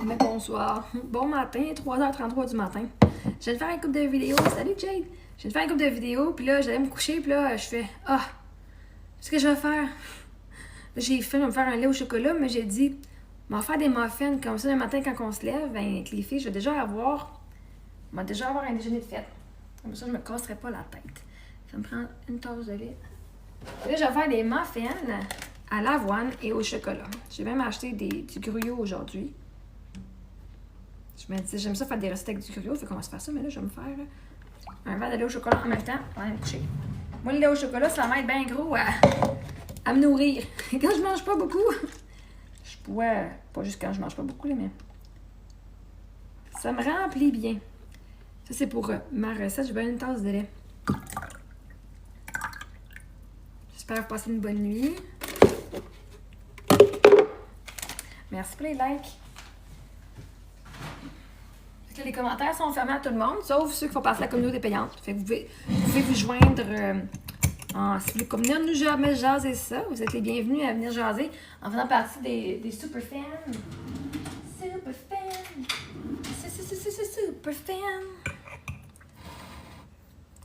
Mais bonsoir. Bon matin, 3h33 du matin. Je viens de faire une couple de vidéos. Salut Jade! Je viens de faire une couple de vidéos, puis là, j'allais me coucher, puis là, je fais qu'est-ce que je vais faire? J'ai fait me faire un lait au chocolat, mais j'ai dit, on va faire des muffins comme ça le matin quand on se lève, ben, avec les filles, je vais déjà avoir un déjeuner de fête. Comme ça, je me casserai pas la tête. Ça me prend une tasse de lait. Et là, je vais faire des muffins à l'avoine et au chocolat. J'ai même acheté du gruyot aujourd'hui. Je me dis, j'aime ça faire des recettes avec du gruyot, fait qu'on va se faire ça, mais là, je vais me faire un verre de lait au chocolat en même temps avant de me coucher. Moi, le lait au chocolat, ça m'aide bien gros à me nourrir. Et quand je mange pas beaucoup, je pourrais, pas juste quand je mange pas beaucoup, là, mais ça me remplit bien. Ça, c'est pour ma recette. J'ai bien une tasse de lait. J'espère que vous passez une bonne nuit. Merci pour les likes. Fait que les commentaires sont fermés à tout le monde, sauf ceux qui font partie de la communauté payante. Fait que vous pouvez vous joindre si vous voulez venir nous jaser ça. Vous êtes les bienvenus à venir jaser en faisant partie des super fans. Super fans. Super fans.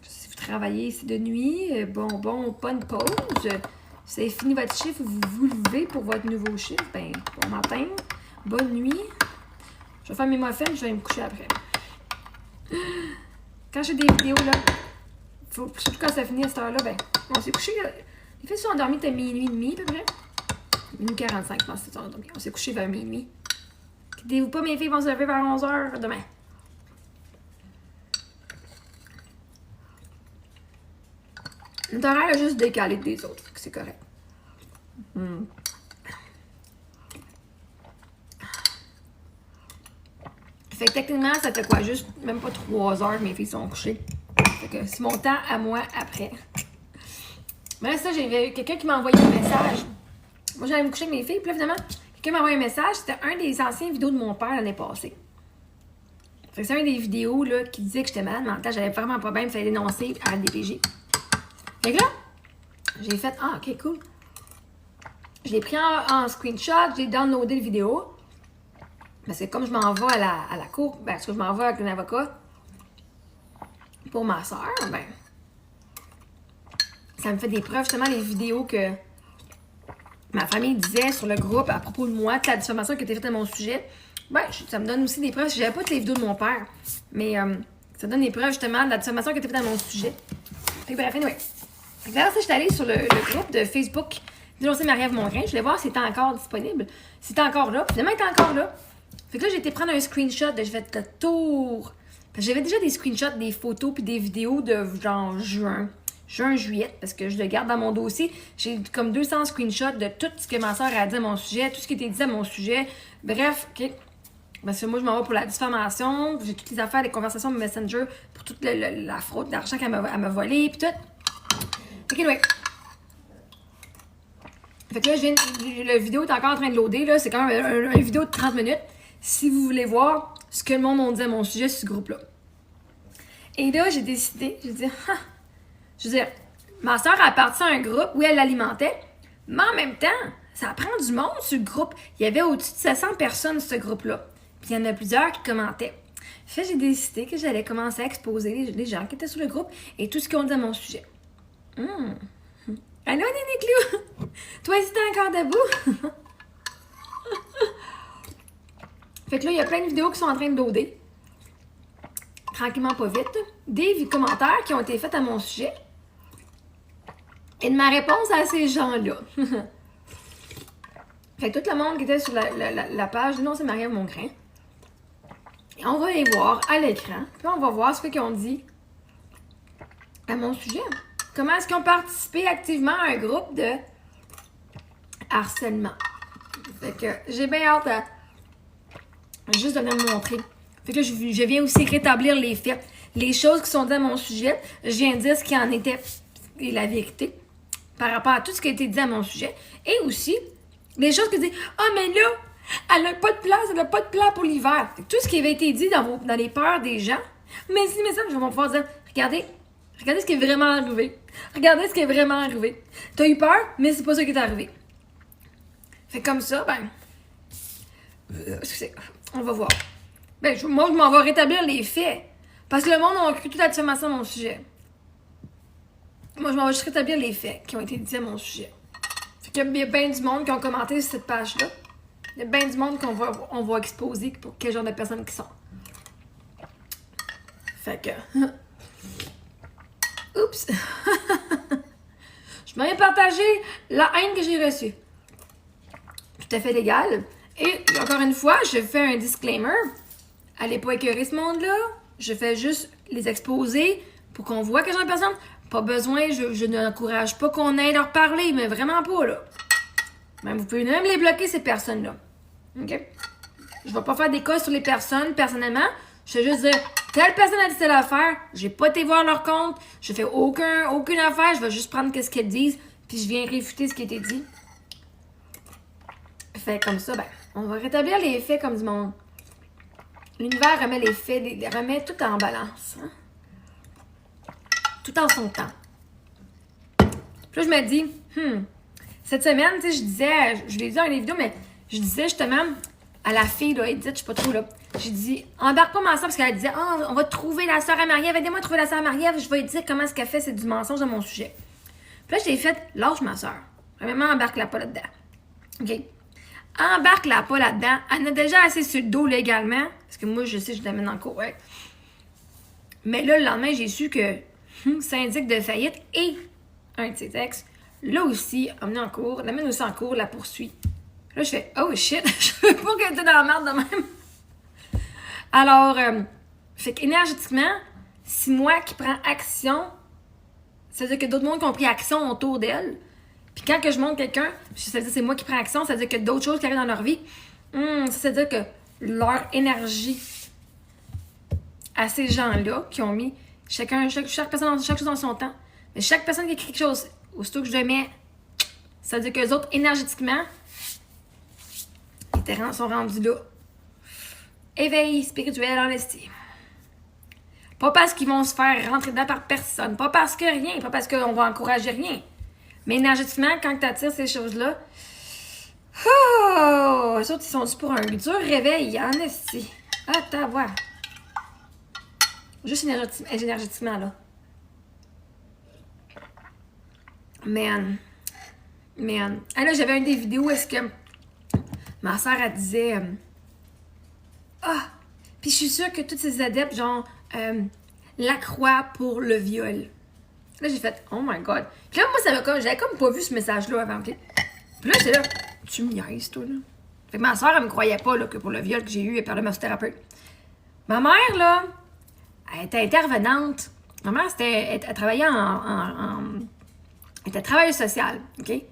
Si vous travaillez ici de nuit, bonne pause. Vous avez fini votre chiffre, vous vous levez pour votre nouveau chiffre. Ben, bon matin, bonne nuit. Je vais faire mes muffins, je vais me coucher après. Quand j'ai des vidéos, là, surtout quand ça finit à cette heure-là, ben, on s'est couché. Les filles sont endormies à minuit et demi, à peu près. Minuit 45, je pense que c'est endormi. On s'est couché vers minuit. Quittez-vous pas, mes filles vont se lever vers 11h demain. Notre horaire est juste décalé des autres, c'est correct. Fait que techniquement, ça fait quoi? Juste même pas 3 heures que mes filles sont couchées. Fait que c'est mon temps à moi après. Mais là, ça, j'ai eu quelqu'un qui m'a envoyé un message. Moi, j'allais me coucher avec mes filles, puis là, finalement, quelqu'un m'a envoyé un message. C'était un des anciennes vidéos de mon père l'année passée. Fait que c'est un des vidéos là, qui disait que j'étais malade mentale, j'avais vraiment pas bien, il me fallait dénoncer à la DPJ. Fait que là, j'ai fait ok, cool. Je l'ai pris en screenshot, j'ai downloadé la vidéo. Parce que comme je m'en vais à la cour, parce que je m'en vais avec un avocat pour ma soeur, ben, ça me fait des preuves, justement, les vidéos que ma famille disait sur le groupe à propos de moi, de la diffamation qui était faite à mon sujet. Ben, ça me donne aussi des preuves. Je n'avais pas toutes les vidéos de mon père, mais ça donne des preuves, justement, de la diffamation qui était faite à mon sujet. Fait que bref, anyway. Fait que là, je suis allée sur le groupe de Facebook dénoncer Marie-Ève Mongrain. Je voulais voir si c'était encore disponible, si c'était encore là. Finalement, il était encore là. Fait que là, j'ai été prendre un screenshot, j'ai fait le tour. J'avais déjà des screenshots, des photos puis des vidéos de genre juillet, parce que je le garde dans mon dossier. J'ai comme 200 screenshots de tout ce que ma soeur a dit à mon sujet, tout ce qui était dit à mon sujet. Bref, OK. Parce que moi, je m'en vais pour la diffamation. J'ai toutes les affaires, les conversations de Messenger pour toute la fraude d'argent qu'elle m'a volé, puis tout. OK, ouais. Fait que là, la vidéo est encore en train de loader, là. C'est quand même une vidéo de 30 minutes. Si vous voulez voir ce que le monde m'a dit à mon sujet sur ce groupe-là. Et là, j'ai décidé, je veux dire, ma soeur a parti à un groupe où elle l'alimentait, mais en même temps, ça prend du monde sur le groupe. Il y avait au-dessus de 700 personnes sur ce groupe-là. Puis il y en a plusieurs qui commentaient. Fait que j'ai décidé que j'allais commencer à exposer les gens qui étaient sur le groupe et tout ce qu'ils ont dit à mon sujet. Allô, Néné Clou? Toi, si t'es encore debout? Fait que là, il y a plein de vidéos qui sont en train de loader. Tranquillement, pas vite. Des commentaires qui ont été faits à mon sujet. Et de ma réponse à ces gens-là. Fait que tout le monde qui était sur la page dénoncer Marie-Ève Mongrain. Et on va les voir à l'écran. Puis on va voir ce qu'ils ont dit à mon sujet. Comment est-ce qu'ils ont participé activement à un groupe de harcèlement. Fait que j'ai bien hâte juste de venir me montrer. Fait que je viens aussi rétablir les faits. Les choses qui sont dites à mon sujet, je viens de dire ce qui en était et la vérité par rapport à tout ce qui a été dit à mon sujet. Et aussi, les choses que disent « Ah, mais là, elle n'a pas de place, elle n'a pas de plan pour l'hiver. » Tout ce qui avait été dit dans les peurs des gens, mais ça, je vais pouvoir dire « Regardez ce qui est vraiment arrivé. Regardez ce qui est vraiment arrivé. T'as eu peur, mais c'est pas ça qui est arrivé. » Fait comme ça, ben... excusez. On va voir. Moi, je m'en vais rétablir les faits. Parce que le monde a cru toute la diffamation à mon sujet. Moi, je m'en vais juste rétablir les faits qui ont été dits à mon sujet. Fait qu'il y a bien du monde qui ont commenté sur cette page-là. Il y a bien du monde on va exposer pour quel genre de personnes qui sont. Fait que... Oups! Je m'en ai partagé la haine que j'ai reçue. Tout à fait légal. Et encore une fois, je fais un disclaimer. Allez pas écœurer ce monde-là. Je fais juste les exposer pour qu'on voit quel genre de personnes. Pas besoin, je n'encourage pas qu'on aille leur parler, mais vraiment pas, là. Même, vous pouvez même les bloquer, ces personnes-là. OK? Je vais pas faire des cas sur les personnes, personnellement. Je vais juste dire, telle personne a dit telle affaire, j'ai pas été voir leur compte, je fais aucune affaire, je vais juste prendre ce qu'elles disent, puis je viens réfuter ce qui a été dit. Fait comme ça, on va rétablir les faits comme du monde. L'univers remet les faits, remet tout en balance. Hein? Tout en son temps. Puis là, je me dis, cette semaine, tu sais, je disais, je l'ai dit dans les vidéos, mais je disais justement à la fille, là, Edith, je sais pas trop, là, j'ai dit, embarque pas ma soeur, parce qu'elle disait, on va trouver la soeur à Marie-Ève, aidez-moi à trouver la soeur à Marie-Ève, je vais lui dire comment ce qu'elle fait, c'est du mensonge de mon sujet. Puis là, je l'ai fait, lâche ma soeur. Vraiment, embarque-la pas là-dedans. OK? Embarque-la pas là-dedans. Elle a déjà assez sur le dos légalement, parce que moi, je sais, je l'amène en cours, ouais. Mais là, le lendemain, j'ai su que syndic de faillite et un de ses ex, là aussi, emmené en cours, l'amène aussi en cours, la poursuit. Là, je fais, oh shit, je veux pas qu'elle était dans la merde de même. Alors, fait qu'énergétiquement, si moi qui prends action, ça veut dire que d'autres mondes qui ont pris action autour d'elle. Puis quand que je montre quelqu'un, ça veut dire que c'est moi qui prends action, ça veut dire que d'autres choses qui arrivent dans leur vie, ça veut dire que leur énergie à ces gens-là qui ont mis chaque personne, chaque chose dans son temps, mais chaque personne qui écrit quelque chose, aussitôt que je le mets, ça veut dire que les autres, énergétiquement, ils sont rendus là. Éveil spirituel en estime. Pas parce qu'ils vont se faire rentrer dedans par personne, pas parce que rien, pas parce qu'on va encourager rien. Mais énergétiquement, quand tu attires ces choses-là, eux autres, ils sont pour un dur réveil en estime. Ah, t'as voir. Juste énergétiquement, là. Man. Ah là, j'avais une des vidéos où est-ce que ma soeur, elle disait... puis je suis sûre que tous ces adeptes, genre, la croix pour le viol. Là, j'ai fait, oh my god. Puis là, moi, j'avais comme pas vu ce message-là avant. Puis là, j'étais là, tu me niaises, toi, là. Fait que ma soeur, elle me croyait pas, là, que pour le viol que j'ai eu par le massothérapeute. Ma mère, là, elle était intervenante. Ma mère, elle travaillait elle était travailleuse sociale, OK? Elle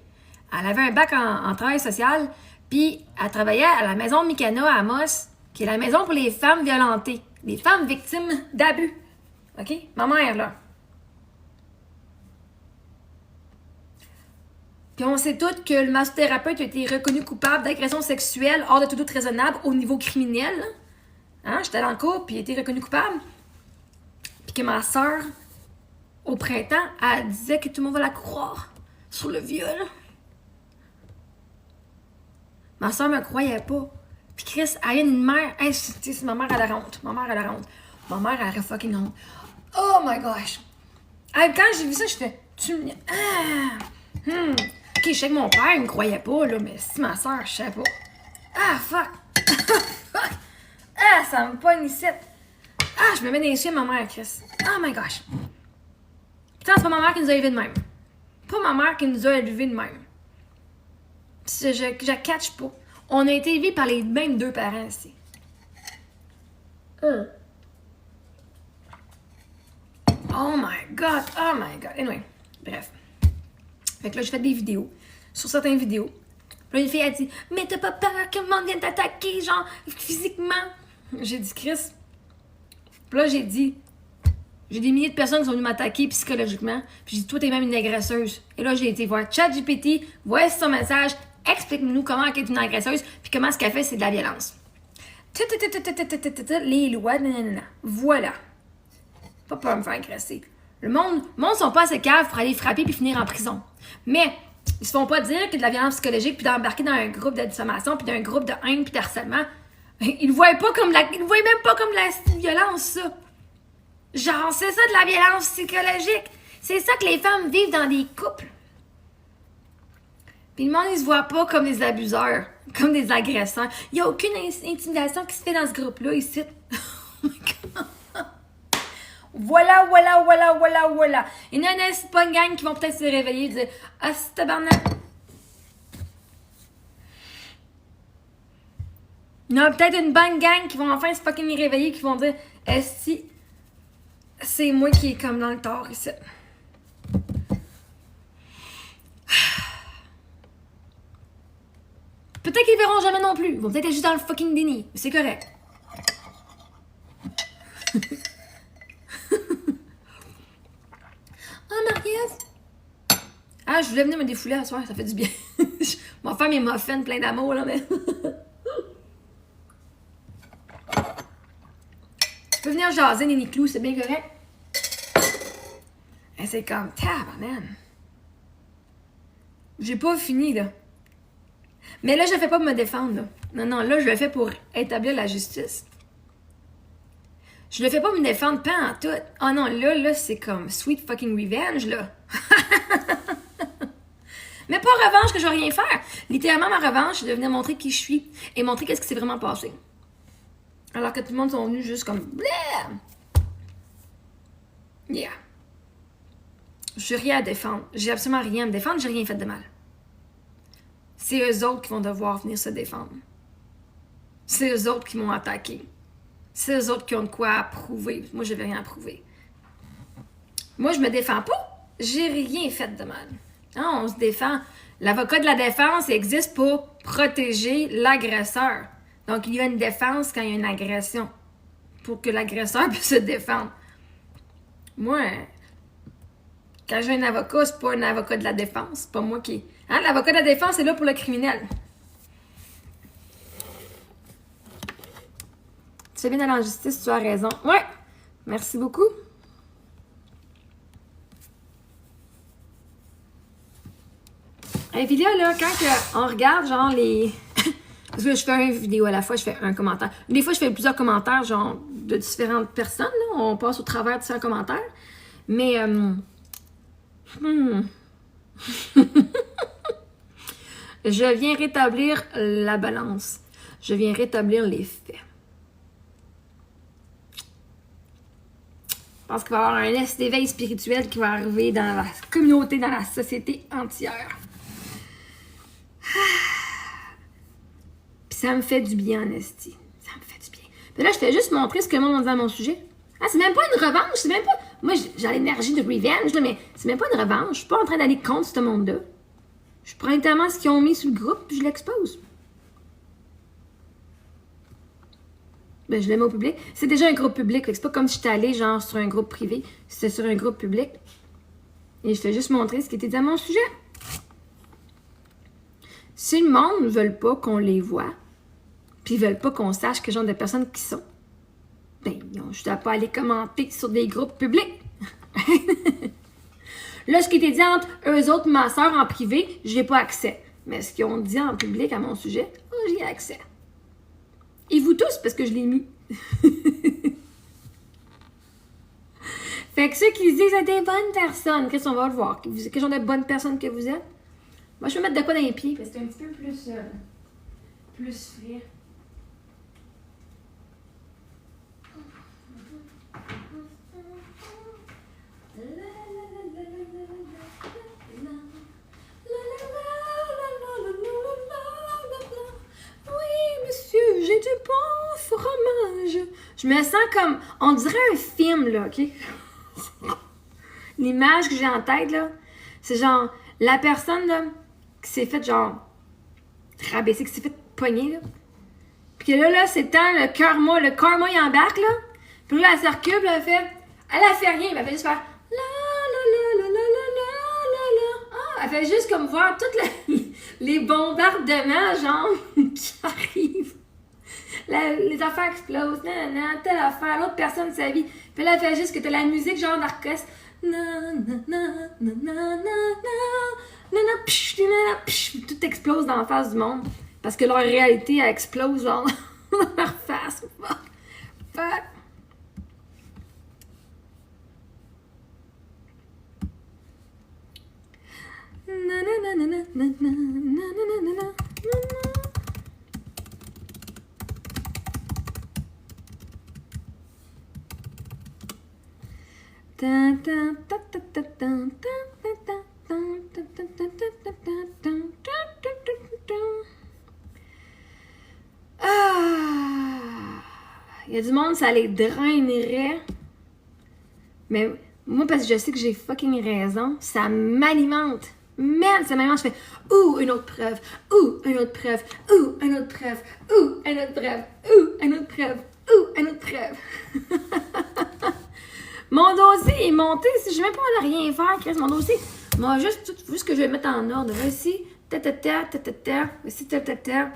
avait un bac en travail social, puis elle travaillait à la maison Mikana à Amos, qui est la maison pour les femmes violentées, les femmes victimes d'abus. OK? Ma mère, là. Puis on sait toutes que le massothérapeute a été reconnu coupable d'agression sexuelle hors de tout doute raisonnable au niveau criminel. Hein? J'étais dans le cours, puis il a été reconnu coupable. Puis que ma soeur, au printemps, elle disait que tout le monde va la croire sur le viol. Ma soeur me croyait pas. Puis Chris, elle a une mère. Hey, c'est ma mère, elle a honte. Ma mère, elle a honte. Ma mère, elle a fucking honte. Oh my gosh. Hey, quand j'ai vu ça, je fais. Ok, je sais que mon père, il me croyait pas, là, mais si ma soeur, je sais pas. Ah, fuck. Fuck. Ah, ça me pogne ici. Ah, je me mets dans les yeux, ma mère, Chris. Oh my gosh. Putain, c'est pas ma mère qui nous a élevés de même. Pas ma mère qui nous a élevés de même. Je catch pas. On a été élevés par les mêmes deux parents ici. Oh my god, oh my god. Anyway, bref. Fait que là, j'ai fait des vidéos. Sur certaines vidéos. Puis là, une fille a dit, mais t'as pas peur que le monde vienne t'attaquer, genre, physiquement? J'ai dit, Chris. Puis là, j'ai dit, j'ai des milliers de personnes qui sont venues m'attaquer psychologiquement. Puis j'ai dit, toi, t'es même une agresseuse. Et là, j'ai été voir ChatGPT, voici son message, explique-nous comment elle est une agresseuse, puis comment ce qu'elle fait, c'est de la violence. Les lois, nanana. Voilà. Pas peur de me faire agresser. Le monde sont pas assez caves pour aller frapper puis finir en prison. Mais ils se font pas dire que de la violence psychologique puis d'embarquer dans un groupe de diffamation puis d'un groupe de haine puis de harcèlement Ils le voient pas comme ils le voient même pas comme de la violence, ça. Genre, c'est ça de la violence psychologique. C'est ça que les femmes vivent dans des couples. Puis le monde, ils se voient pas comme des abuseurs, comme des agresseurs. Il n'y a aucune intimidation qui se fait dans ce groupe-là, ici. Oh my God. Voilà. Il y en a pas une gang qui vont peut-être se réveiller et dire « Ah, c'est tabarnak! » Il y en a peut-être une bonne gang qui vont enfin se fucking réveiller, qui vont dire « Est-ce que c'est moi qui est comme dans le tort ici? » Peut-être qu'ils verront jamais non plus. Ils vont peut-être être juste dans le fucking déni. Mais c'est correct. Ah, Marie-Ève! Ah, je voulais venir me défouler à soir, ça fait du bien. Je vais faire mes muffins plein d'amour, là, mais... Tu peux venir jaser, Néni Clou, c'est bien correct. Et c'est comme, tabarnak. J'ai pas fini, là. Mais là, je le fais pas pour me défendre, là. Non, là, je le fais pour établir la justice. Je le fais pas pour me défendre, pas en tout. Oh non, là, c'est comme sweet fucking revenge, là. Mais pas revanche que je vais rien faire. Littéralement, ma revanche, c'est de venir montrer qui je suis et montrer qu'est-ce qui s'est vraiment passé. Alors que tout le monde sont venus juste comme... Bleh! Yeah. J'ai rien à défendre. J'ai absolument rien à me défendre. J'ai rien fait de mal. C'est eux autres qui vont devoir venir se défendre. C'est eux autres qui m'ont attaqué. C'est eux autres qui ont de quoi à prouver. Moi, je n'avais rien à prouver. Moi, je me défends pas. J'ai rien fait de mal. Non, on se défend. L'avocat de la défense existe pour protéger l'agresseur. Donc, il y a une défense quand il y a une agression. Pour que l'agresseur puisse se défendre. Moi, quand j'ai un avocat, c'est pas un avocat de la défense. C'est pas moi qui... Hein? L'avocat de la défense est là pour le criminel. Tu fais bien d'aller en justice, tu as raison. Ouais, merci beaucoup. Nvidia, là, quand on regarde, genre, les... Parce que je fais une vidéo à la fois, je fais un commentaire. Des fois, je fais plusieurs commentaires, genre, de différentes personnes, là. On passe au travers de différents commentaires. Mais, je viens rétablir la balance. Je viens rétablir les faits. Je pense qu'il va y avoir un éveil spirituel qui va arriver dans la communauté, dans la société entière. Puis ça me fait du bien, en esti. Ça me fait du bien. Mais là, je fais juste montrer ce que le monde dit à mon sujet. Ah, c'est même pas une revanche, c'est même pas... Moi, j'ai l'énergie de revenge, là, mais c'est même pas une revanche. Je suis pas en train d'aller contre ce monde-là. Je prends littéralement ce qu'ils ont mis sur le groupe, puis je l'expose. Ben, je le mets au public. C'est déjà un groupe public, c'est pas comme si j'étais allée, genre, sur un groupe privé. C'était sur un groupe public. Et je fais juste montrer ce qui était dit à mon sujet. Si le monde ne veut pas qu'on les voit, puis ils veulent pas qu'on sache quel genre de personnes qui sont, ben, ils ont juste à pas aller commenter sur des groupes publics. Là, ce qui était dit entre eux autres, ma soeur, en privé, j'ai pas accès. Mais ce qu'ils ont dit en public à mon sujet, oh, j'y ai accès. Et vous tous, parce que je l'ai mis. Fait que ceux qui disent que des bonnes personnes, qu'est-ce qu'on va le voir? Quel genre de bonnes personnes que vous êtes? Moi, je vais mettre de quoi dans les pieds, parce que c'est un petit peu plus frais. Oui, monsieur, j'ai du bon fromage. Je me sens comme... On dirait un film, là, OK? L'image que j'ai en tête, là, c'est genre... La personne, là, qui s'est faite, genre... rabaisser, qui s'est fait pogner, là. Puis que là, c'est le temps, le karma, il embarque, là. Puis là, elle se recule, là, elle a fait rien, mais elle fait juste faire... Elle fait juste comme voir toutes les bombardements, genre, qui arrivent. Les affaires explosent, telle affaire, l'autre personne de sa vie. Puis là, elle fait juste que t'as la musique, genre d'orchestre. Tout explose dans la face du monde. Parce que leur réalité, elle explose, genre. dans leur face. Fuck. Fuck. Il y a du monde, ça les drainerait. Mais moi, parce que je sais que j'ai fucking raison, ça m'alimente. Merde, ça m'alimente. Je fais ouh, une autre preuve. Ouh, une autre preuve. Ouh, une autre preuve. Ouh, une autre preuve. Ouh, une autre preuve. Ouh, une autre preuve. Mon dossier est monté. Si je ne vais pas rien faire, Chris, mon dossier. Moi, juste que je vais mettre en ordre. Voici, ta-ta-ta. Voici, ta-ta-ta.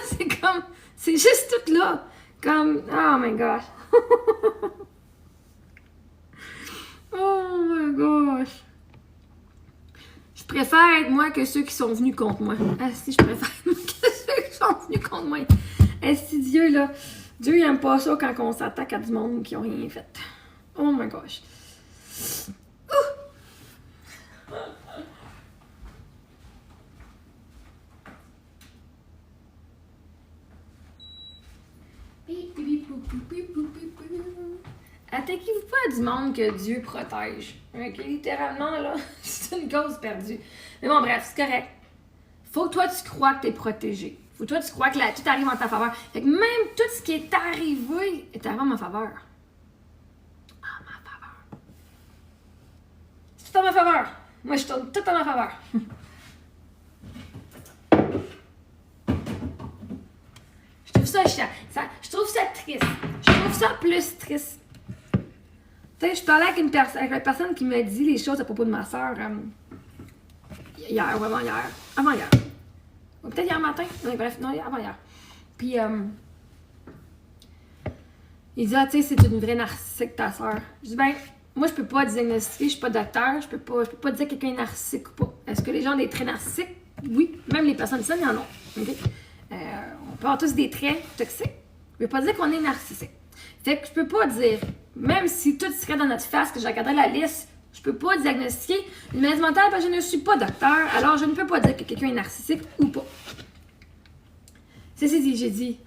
C'est comme. C'est juste tout là. Comme. Oh my gosh. Oh my gosh. Je préfère être moi que ceux qui sont venus contre moi. Ah si, je préfère être moi que ceux qui sont venus contre moi. Ah si, Dieu, là. Dieu, il aime pas ça quand on s'attaque à du monde qui ont rien fait. Oh my gosh. Attaquez-vous pas à du monde que Dieu protège. Ok, littéralement, là, c'est une cause perdue. Mais bon, bref, c'est correct. Faut que toi, tu crois que t'es protégé. Faut que toi, tu crois que tout arrive en ta faveur. Fait que même tout ce qui est arrivé en ma faveur. En ma faveur. C'est tout en ma faveur. Moi, je tourne tout en ma faveur. Je trouve ça chiant. Je trouve ça triste. Je trouve ça plus triste. Tu sais, je parlais avec une personne qui m'a dit les choses à propos de ma soeur hier ou avant-hier. Avant-hier. Ou peut-être hier matin. Non, bref, non, avant-hier. Puis, il dit, ah, tu sais, c'est une vraie narcissique, ta soeur. Je dis, ben, moi, je peux pas diagnostiquer, je suis pas docteur, je peux pas dire que quelqu'un est narcissique ou pas. Est-ce que les gens ont des traits narcissiques? Oui. Même les personnes saines, ils en ont. Okay? On peut avoir tous des traits toxiques. Je peux pas dire qu'on est narcissique. Fait que je peux pas dire, même si tout serait dans notre face, que je regarderais la liste, je peux pas diagnostiquer une maladie mentale parce que je ne suis pas docteur, alors je ne peux pas dire que quelqu'un est narcissique ou pas. C'est dit, j'ai dit,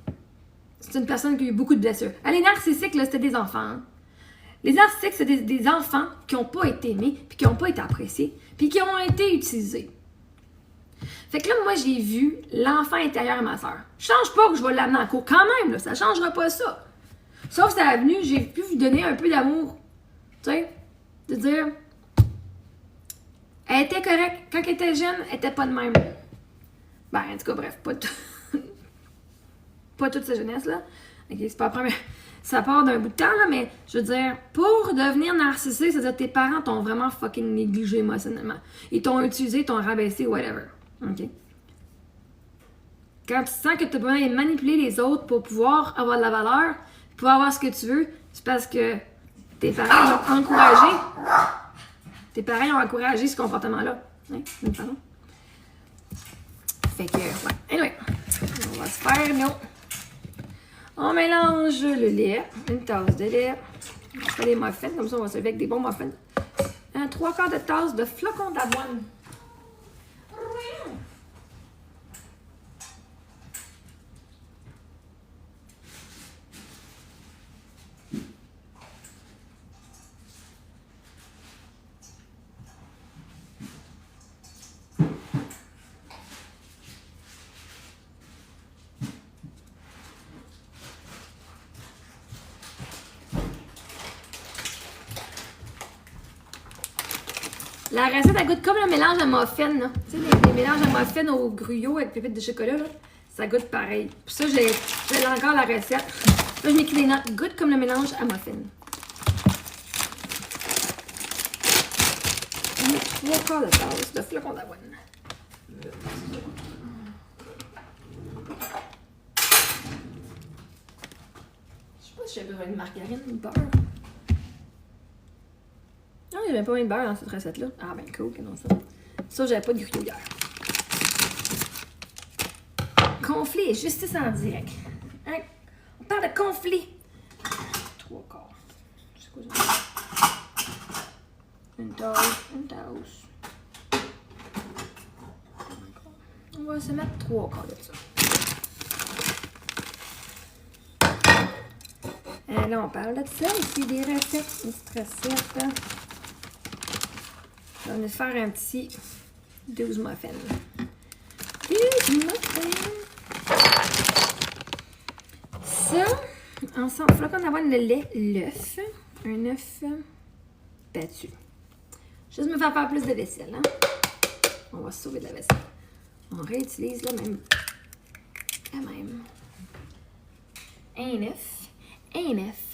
c'est une personne qui a eu beaucoup de blessures. Ah, les narcissiques, là, c'était des enfants. Hein? Les narcissiques, c'est des enfants qui n'ont pas été aimés, puis qui n'ont pas été appréciés, puis qui ont été utilisés. Fait que là, moi, j'ai vu l'enfant intérieur à ma soeur. Je change pas que je vais l'amener en cours. Quand même, là, ça changera pas ça. Sauf que ça a venu, j'ai pu lui donner un peu d'amour. Tu sais? De dire, elle était correcte. Quand elle était jeune, elle était pas de même. Ben, en tout cas, bref, pas toute sa jeunesse, là. Ok, c'est pas la première. Ça part d'un bout de temps, là, mais je veux dire, pour devenir narcissique, c'est-à-dire que tes parents t'ont vraiment fucking négligé émotionnellement. Ils t'ont utilisé, ils t'ont rabaissé, whatever. Ok? Quand tu sens que tu as besoin de manipuler les autres pour pouvoir avoir de la valeur, pour avoir ce que tu veux, c'est parce que tes parents ont encouragé. Tes parents ont encouragé ce comportement-là. Hein? Pardon? Fait que, ouais. Anyway, on va se faire, non. On mélange le lait, une tasse de lait. On fait des muffins, comme ça on va se lever avec des bons muffins. 3/4 de tasse de flocons d'avoine. La recette, elle goûte comme le mélange à muffin, là. Tu sais, les mélanges à muffin au gruyot avec pépites de chocolat, là. Ça goûte pareil. Puis ça, j'ai encore la recette. Là, je m'écris des notes. Goûte comme le mélange à muffin. 3/4 de tasse de flocons d'avoine. Je sais pas si j'ai besoin de margarine ou de beurre. Non, il n'y avait pas besoin de beurre dans cette recette-là. Ah, ben cool, que non, ça. Ça, j'avais pas de gruyère. conflit et justice en direct. Hein? On parle de conflit. 3 quarts. C'est quoi ça? Une tasse. On va se mettre 3 quarts de ça. Là, on parle de ça ici, des recettes, une petite recette. On va faire un petit 12 muffins. 12 muffins. Ça, ensemble, il faudra qu'on avoir le lait, l'œuf. Un œuf battu. Juste me faire plus de vaisselle. Hein? On va se sauver de la vaisselle. On réutilise la même. Un œuf. Un œuf.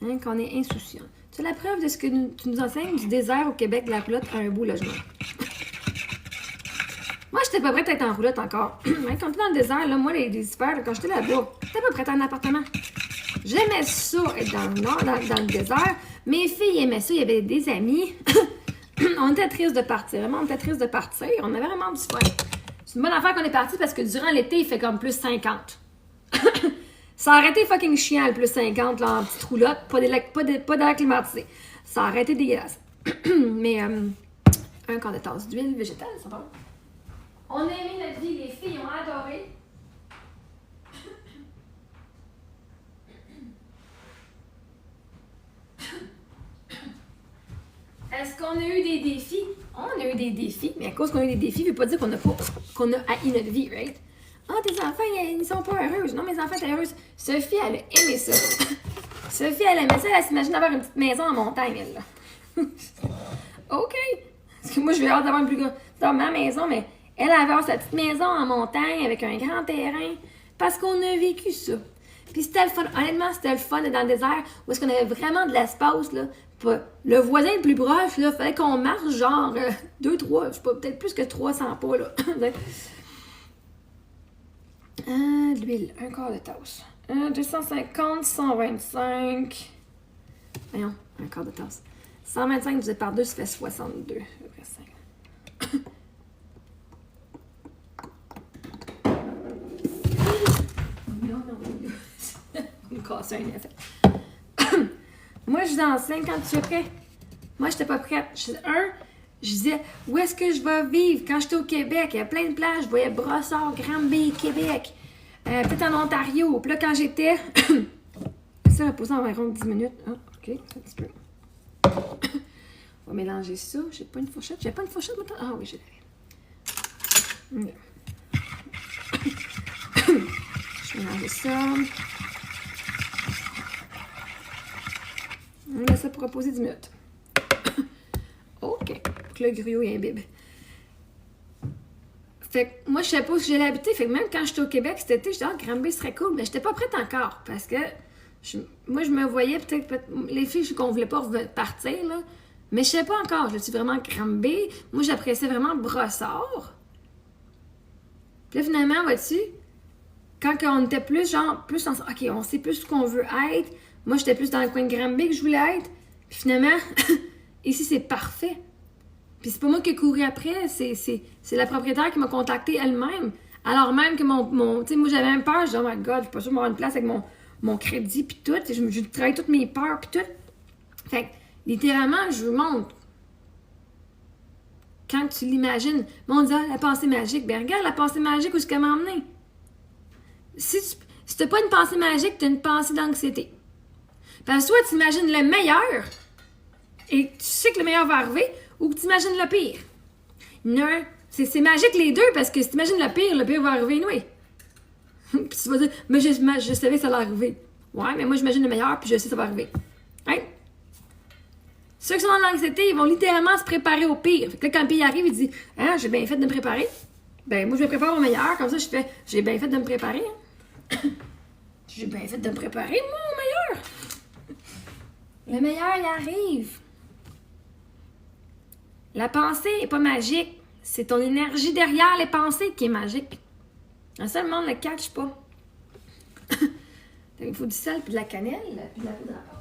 Hein, qu'on est insouciant. C'est la preuve de ce que tu nous enseignes du désert au Québec, la roulotte a un beau logement. Moi, j'étais pas prête à être en roulotte encore. Quand t'es dans le désert, là, moi, les hivers, quand j'étais là-bas, j'étais pas prête à un appartement. J'aimais ça, être dans le nord, dans le désert. Mes filles aimaient ça, il y avait des amis. On était tristes de partir, vraiment, on était tristes de partir. On avait vraiment du fun. C'est une bonne affaire qu'on est parti parce que durant l'été, il fait comme plus 50. Ça a arrêté fucking chiant, le plus 50, là, en petite roulotte, pas d'air climatisé. Ça a arrêté dégueulasse. Mais, un quart de tasse d'huile végétale, ça va. On a aimé notre vie, les filles ont adoré. Est-ce qu'on a eu des défis? On a eu des défis, mais à cause qu'on a eu des défis, ça veut pas dire qu'on a haï notre vie, right? Ah, tes enfants, ils sont pas heureux. Non, mes enfants étaient heureuses. Sophie, elle a aimé ça. Sophie, elle aimait ça. Elle s'imagine avoir une petite maison en montagne, elle, là. OK. Parce que moi, je vais avoir une plus grande dans ma maison, mais elle avait avoir sa petite maison en montagne avec un grand terrain. Parce qu'on a vécu ça. Puis c'était le fun. Honnêtement, c'était le fun dans le désert où est-ce qu'on avait vraiment de l'espace, là. Le voisin le plus proche, là, fallait qu'on marche genre 2, 3, je sais pas, peut-être plus que 300 pas, là. De l'huile, un quart de tasse. 250, 125. Voyons, un quart de tasse. 125 divisé par 2, ça fait 62. Non. On me casse un effet. Moi, je l'enseigne quand tu es prêt. Moi, j'étais pas prête. Je disais, où est-ce que je vais vivre quand j'étais au Québec? Il y a plein de plages. Je voyais Brossard, Granby, Québec. Peut-être en Ontario. Puis là, quand j'étais... ça va poser environ 10 minutes. Ah, OK, un petit peu. On va mélanger ça. J'ai pas une fourchette. J'ai pas une fourchette maintenant? Ah oui, je l'avais. Je vais mélanger ça. On laisse ça pour reposer 10 minutes. OK. Pour que le gruau y imbibe. Fait que moi, je savais pas où j'allais habiter. Fait que même quand j'étais au Québec cet été, je disais, Granby serait cool. Mais j'étais pas prête encore. Parce que moi, je me voyais peut-être. Les filles, qu'on voulait pas partir, là. Mais je sais pas encore. Je suis vraiment Granby. Moi, j'appréciais vraiment Brossard. Puis là, finalement, vois-tu, quand on était plus, genre, plus ensemble, OK, on sait plus ce qu'on veut être. Moi, j'étais plus dans le coin de Granby que je voulais être. Puis finalement, ici, c'est parfait. Puis c'est pas moi qui ai couru après, c'est la propriétaire qui m'a contactée elle-même. Alors même que tu sais, moi, j'avais même peur. Je disais, oh my God, je suis pas sûre d'avoir une place avec mon crédit, puis tout. Je travaille toutes mes peurs, puis tout. Fait que, littéralement, je vous montre. Quand tu l'imagines, on dit, la pensée magique. Ben regarde la pensée magique, où est-ce qu'elle m'a emmené? Si t'as pas une pensée magique, t'as une pensée d'anxiété. Parce que toi, tu imagines le meilleur et tu sais que le meilleur va arriver ou que tu imagines le pire. Non, c'est magique les deux parce que si tu imagines le pire va arriver, oui. Puis tu vas dire, mais je savais que ça allait arriver. Ouais, mais moi, j'imagine le meilleur puis je sais que ça va arriver. Hein? Ceux qui sont dans l'anxiété, ils vont littéralement se préparer au pire. Fait que là, quand le pire arrive, il dit, ah, j'ai bien fait de me préparer. Ben, moi, je me prépare au meilleur. Comme ça, je fais, j'ai bien fait de me préparer. Hein? J'ai bien fait de me préparer, moi, au meilleur. Le meilleur, il arrive. La pensée n'est pas magique. C'est ton énergie derrière les pensées qui est magique. Le seul monde ne le catch pas. Il faut du sel, puis de la cannelle, puis de la poudre à pâte.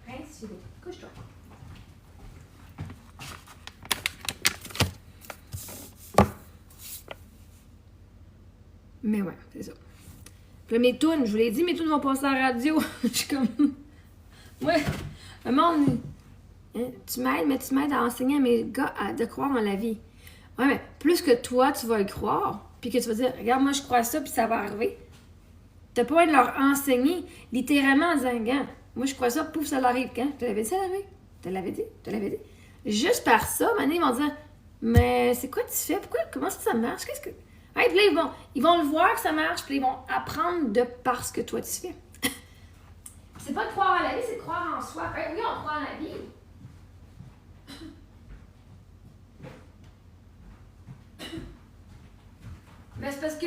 Prince, couche-toi. Mais ouais, c'est ça. Puis là, mes tunes, je vous l'ai dit, mes tunes vont passer à la radio. Je suis comme... Ouais, le monde... Hein, tu m'aides, mais tu m'aides à enseigner à mes gars de croire en la vie. Ouais, mais plus que toi, tu vas y croire, puis que tu vas dire, regarde, moi, je crois ça, puis ça va arriver. T'as pas envie de leur enseigner, littéralement, en disant, regarde, moi, je crois ça, pouf, ça l'arrive. Quand? Je te l'avais dit, ça l'arrive. Je te l'avais dit. Juste par ça, maintenant, ils vont dire, mais c'est quoi tu fais? Pourquoi? Comment ça marche? Qu'est-ce que... Hey, puis là, ils vont le voir que ça marche, puis ils vont apprendre de par ce que toi tu fais. C'est pas de croire à la vie, c'est de croire en soi. Hey, oui, on croit en la vie. Mais c'est parce que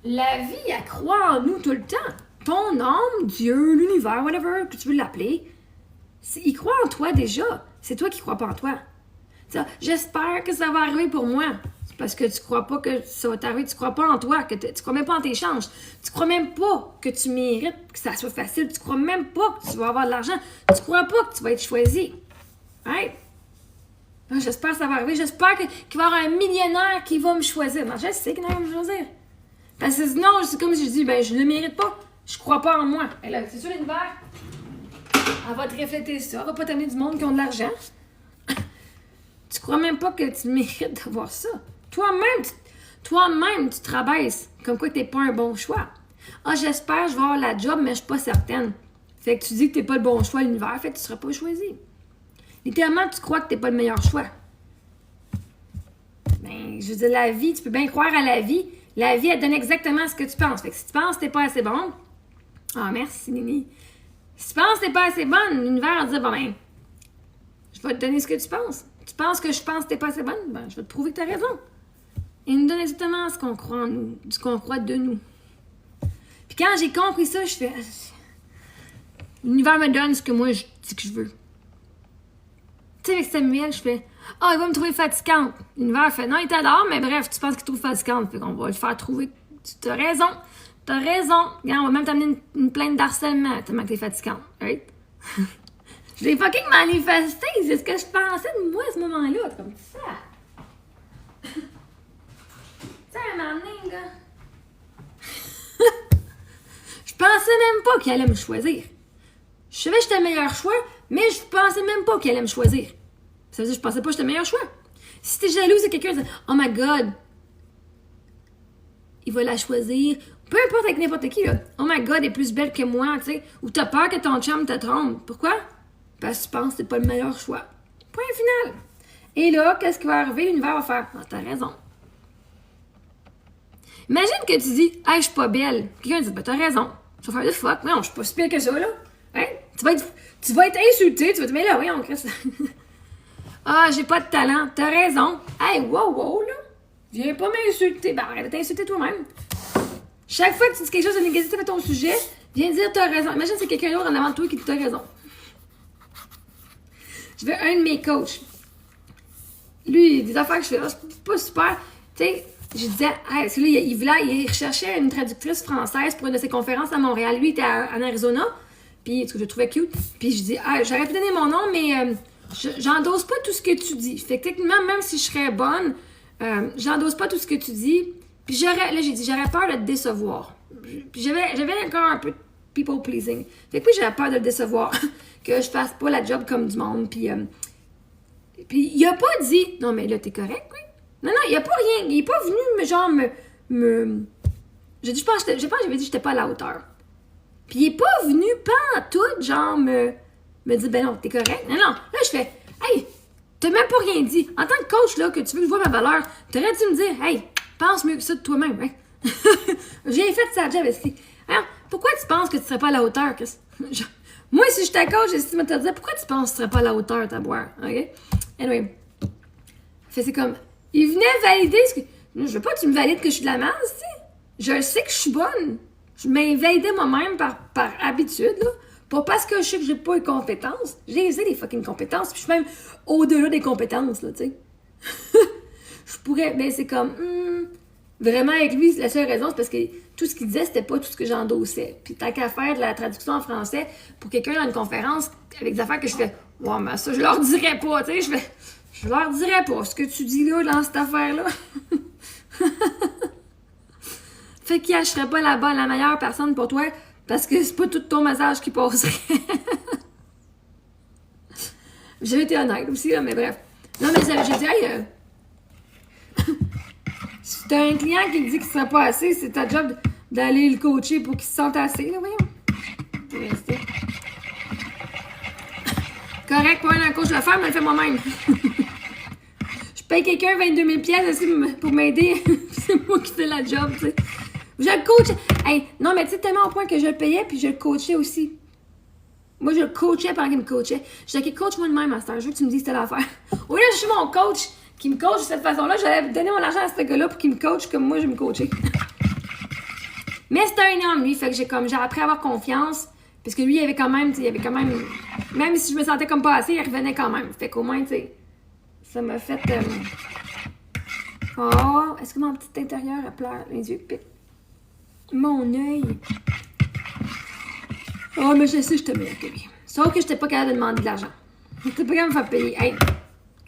la vie, elle croit en nous tout le temps. Ton âme, Dieu, l'univers, whatever, que tu veux l'appeler, il croit en toi déjà. C'est toi qui crois pas en toi. J'espère que ça va arriver pour moi. Parce que tu crois pas que ça va t'arriver, tu crois pas en toi, que tu crois même pas en tes chances. Tu crois même pas que tu mérites que ça soit facile. Tu crois même pas que tu vas avoir de l'argent. Tu crois pas que tu vas être choisi. Right? J'espère que ça va arriver. J'espère qu'il va y avoir un millionnaire qui va me choisir. Non, je sais qu'il va me choisir. Parce que sinon, c'est comme si je dis, ben je le mérite pas. Je crois pas en moi. Et là, c'est sûr, l'univers, elle va te refléter ça. Elle va pas t'amener du monde qui ont de l'argent. Tu crois même pas que tu mérites d'avoir ça. Toi-même, tu te rabaisses. Comme quoi que t'es pas un bon choix. Ah, j'espère que je vais avoir la job, mais je suis pas certaine. Fait que tu dis que t'es pas le bon choix à l'univers, fait que tu seras pas choisi. Littéralement, tu crois que t'es pas le meilleur choix. Ben, je veux dire, la vie, tu peux bien croire à la vie. La vie, elle donne exactement ce que tu penses. Fait que si tu penses que t'es pas assez bon, ah, merci, Nini. Si tu penses que t'es pas assez bonne, l'univers va dire, bon, ben, je vais te donner ce que tu penses. Tu penses que je pense que t'es pas assez bonne? Ben, je vais te prouver que t'as raison. Il nous donne exactement ce qu'on croit en nous, ce qu'on croit de nous. Puis quand j'ai compris ça, je fais... L'univers me donne ce que moi, je dis que je veux. Tu sais, avec Samuel, je fais... Ah, il va me trouver fatigante. L'univers fait... Non, il t'adore, mais bref, tu penses qu'il trouve fatigante. Fait qu'on va le faire trouver... Tu as raison. T'as raison. Regarde, on va même t'amener une plainte d'harcèlement tellement que t'es fatigante. Right? Je l'ai fucking manifesté. C'est ce que je pensais de moi à ce moment-là. Comme ça. Tu sais, un moment donné, gars. Je pensais même pas qu'il allait me choisir. Je savais que j'étais le meilleur choix, mais je pensais même pas qu'il allait me choisir. Ça veut dire que je pensais pas que j'étais le meilleur choix. Si t'es jaloux, c'est quelqu'un qui dit « Oh my God! » Il va la choisir. Peu importe avec n'importe qui, là. « Oh my God, elle est plus belle que moi, tu sais. » Ou t'as peur que ton chum te trompe. Pourquoi? Parce que tu penses que c'est pas le meilleur choix. Point final. Et là, qu'est-ce qui va arriver? L'univers va faire « Ah, t'as raison. » Imagine que tu dis « Hey, je suis pas belle. » Quelqu'un dit « Ben, t'as raison. » Tu vas faire « Fuck, non, je suis pas si belle que ça, là. » Hein? Tu vas être insulté. Tu vas te dire « Mais là, oui, on crée ça. » Ah, j'ai pas de talent. T'as raison. Hey, wow, là. Viens pas m'insulter. Ben, arrête de t'insulter toi-même. Chaque fois que tu dis quelque chose de négatif à ton sujet, viens dire t'as raison. Imagine c'est quelqu'un d'autre en avant de toi qui dit t'as raison. Je veux un de mes coachs. Lui, des affaires que je fais, c'est pas super. Tu sais, je disais, hey, parce que là, il recherchait une traductrice française pour une de ses conférences à Montréal. Lui, il était en Arizona. Puis, ce que je trouvais cute. Puis, je dis, hey, j'aurais pu donner mon nom, mais j'endosse pas tout ce que tu dis. Fait que techniquement, même si je serais bonne, j'endosse pas tout ce que tu dis. Puis, j'aurais peur de te décevoir. Puis, j'avais encore un peu de people pleasing. Fait que puis, j'avais peur de le décevoir. Que je fasse pas la job comme du monde. Puis, il a pas dit, non, mais là, t'es correct, oui? Non, il a pas rien. Il est pas venu, je pense que j'avais dit que j'étais pas à la hauteur. Puis il est pas venu pas en tout, genre, me dire, ben non, t'es correct. Non. Là, je fais, hey, t'as même pas rien dit. En tant que coach, là, que tu veux que je vois ma valeur, t'aurais dû me dire, hey, pense mieux que ça de toi-même, hein. J'ai fait sa job ici. Alors, pourquoi tu penses que tu serais pas à la hauteur? Moi, si je t'accorde, j'ai estimé te dire pourquoi tu penses que tu serais pas à la hauteur, ta boire? OK? Anyway. Fait c'est comme. Il venait valider ce que. Je veux pas que tu me valides que je suis de la merde, tu sais. Je sais que je suis bonne. Je m'ai validé moi-même par habitude, là. Pas parce que je sais que j'ai pas les compétences. J'ai les fucking compétences. Puis je suis même au-delà des compétences, là, tu sais. Je pourrais. Mais c'est comme. Vraiment, avec lui, la seule raison, c'est parce que tout ce qu'il disait, c'était pas tout ce que j'endossais. Puis tant qu'à faire de la traduction en français pour quelqu'un dans une conférence avec des affaires que je fais, ouais, mais ça, je leur dirais pas, tu sais. Je leur dirais pas ce que tu dis là, dans cette affaire-là. Fait qu'il serais pas là-bas la meilleure personne pour toi parce que c'est pas tout ton message qui passerait. J'ai été honnête aussi, là, mais bref. Non, mais j'ai dit, hey, si t'as un client qui te dit qu'il serait pas assez, c'est ta job d'aller le coacher pour qu'il se sente assez, là, voyons. Correct, pas un coach le faire, mais le fais moi-même. Je paye quelqu'un 22 000 aussi pour m'aider. C'est moi qui fais la job, tu sais. Je le coach. Hey, non, mais tu sais, tellement au point que je le payais puis je le coachais aussi. Moi, je le coachais pendant qu'il me coachait. Je disais, coach-moi de même, Master. Je veux que tu me dises telle affaire. Au lieu de je suis mon coach qui me coach de cette façon-là, j'allais donner mon argent à ce gars-là pour qu'il me coach comme moi, je me coachais. Mais c'était un homme, lui. Fait que j'ai appris à avoir confiance. Parce que lui, il avait quand même, même si je me sentais comme pas assez, il revenait quand même. Fait qu'au moins, tu sais, ça m'a fait. Oh, est-ce que mon petit intérieur a pleuré? Les yeux piquent. Mon œil. Oh, mais je sais, je te mets que lui. Sauf que j'étais pas capable de demander de l'argent. J'étais pas capable de me faire payer. Hey,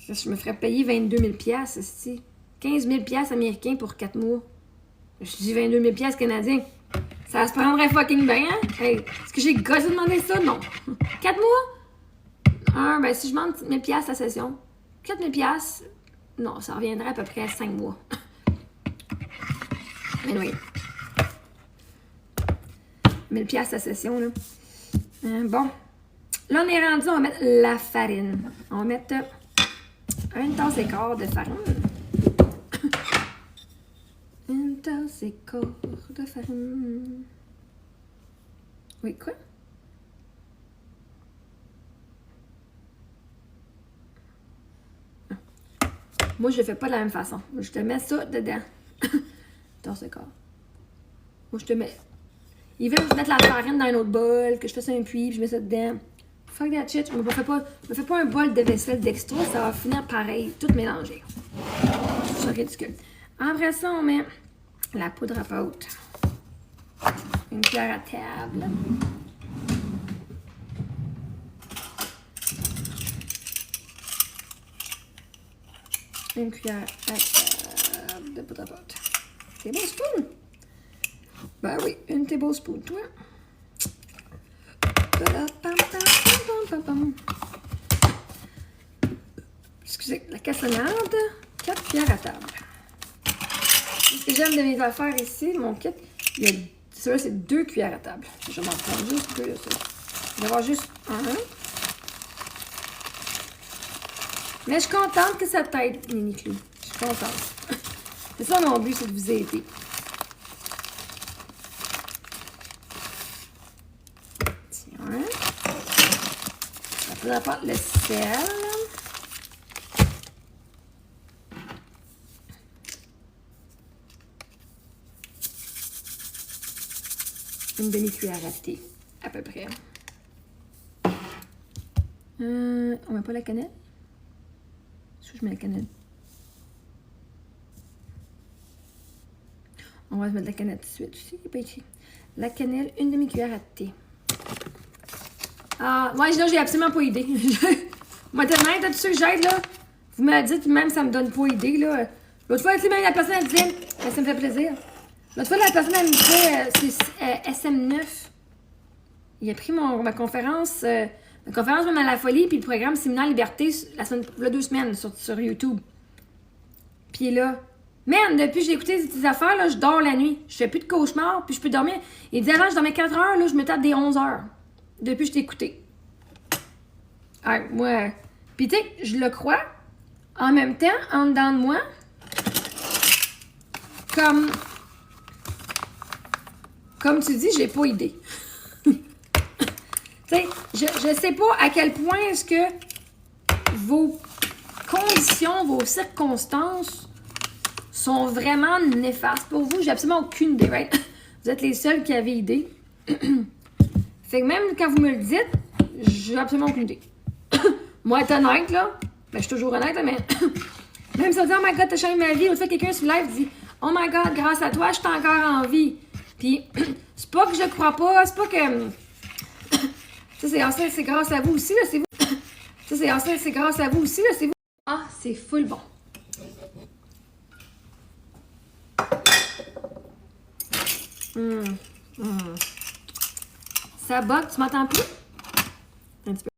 je me ferais payer 22 000 $, 15 000 $ américains pour 4 mois. Je dis 22 000 $ canadiens. Ça se prendrait fucking bien, hein? Hey, est-ce que j'ai gossé de demander ça? Non. 4 mois? Ben si je demande 1 000 $ la session, 4 000 $, non, ça reviendrait à peu près à 5 mois. Mais oui. 1000 $ la session, là. Bon. Là, on est rendu, on va mettre la farine. On va mettre 1 tasse et quart de farine. 1 tasse et quart de farine. Oui, quoi? Moi, je le fais pas de la même façon. Je te mets ça dedans. Tasse et quart. Moi, je te mets... Il veut que je mette la farine dans un autre bol, que je fasse un puits, puis je mets ça dedans. Fuck that shit. Je me fais pas un bol de vaisselle d'extra, ça va finir pareil, tout mélangé. C'est ridicule. Après ça, on met la poudre à pâte. Une cuillère à table. Une cuillère à table de poudre à pâte. Tablespoon? Ben oui, une tablespoon, toi. Excusez, la cassonade, 4 cuillères à table. Ce que j'aime de mes affaires ici, mon kit, celui-là, c'est 2 cuillères à table. Je vais m'en prendre juste 2 de ça. Je vais avoir juste un. Mais je suis contente que ça t'aide, Mini Clou. Je suis contente. C'est ça mon but, c'est de vous aider. Tiens. Après, on va le sel. Une demi-cuillère à thé, à peu près. On met pas la cannelle? Est-ce que je mets la cannelle? On va mettre la cannelle tout de suite aussi. Il n'est pas écrit. La cannelle, une demi-cuillère à thé. Ah, moi, j'ai absolument pas idée. Moi, tellement, tous ceux que j'aide, là, vous me dites, même ça me donne pas idée, là. L'autre fois, tu sais, même la personne, elle disait, ça me fait plaisir. L'autre fois, la personne, elle me disait, c'est SM9. Il a pris ma conférence, même à la folie, puis le programme Séminaire Liberté, là, 2 semaines sur YouTube. Puis là, man, depuis que j'ai écouté ces affaires, là, je dors la nuit. Je fais plus de cauchemars, puis je peux dormir. Il dit avant, je dormais 4 heures, là, je me tape des 11 heures. Depuis que je t'ai écouté. Ah, moi. Puis tu sais, je le crois. En même temps, en dedans de moi, comme comme tu dis, j'ai pas idée. Tu sais, je sais pas à quel point est-ce que vos conditions, vos circonstances sont vraiment néfastes pour vous. J'ai absolument aucune idée, right? Vous êtes les seuls qui avez idée. Fait que même quand vous me le dites, j'ai absolument aucune idée. Moi, être honnête, là, ben, je suis toujours honnête, là, mais même si on dit, oh my god, t'as changé ma vie, l'autre fois, quelqu'un sur live dit, oh my god, grâce à toi, je suis encore en vie. Puis, c'est pas que je crois pas, c'est pas que. C'est grâce à vous aussi, là, c'est vous. C'est grâce à vous aussi, là, c'est vous. Ah, c'est full bon. Ça bug, tu m'entends plus? Un petit peu.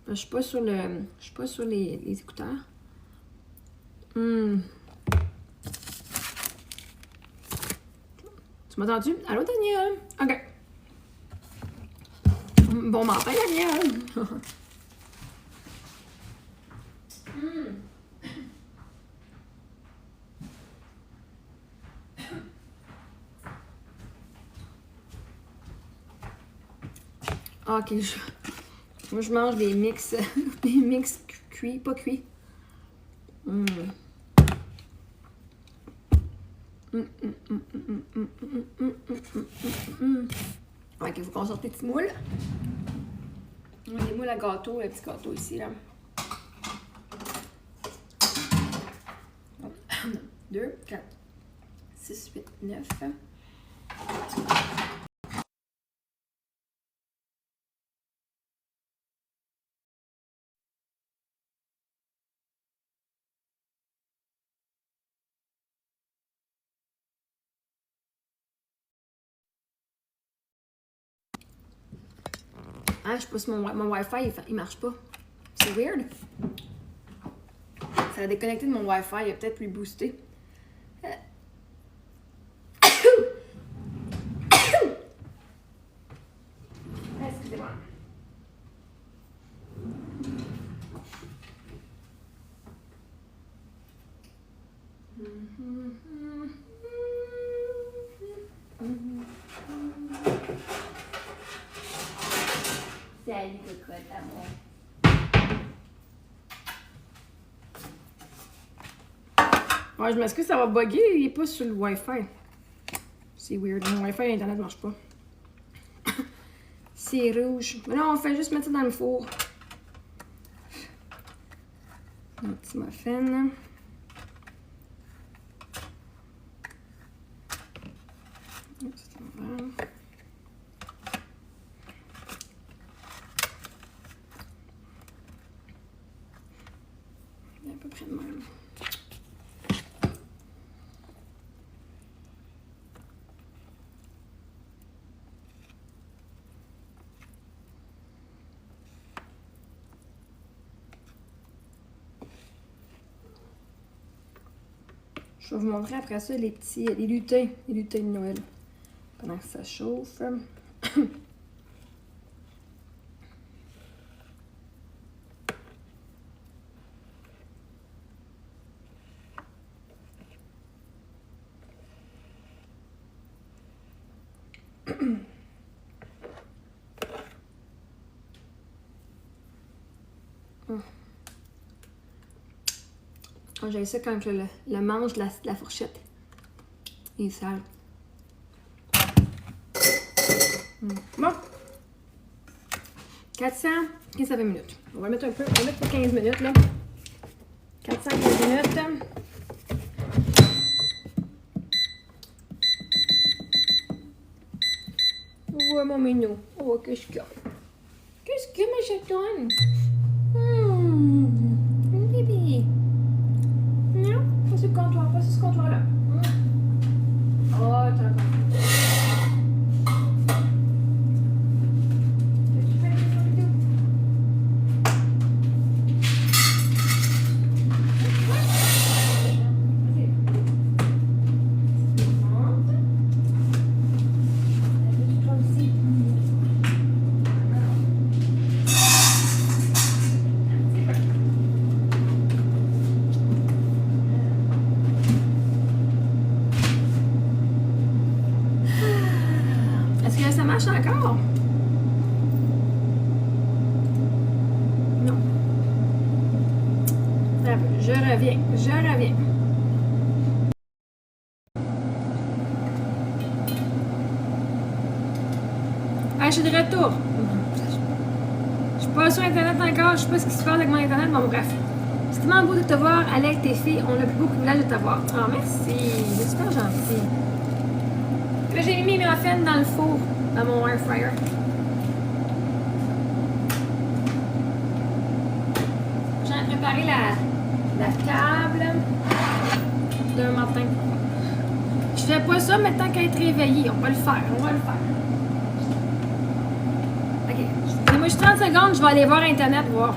Je suis pas sur les écouteurs. Tu m'entends-tu? Allô, Daniel? OK. Bon matin, Daniel. OK, moi, je mange des mix cuits, pas cuits. OK, il faut qu'on sorte les petits moules. Les moules à gâteau, les petits gâteaux ici, là. 2, 4, 6, 8, 9. Ah, je pousse mon Wi-Fi, il marche pas. C'est weird. Ça a déconnecté de mon Wi-Fi, il a peut-être lui boosté. Excusez-moi. Salut, cocotte, amour. Ouais, je m'excuse, ça va bugger, il est pas sur le Wi-Fi. C'est weird, mon Wi-Fi Internet marche pas. C'est rouge. Mais là, on fait juste mettre ça dans le four. Un petit muffin. À peu près de même. Je vais vous montrer après ça les lutins de Noël. Pendant que ça chauffe. J'ai ça quand le manche de la fourchette est sale. Bon. 400, 15 à 20 minutes. On va mettre un peu, on va mettre 15 minutes là. 400, 15 minutes. Ouais, mon minou. Oh, qu'est-ce qu'il y a? Qu'est-ce qu'il y a, ma chatouane? Bébé. Non, pas sur le comptoir, pas sur ce comptoir-là. Oh, t'as pas. Je reviens. Ah, je suis de retour. Je suis pas sur Internet encore, je sais pas ce qui se passe avec mon Internet, bon bref. C'est tellement beau de te voir, avec tes filles ont le plus beau privilège de te voir. Ah, merci, c'est super gentil. Là, j'ai mis mes muffins dans le four, dans mon air fryer. J'ai préparé la table d'un matin. Je fais pas ça, mais tant qu'à être réveillée, on va le faire. Ok, donne-moi juste 30 secondes, je vais aller voir Internet, voir.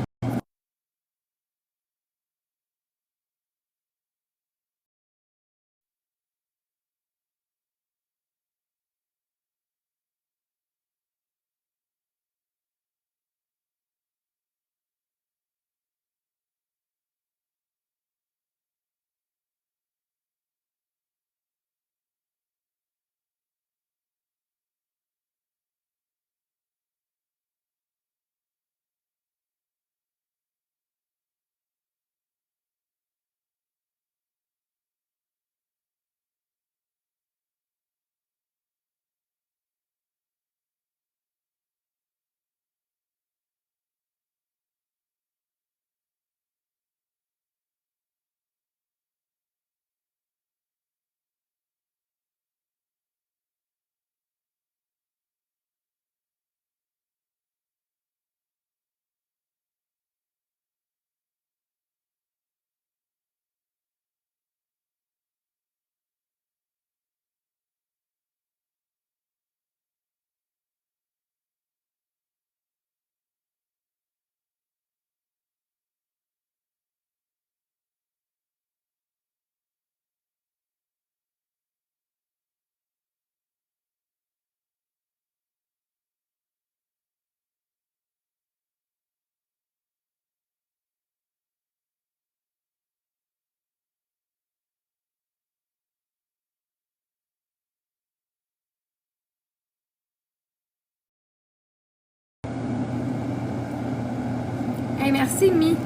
Hey, merci, Mi.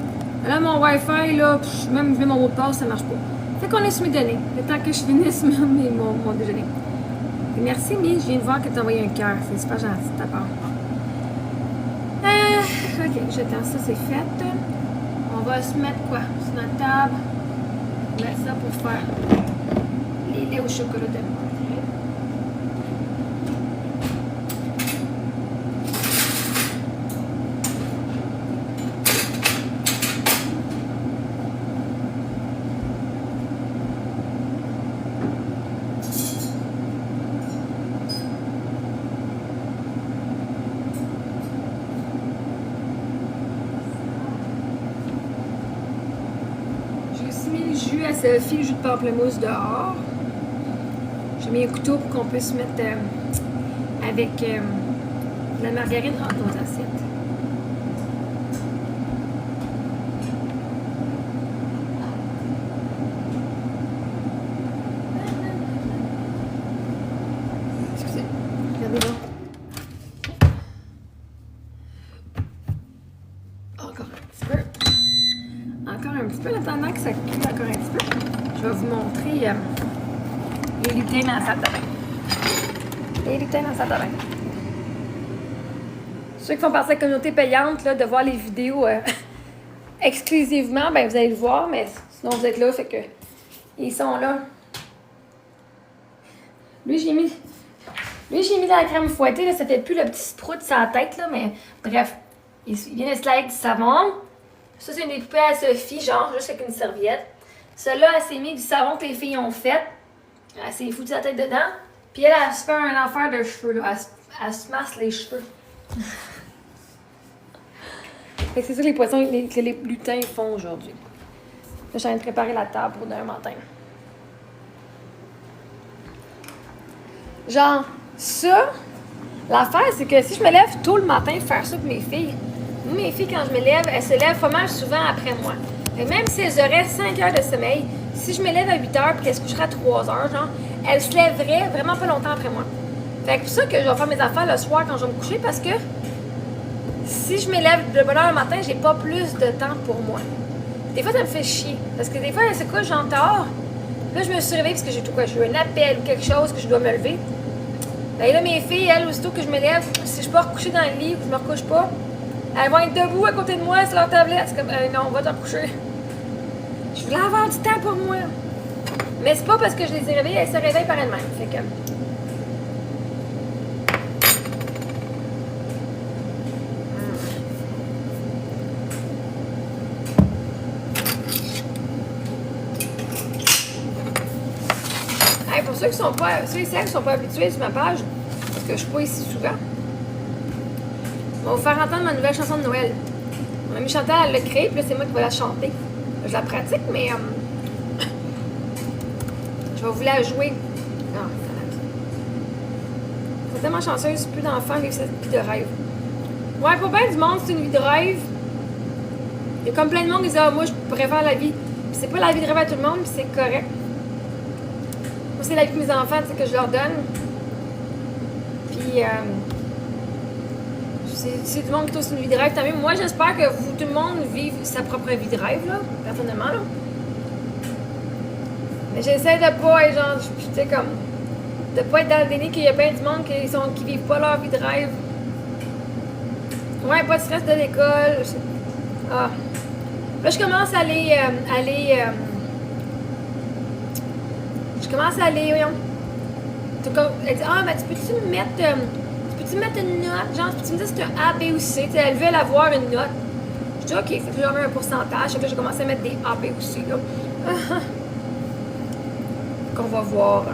Là, mon Wi-Fi, là, même mon mot de passe, ça marche pas. Fait qu'on est sur mes données, le temps que je finisse mon déjeuner. Et merci, Mi. Je viens de voir que tu as envoyé un cœur. C'est super gentil de ta part. Ok, j'attends ça, c'est fait. On va se mettre quoi? Sur notre table. On va mettre ça pour faire les laits au chocolat de moi. À Sophie, le jus de pamplemousse dehors. J'ai mis un couteau pour qu'on puisse mettre avec de la margarine dans nos assiettes. Excusez, regardez-moi. Encore un petit peu. Encore un petit peu, en attendant que ça cuit encore un petit peu. Je vais vous montrer les lutins dans la salle de bain. Les lutins dans la salle de bain. Ceux qui font partie de la communauté payante, là, de voir les vidéos exclusivement, ben vous allez le voir, mais sinon vous êtes là, fait que ils sont là. Lui, j'ai mis de la crème fouettée, là, ça fait plus le petit sprout sur la tête, là, mais bref, il vient de se avec du savon. Ça, c'est une des poupées à Sophie, genre, juste avec une serviette. Celle-là, elle s'est mis du savon que les filles ont fait. Elle s'est foutue la tête dedans. Puis elle se fait un affaire de cheveux, là. Elle se masse les cheveux. Fait que c'est ça que les poissons, que les lutins font aujourd'hui. Là, je suis en train de préparer la table pour demain matin. Genre, ça, l'affaire, c'est que si je me lève tôt le matin faire ça pour mes filles, moi, mes filles, quand je me lève, elles se lèvent pas mal souvent après moi. Et même si elles auraient 5 heures de sommeil, si je me lève à 8 heures et qu'elles se coucheraient à 3 heures, genre, elles se lèveraient vraiment pas longtemps après moi. Fait que c'est pour ça que je vais faire mes affaires le soir quand je vais me coucher, parce que si je me lève de bonne heure le matin, j'ai pas plus de temps pour moi. Des fois, ça me fait chier. Parce que des fois, c'est quoi, j'entends. Là, je me suis réveillée parce que j'ai tout quoi. J'ai eu un appel ou quelque chose que je dois me lever. Ben là, mes filles, elles, aussitôt que je me lève, si je suis pas recoucher dans le lit ou que je me recouche pas, elles vont être debout à côté de moi sur leur tablette. C'est comme, non, on va t'en coucher. Je voulais avoir du temps pour moi. Mais c'est pas parce que je les ai réveillées, elles se réveillent par elles-mêmes. Fait que. Hey, pour ceux qui sont pas, ceux et celles qui sont pas habitués sur ma page, parce que je suis pas ici souvent, on va vous faire entendre ma nouvelle chanson de Noël. Mon amie Chantal, elle l'a créée, puis là, c'est moi qui vais la chanter. Je la pratique, mais je vais vous la jouer. Ah, je suis tellement chanceuse, plus d'enfants vivent cette vie de rêve. Ouais, pour bien du monde, c'est une vie de rêve. Il y a comme plein de monde qui disent, ah, moi, je préfère la vie. Puis c'est pas la vie de rêve à tout le monde, puis c'est correct. Moi, c'est la vie de mes enfants, tu sais, que je leur donne. Puis, c'est du monde qui trouve une vie de rêve. Tant mieux. Moi, j'espère que vous, tout le monde, vive sa propre vie de rêve, là, personnellement, là. Mais j'essaie de pas être genre, tu sais, comme, de pas être dans le déni qu'il y a plein du monde qui vivent pas leur vie de rêve. Ouais, pas de stress de l'école. Ah. Là, je commence à aller, voyons. Elle dit, ah, mais tu peux-tu me mettre une note? Genre, peux-tu me dire si c'est un A, B ou C? T'sais, elle veut avoir une note. Je dis, ok, fait que j'en mets un pourcentage. Fait que j'ai commencé à mettre des A, B ou C, là. Qu'on va voir.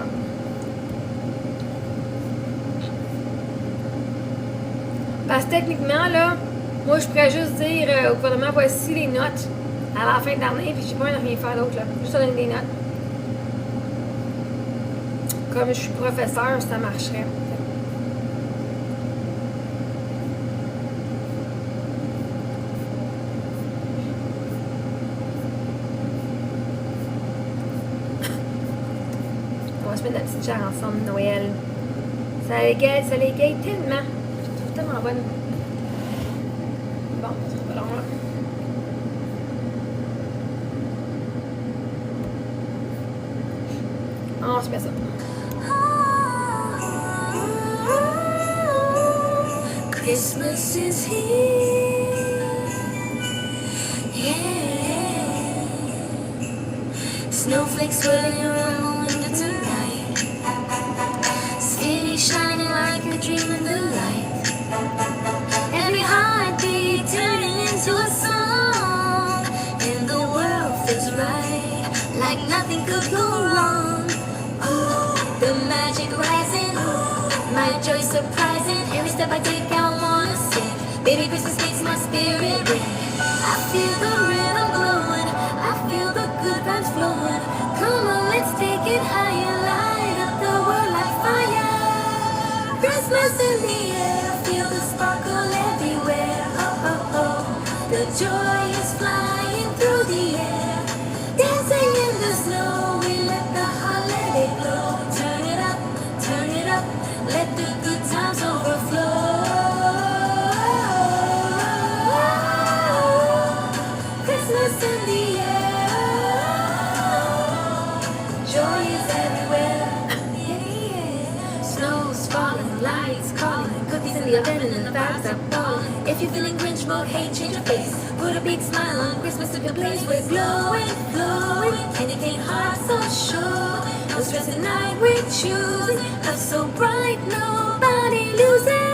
Parce que techniquement, là, moi, je pourrais juste dire au gouvernement, voici les notes à la fin de l'année, puis j'ai pas envie de rien faire d'autre, là. Juste donner des notes. Comme je suis professeur, ça marcherait. On va se mettre la petite chair ensemble, Noël. Ça l'égaye tellement. Je la trouve tellement bonne. Bon, c'est pas long, là. On se met ça. Christmas is here. Yeah. Snowflakes swirling around the window tonight. City shining like a dream in the light. Every heartbeat turning into a song. And the world feels right, like nothing could go wrong. Oh, the magic rising, my joy surprising. Every step I take, I wanna sing. Baby, Christmas makes my spirit ring. I feel the rhythm blowing, I feel the good vibes flowing. Come on, let's take it higher, light up the world like fire. Christmas in the air, feel the sparkle everywhere. Oh, oh, oh, the joy is flying through the air. Dancing in the snow, we let the holiday glow. Turn it up, let the good times overflow. Christmas in the air, joy is everywhere. Yeah. Snow's falling, lights calling, cookies in the oven and the vibes are falling. If you're feeling Grinch mode, hey, change your face. Put a big smile on Christmas if your place. We're glowing, glowing, and it ain't hard, so sure. No stress at night, we're choosing. Love so bright, nobody loses.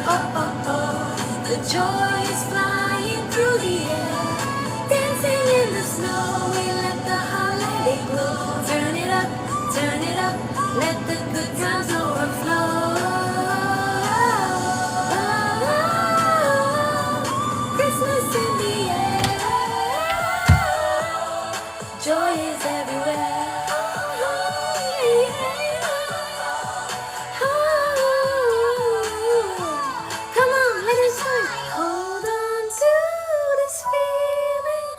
Oh, oh, oh, the joy is flying through the air. Dancing in the snow, we let the holiday glow. Turn it up, let the good times overflow. Christmas in the air, joy is everywhere. Come on, let us sing. Hold on to this feeling,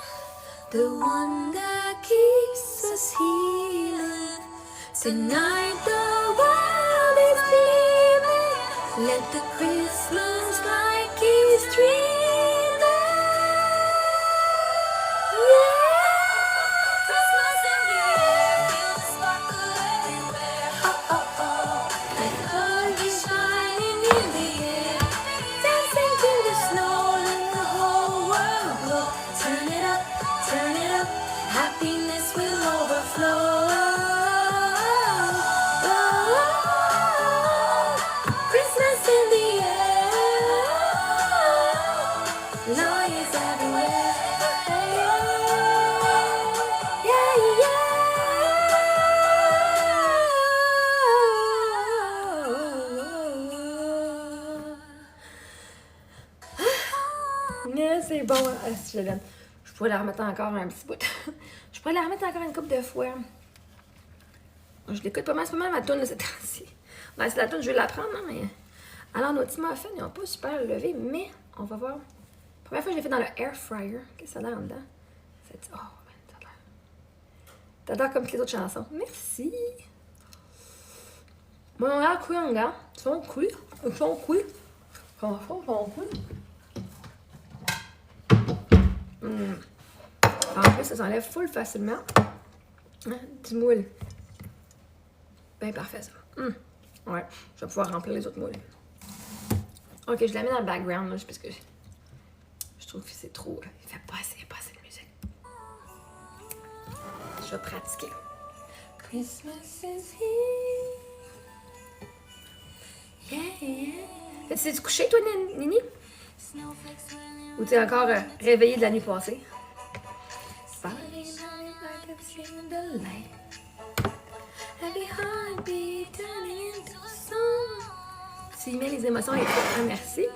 the one that keeps us healing. Tonight the world is gleaming Let the Christmas light keep streaming. Yeah. Christmas in the air, feel the sparkle everywhere. Oh, oh, oh. Like gold is shining in the air. Dancing to the snow, let the whole world glow. Turn it up, turn it up. Happiness will overflow. Christmas in the air, noise everywhere. Yeah, yeah. Yeah, c'est bon, je l'aime. Je pourrais la remettre encore un petit bout. Je pourrais la remettre encore une couple de fois. Je l'écoute pas mal, c'est pas mal ma toune de cette temps-ci. Ben, c'est la toune, je vais la prendre, hein, mais... Alors, nos petits muffins, ils n'ont pas super levé, mais on va voir. La première fois, je l'ai fait dans le air fryer. Qu'est-ce que ça a l'air en dedans? Oh, man, ça a l'air... T'adores comme toutes les autres chansons. Merci! Bon, on a cool, on regarde. Ils sont cool. Ils sont cool. Franchement, ils sont cool. En plus, ça s'enlève full facilement. Hein? Du moule. Ben parfait, ça. Ouais, je vais pouvoir remplir les autres moules. Ok, je la mets dans le background, là, parce que je trouve que c'est trop... Il fait pas assez de musique. Je vais pratiquer. Christmas is here. Yeah, yeah. T'es-tu couché, toi, Nini? Ou t'es encore réveillée de la nuit passée? Tu y mets les émotions et tout. Merci.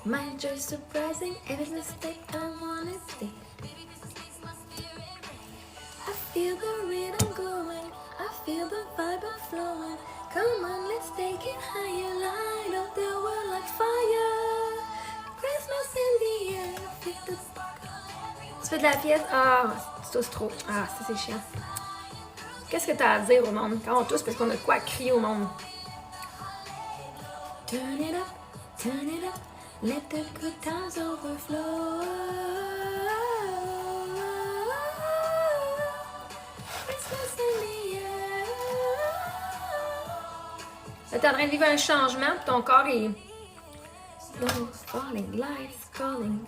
My joy surprising, every mistake I wanna stay. I feel the rhythm glowing, I feel the vibe flowing. Come on, let's take it higher, light up the world like fire. Christmas in the air, feel the sparkle. Tu fais de la fiesta? Ah, c'est trop. Ah, ça c'est chiant. Qu'est-ce que t'as à dire au monde? Quand on tousse, parce qu'on a de quoi crier au monde. Turn it up, let the good times overflow. Christmas in the air. Là, t'es en train de vivre un changement, ton corps est... Snow falling, lights calling.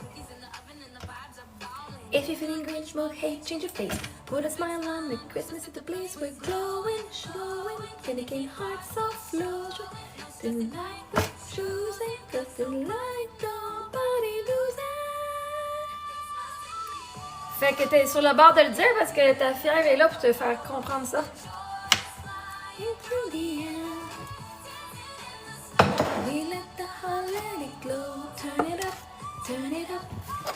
If you're feeling Grinch mode, hey, change your face. Put a smile on, make Christmas at the place. We're glowing, showing, dedicating hearts of flow. Tonight we're choosing, cause tonight nobody losing. Fait que t'es sur le bord de le dire parce que ta fièvre est là pour te faire comprendre ça. Into the end, we let the holiday glow. Turn it up, turn it up.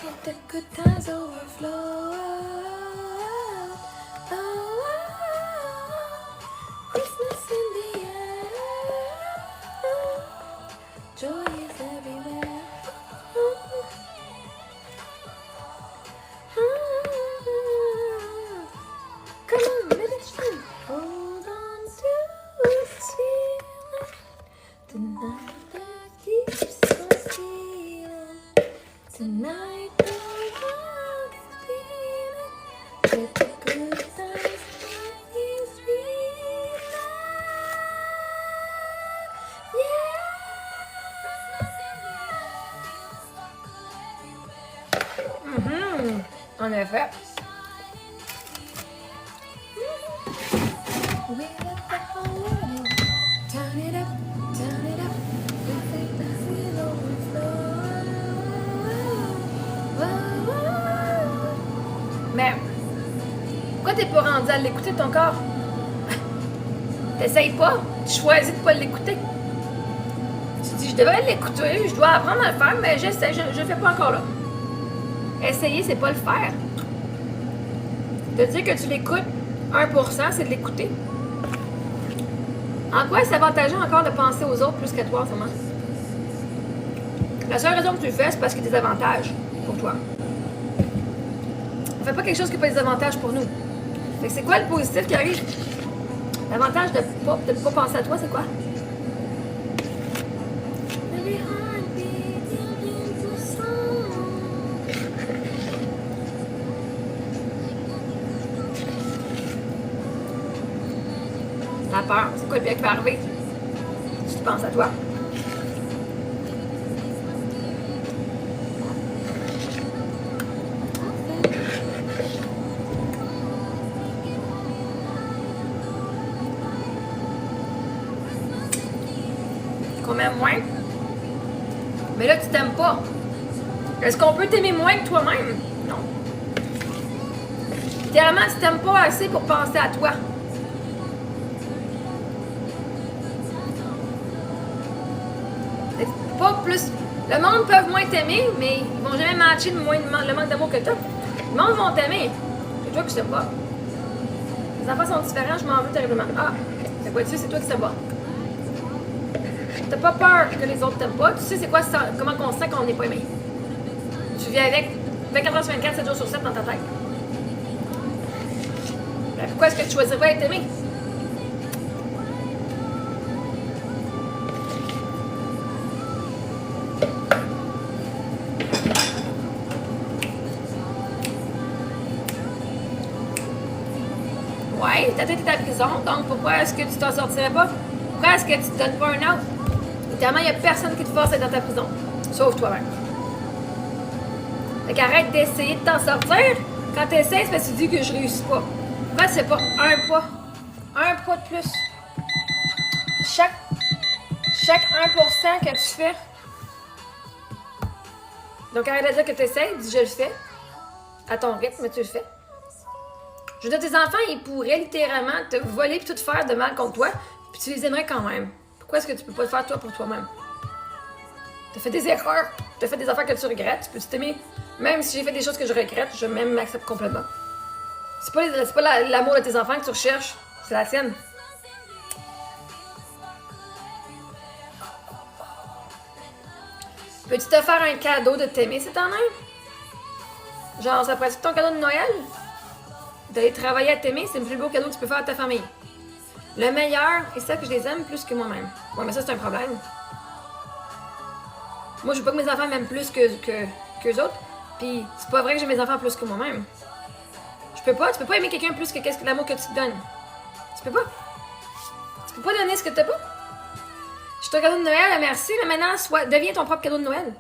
Let the good times overflow. Christmas in the air. Joy is everywhere. Come on, let it shine. Hold on to this feeling. Tonight the keeps on stealing. Tonight the world is feeling. Let the good times is real. Yeah. En effet. Turn it up, turn it up. Let the feel overflow. Mais pourquoi t'es pas rendu à l'écouter ton corps? T'essayes pas, tu choisis de pas l'écouter. Tu dis je devrais l'écouter, je dois apprendre à le faire, mais j'essaie, je le fais pas encore là. Essayer, c'est pas le faire. De dire que tu l'écoutes 1%, c'est de l'écouter. En quoi c'est avantageux encore de penser aux autres plus qu'à toi en ce moment? La seule raison que tu le fais, c'est parce qu'il y a des avantages pour toi. On fait pas quelque chose qui n'a pas des avantages pour nous. Fait que c'est quoi le positif qui arrive? L'avantage de pas penser à toi, c'est quoi? La peur, c'est quoi le pire qui va arriver? Si tu penses à toi. Combien moins? Mais là, tu t'aimes pas. Est-ce qu'on peut t'aimer moins que toi-même? Non. Littéralement, tu t'aimes pas assez pour penser à toi. Pas plus. Le monde peut moins t'aimer, mais ils vont jamais matcher le manque d'amour que t'as. Le monde vont t'aimer. C'est toi que je t'aime pas. Les enfants sont différents, je m'en veux terriblement. Ah, c'est quoi dessus, c'est toi qui t'aimes pas. T'as pas peur que les autres t'aiment pas. Tu sais c'est quoi comment on sait qu'on n'est pas aimé. Tu vis avec 24 heures sur 24, 7 jours sur 7 dans ta tête. Ben, pourquoi est-ce que tu choisirais pas d'être aimé? Ouais, ta tête est à prison, donc pourquoi est-ce que tu t'en sortirais pas? Pourquoi est-ce que tu te donnes pas un out? Évidemment, il n'y a personne qui te force à être dans ta prison, sauf toi-même. Fait qu'arrête d'essayer de t'en sortir. Quand tu essaies, c'est parce que tu dis que je réussis pas. Pourquoi c'est pas un pas de plus? Chaque 1% que tu fais. Donc arrête de dire que tu essaies, dis je le fais. À ton rythme, mais tu le fais. Je veux dire, tes enfants, ils pourraient littéralement te voler et tout faire de mal contre toi, puis tu les aimerais quand même. Pourquoi est-ce que tu peux pas le faire toi pour toi-même? T'as fait des erreurs, t'as fait des affaires que tu regrettes, tu peux t'aimer. Même si j'ai fait des choses que je regrette, je même m'accepte complètement. C'est pas l'amour de tes enfants que tu recherches, c'est la sienne. Peux-tu te faire un cadeau de t'aimer cette année? Genre, ça pourrait être ton cadeau de Noël? D'aller travailler à t'aimer, c'est le plus beau cadeau que tu peux faire à ta famille. Le meilleur, et c'est ça que je les aime plus que moi-même. Ouais, mais ça, c'est un problème. Moi, je veux pas que mes enfants m'aiment plus qu'eux autres. Puis, c'est pas vrai que j'ai mes enfants plus que moi-même. Tu peux pas aimer quelqu'un plus que l'amour que tu te donnes. Tu peux pas. Tu peux pas donner ce que t'as pas. Je suis ton cadeau de Noël, merci, mais maintenant, deviens ton propre cadeau de Noël.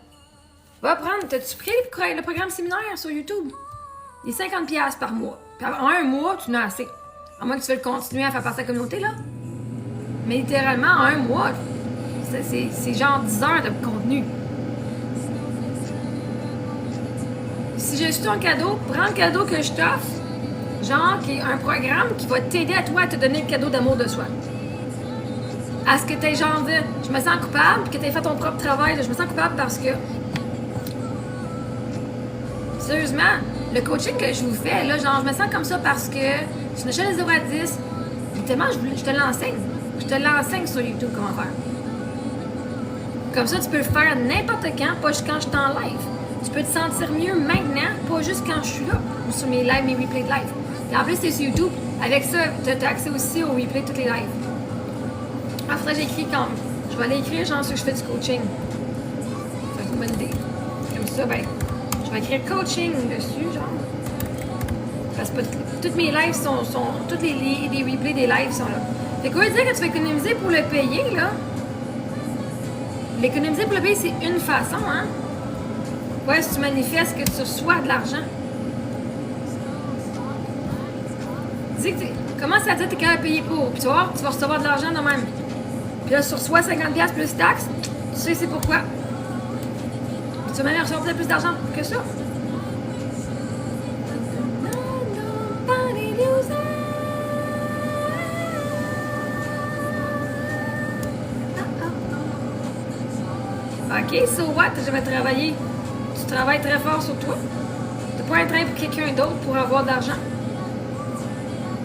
Va prendre, t'as-tu pris le programme séminaire sur YouTube? Il est 50$ par mois. Puis en un mois, tu n'as assez. À moins que tu veuilles continuer à faire partie de la communauté, là. Mais littéralement, en un mois, c'est genre 10 heures de contenu. Si je suis ton cadeau, prends le cadeau que je t'offre, genre qui est un programme qui va t'aider à toi à te donner le cadeau d'amour de soi. À ce que tu aies genre de je me sens coupable, que tu aies fait ton propre travail, je me sens coupable parce que. Sérieusement, le coaching que je vous fais, là, genre, je me sens comme ça parce que c'est une échelle de 0 à 10. Tellement, je te l'enseigne. Je te l'enseigne sur YouTube comment faire. Comme ça, tu peux le faire n'importe quand, pas juste quand je suis en live. Tu peux te sentir mieux maintenant, pas juste quand je suis là, ou sur mes lives, mes replays de live. Et en plus, c'est sur YouTube. Avec ça, tu as accès aussi aux replays de toutes les lives. Ah, faudrait que j'écris comme. Je vais aller écrire, genre, ce que je fais du coaching. C'est une bonne idée. Comme ça, ben, je vais écrire coaching dessus, genre. Parce que toutes mes lives sont toutes les replays des lives sont là. Fait quoi dire que tu vas économiser pour le payer, là? L'économiser pour le payer, c'est une façon, hein? Ouais, si tu manifestes que tu reçois de l'argent. Dis que commence à dire que tu es capable de payer pour. Puis tu vas voir, tu vas recevoir de l'argent de même. Puis là, tu reçois 50$ plus taxes, tu sais c'est pourquoi. Tu vas même recevoir peut-être plus d'argent que ça. OK, so what? Je vais travailler. Tu travailles très fort sur toi. Tu n'as pas un train pour quelqu'un d'autre pour avoir de l'argent.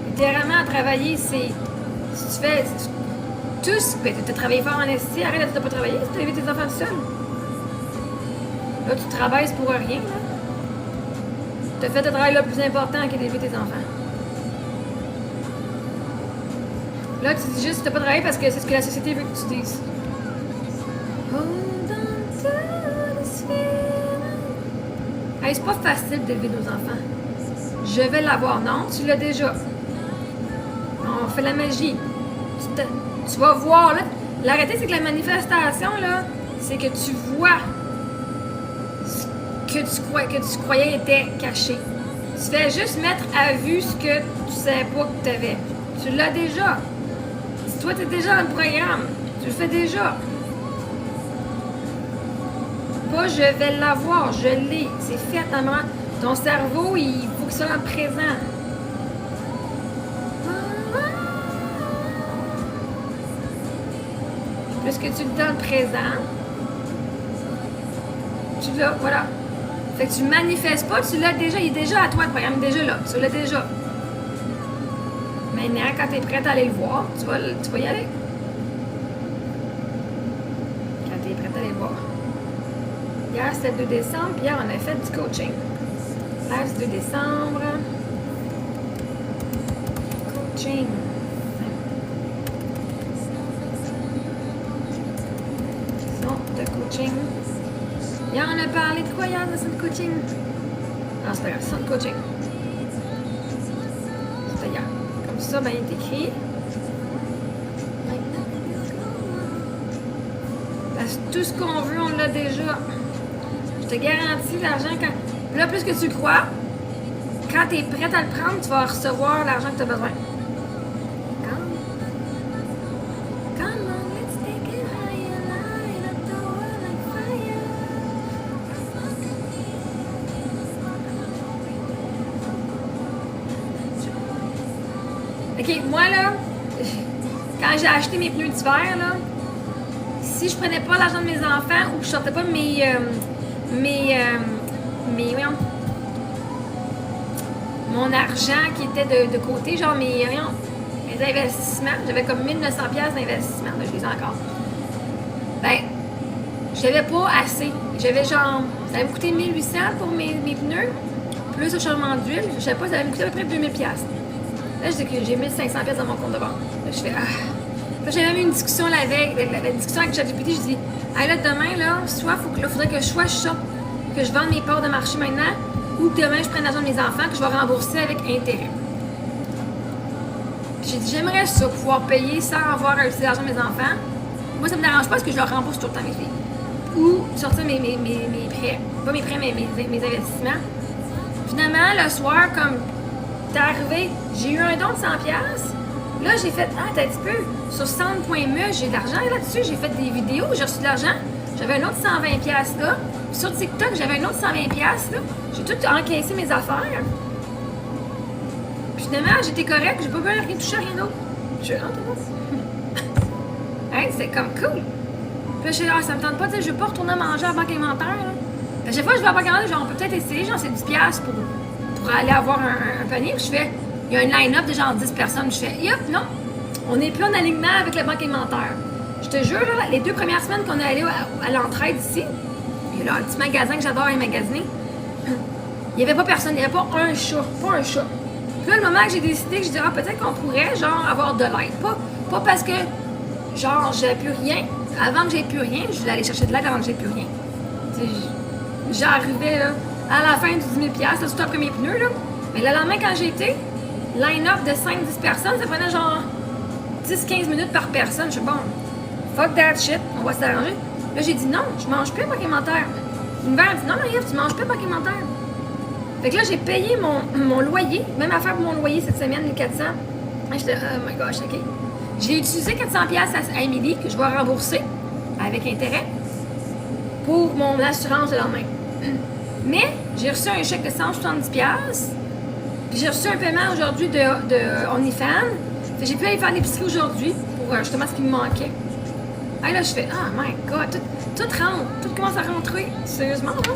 Littéralement, travailler, c'est. Si tu fais. Tous. Ben, tu as travaillé fort en esti, arrête de ne pas travailler, si tu as élevé tes enfants tout seul. Là, tu travailles pour rien, là. Tu as fait le travail le plus important qui est d'élever tes enfants. Là, tu dis juste que t'as pas travaillé parce que c'est ce que la société veut que tu dises. Hold on to this feeling. Hey, c'est pas facile d'élever nos enfants. Je vais l'avoir. Non, tu l'as déjà. On fait la magie. Tu vas voir, là. La réalité, c'est que la manifestation, là, c'est que tu vois ce que tu croyais était caché. Tu fais juste mettre à vue ce que tu savais pas que tu avais. Tu l'as déjà. Si toi, tu es déjà dans le programme, tu le fais déjà. Pas je vais l'avoir, je l'ai. C'est fait à un moment. Ton cerveau, il faut qu'il soit dans le présent. Plus que tu le dans le présent, tu l'as, voilà. Fait que tu manifestes pas, tu l'as déjà, il est déjà à toi, le programme est déjà là, tu l'as déjà. Maintenant, quand tu es prête à aller le voir, tu vas y aller. Quand tu es prête à aller le voir. Hier, c'était le 2 décembre, puis hier, on a fait du coaching. Hier, c'est 2 décembre. Coaching. De coaching. Hier, on a parlé de quoi hier de cette coaching? Non, c'est pas grave, c'est de coaching. C'était hier. Comme ça, ben, il est écrit. Parce que tout ce qu'on veut, on l'a déjà. Je te garantis l'argent quand. Là, plus que tu crois, quand tu es prête à le prendre, tu vas recevoir l'argent que tu as besoin. OK, moi, là, quand j'ai acheté mes pneus d'hiver, là, si je prenais pas l'argent de mes enfants ou que je sortais pas mon argent qui était de côté, genre mes investissements, j'avais comme 1900$ d'investissement, là, je les ai encore. Ben, j'avais pas assez. J'avais genre, ça allait me coûter 1800$ pour mes pneus, plus le changement d'huile, je sais pas, ça allait me coûter à peu près 2000$. Là, je dis que j'ai 1500$ dans mon compte de banque. Là, je fais Là, j'ai même eu une discussion la veille, la discussion avec ChatGPT, je dis hey, là, demain, là, soit faudrait que je sorte, que je vende mes parts de marché maintenant, ou que demain, je prenne l'argent de mes enfants, que je vais rembourser avec intérêt. J'ai dit j'aimerais ça, pouvoir payer sans avoir à utiliser l'argent de mes enfants. Moi, ça me dérange pas parce que je leur rembourse tout le temps mes filles. Ou sortir mes prêts. Pas mes prêts, mais mes investissements. Finalement, le soir, comme t'es arrivé, j'ai eu un don de 100$. Là, j'ai fait, t'as un petit peu, sur Sound.me, j'ai de l'argent là-dessus, j'ai fait des vidéos, j'ai reçu de l'argent. J'avais un autre 120$ là. Puis sur TikTok, j'avais un autre 120$ là. J'ai tout encaissé mes affaires. Puis finalement, j'étais correcte, j'ai pas besoin de rien toucher à rien d'autre. Je rentre hey, c'est comme cool. Puis là, je suis là, ça me tente pas, tu sais, je veux pas retourner manger à la banque alimentaire. Là. À chaque fois que je vais à la banque alimentaire, genre, on peut peut-être essayer, genre, c'est 10$ pour aller avoir un panier. Puis je fais, il y a un line-up de genre 10 personnes. Je fais, yep, non, on n'est plus en alignement avec la banque alimentaire. Je te jure, là, les 2 premières semaines qu'on est allé à l'entraide ici, il y a là un petit magasin que j'adore aller magasiner. Il n'y avait pas personne, il n'y avait pas un chat. Puis là, le moment que j'ai décidé que je dirais, peut-être qu'on pourrait, genre, avoir de l'aide. Pas parce que, genre, j'avais plus rien. Avant que j'aie plus rien, je voulais aller chercher de l'aide avant que j'aie plus rien. J'arrivais, là, à la fin du 10 000$, là, tout après mes pneus, là. Mais le lendemain, quand j'ai été, line-up de 5-10 personnes, ça prenait genre 10-15 minutes par personne. Je suis bon, fuck that shit, on va s'arranger. Là, j'ai dit non, je mange plus à banque alimentaire. L'univers dit non, Marie-Ève, tu manges plus à banque alimentaire. Fait que là, j'ai payé mon loyer, même affaire pour mon loyer cette semaine, 1400. J'étais, oh my gosh, OK. J'ai utilisé 400$ à Émilie, que je vais rembourser avec intérêt, pour mon assurance le lendemain. Mais j'ai reçu un chèque de 170$, puis j'ai reçu un paiement aujourd'hui de OnlyFans. J'ai pu aller faire l'épicerie aujourd'hui pour justement ce qui me manquait. Et là, je fais, oh my god, tout rentre, tout commence à rentrer. Sérieusement, hein?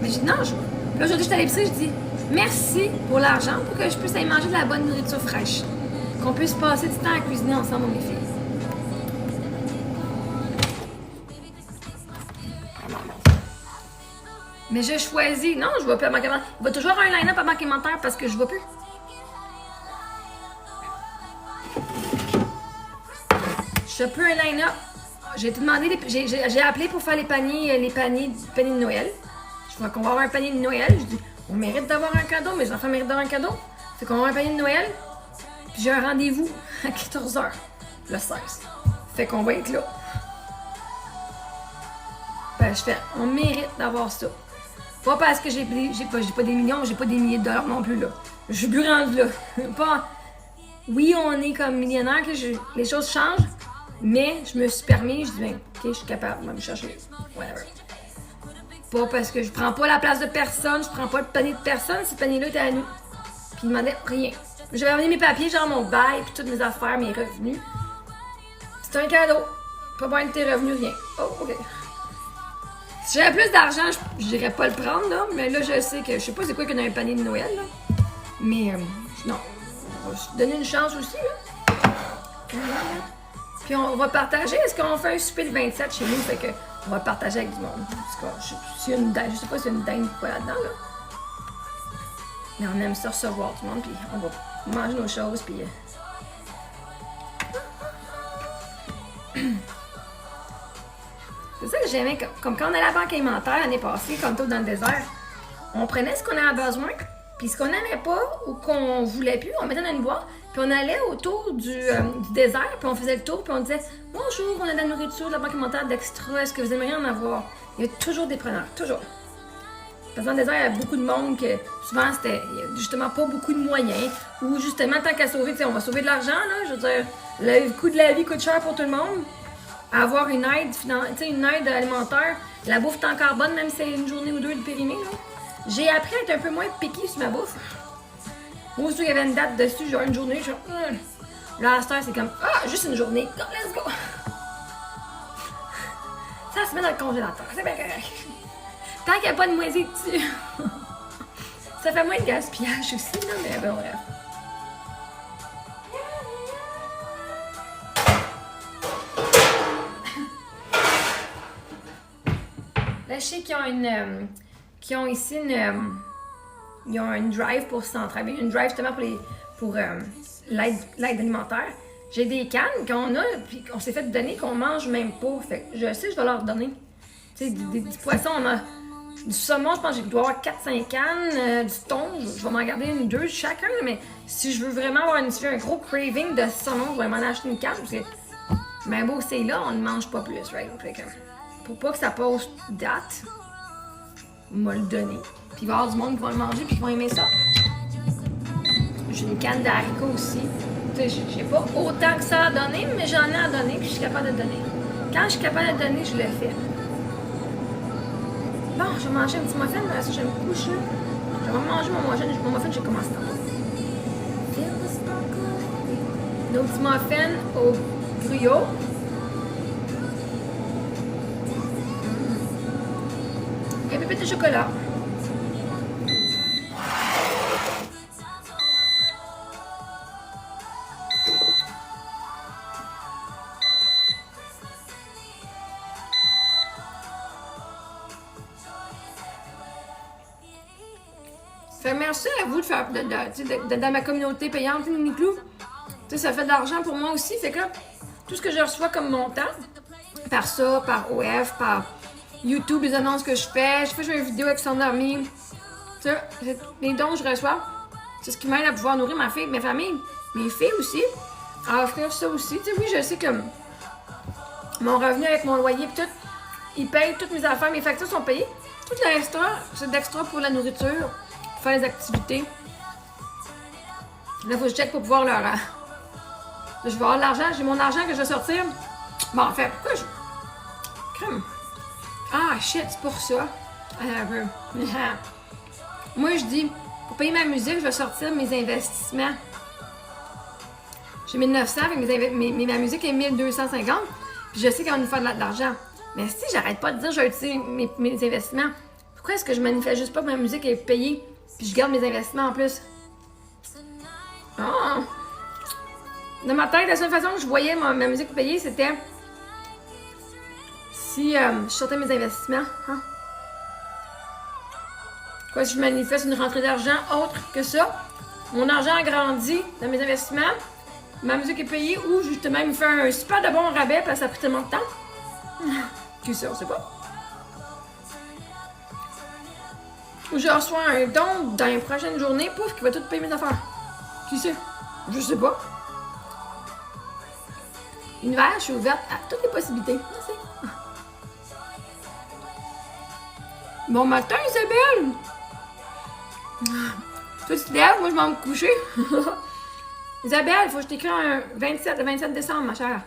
Mais j'ai dit non, là aujourd'hui, j'étais à l'épicerie, je dis merci pour l'argent pour que je puisse aller manger de la bonne nourriture fraîche. Qu'on puisse passer du temps à cuisiner ensemble, mes filles. Mais je choisis. Non, je ne vais plus à banque alimentaire. Il va toujours avoir un line-up à banque alimentaire parce que je ne vais plus. Je peux un line-up. J'ai demandé, j'ai appelé pour faire les paniers de Noël. Je vois qu'on va avoir un panier de Noël. Je dis, on mérite d'avoir un cadeau, mes enfants méritent d'avoir un cadeau. Fait qu'on va avoir un panier de Noël. Puis j'ai un rendez-vous à 14h, le 16. Fait qu'on va être là. Ben, je fais, on mérite d'avoir ça. Pas parce que j'ai pas des millions, j'ai pas des milliers de dollars non plus, là. Je suis plus rendue là. Pas... Oui, on est comme millionnaire, que les choses changent, mais je me suis permis, je dis, ben, ok, je suis capable de me chercher. Whatever. Pas parce que je prends pas la place de personne, je prends pas le panier de personne, ce panier-là était à nous. Puis il demandait rien. J'avais ramené mes papiers, genre mon bail, puis toutes mes affaires, mes revenus. C'est un cadeau. Pas besoin de tes revenus, rien. Oh, ok. Si j'avais plus d'argent, je n'irais pas le prendre, là. Mais là, je sais que je sais pas c'est quoi qu'il y a dans un panier de Noël, là. Mais non. On va se donner une chance aussi, là. Puis on va partager. Est-ce qu'on fait un souper le 27 chez nous? Fait que on va partager avec du monde. En tout cas, je sais pas si y a une dinde ou quoi là-dedans, là. Mais on aime ça recevoir du monde, puis on va manger nos choses, puis... C'est ça que j'aimais, comme quand on allait à la banque alimentaire l'année passée, comme tout dans le désert, on prenait ce qu'on avait besoin, puis ce qu'on n'avait pas ou qu'on voulait plus, on mettait dans une boîte, puis on allait autour du désert, puis on faisait le tour, puis on disait « Bonjour, on a de la nourriture de la banque alimentaire d'extra, est-ce que vous aimeriez en avoir? » Il y a toujours des preneurs, toujours. Parce que dans le désert, il y a beaucoup de monde que souvent, c'était justement pas beaucoup de moyens. Ou justement, tant qu'à sauver, on va sauver de l'argent, là. Je veux dire, le coût de la vie coûte cher pour tout le monde. Avoir une aide, une aide alimentaire, la bouffe est encore bonne, même si c'est une journée ou deux de périmé, là. J'ai appris à être un peu moins piquée sur ma bouffe. Moi aussi, il y avait une date dessus, genre une journée, je suis là, à cette heure, c'est comme, ah, juste une journée, go, let's go! Ça se met dans le congélateur, c'est bien correct. Tant qu'il n'y a pas de moisies dessus. Ça fait moins de gaspillage aussi, là, mais bon, bref. Là, je sais qu'ils ont ils ont ici ils ont une drive pour s'entraîner. Une drive justement pour l'aide alimentaire. J'ai des cannes qu'on a, puis qu'on s'est fait donner, qu'on mange même pas. Fait que je sais, je vais leur donner. Tu sais, du poisson, on a du saumon, je pense que je dois avoir 4-5 cannes. Du thon, je vais m'en garder une ou deux chacun. Mais si je veux vraiment avoir un gros craving de saumon, je vais m'en acheter une canne. Parce que, ben beau, c'est là, on ne mange pas plus, right? Fait que, pour pas que ça passe date, on va le donner. Puis il va y avoir du monde qui va le manger puis qui va aimer ça. J'ai une canne d'haricots aussi. Tu sais, j'ai pas autant que ça à donner, mais j'en ai à donner puis je suis capable de donner. Quand je suis capable de donner, je le fais. Bon, je vais manger un petit muffin, là, je me couche. Je vais manger mon muffin, j'ai commencé tantôt. Nos petits muffins au gruyot. Et puis petit chocolat. Fait merci à vous de faire dans ma communauté payante, Niniclou. Ça fait de l'argent pour moi aussi. Fait que là, tout ce que je reçois comme montant, par ça, par OF, par YouTube, les annonces que je fais une vidéo avec son ami. Les dons que je reçois, c'est ce qui m'aide à pouvoir nourrir ma famille, mes filles aussi, à offrir ça aussi. T'sais, oui, je sais que mon revenu avec mon loyer et tout, ils payent toutes mes affaires, mes factures sont payées. Tout l'extra, c'est d'extra pour la nourriture, pour faire les activités. Là, il faut que je check pour pouvoir leur... Je vais avoir l'argent, j'ai mon argent que je vais sortir. Bon, en fait, pourquoi je... Crème. Ah, shit, c'est pour ça. Moi, je dis, pour payer ma musique, je vais sortir mes investissements. J'ai 1900, ma musique est 1250. Puis je sais qu'on va nous faire de l'argent. Mais si j'arrête pas de dire, je vais utiliser mes investissements, pourquoi est-ce que je manifeste juste pas que ma musique est payée, puis je garde mes investissements en plus? Oh. Dans ma tête, la seule façon que je voyais ma musique payée, c'était si je sortais mes investissements. Hein? Quoi, si je manifeste une rentrée d'argent autre que ça, mon argent a grandi dans mes investissements, ma musique est payée ou justement il me fait un super de bon rabais parce que ça a pris tellement de temps. Qui sait, on sait pas. Ou je reçois un don dans les prochaines journées, pouf, qui va tout payer mes affaires. Qui sait? Je sais pas. Univers, je suis ouverte à toutes les possibilités. Merci. Bon matin, Isabelle! Toi, tu te lèves, moi je m'en vais me coucher. Isabelle, il faut que je t'écris le 27 décembre, ma chère.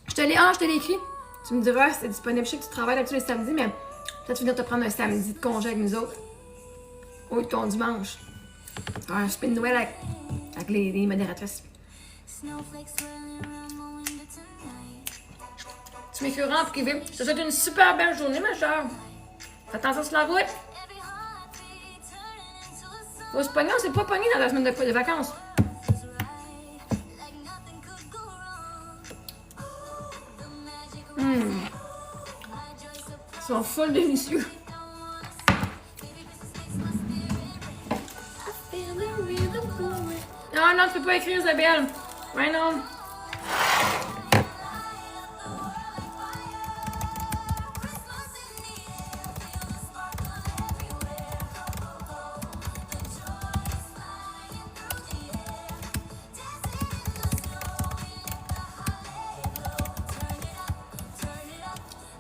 Je te l'ai écrit. Tu me diras si c'est disponible. Je sais que tu travailles là-dessus les samedis, mais peut-être venir te prendre un samedi de congé avec nous autres. Oui, ton dimanche. Un spin de Noël avec les modératrices. Tu m'écriras en privé. Je te souhaite une super belle journée, ma chère. Fais attention sur la route. Faut se pogner, on s'est pas pogné dans la semaine de vacances. Ils sont full délicieux. Non, non, tu peux pas écrire, Isabelle. Ouais, non.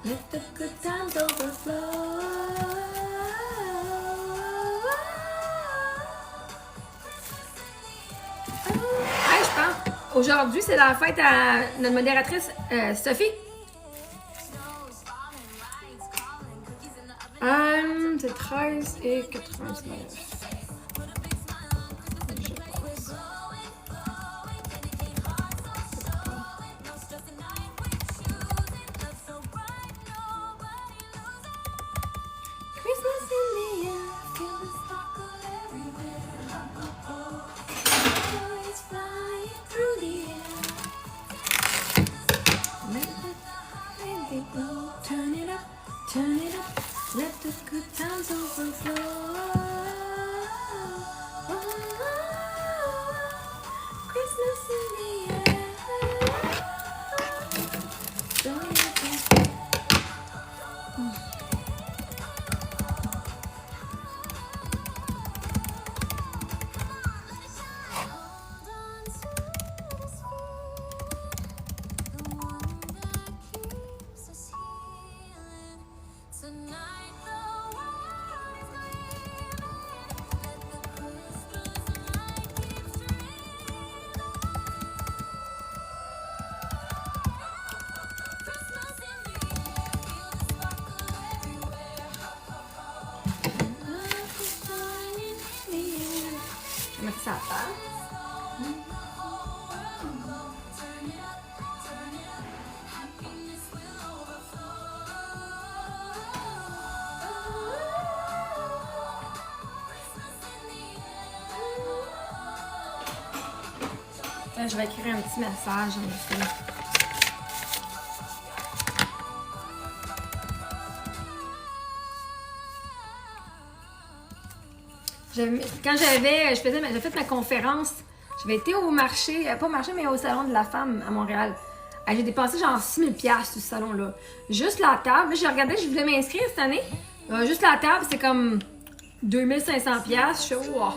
Let the good times overflow. Hey, je pense, aujourd'hui, c'est la fête à notre modératrice Sophie. C'est 13 et 99. Turn it up, let the good times overflow. Christmas in the air. Je vais mettre ça à terre. Je vais écrire un petit message. Quand j'ai fait ma conférence, j'avais été au marché, pas au marché, mais au salon de la femme à Montréal. J'ai dépensé genre 6 000 $ sur ce salon-là. Juste la table, j'ai regardé, je voulais m'inscrire cette année. Juste la table, c'est comme 2 500 $. Je suis wow.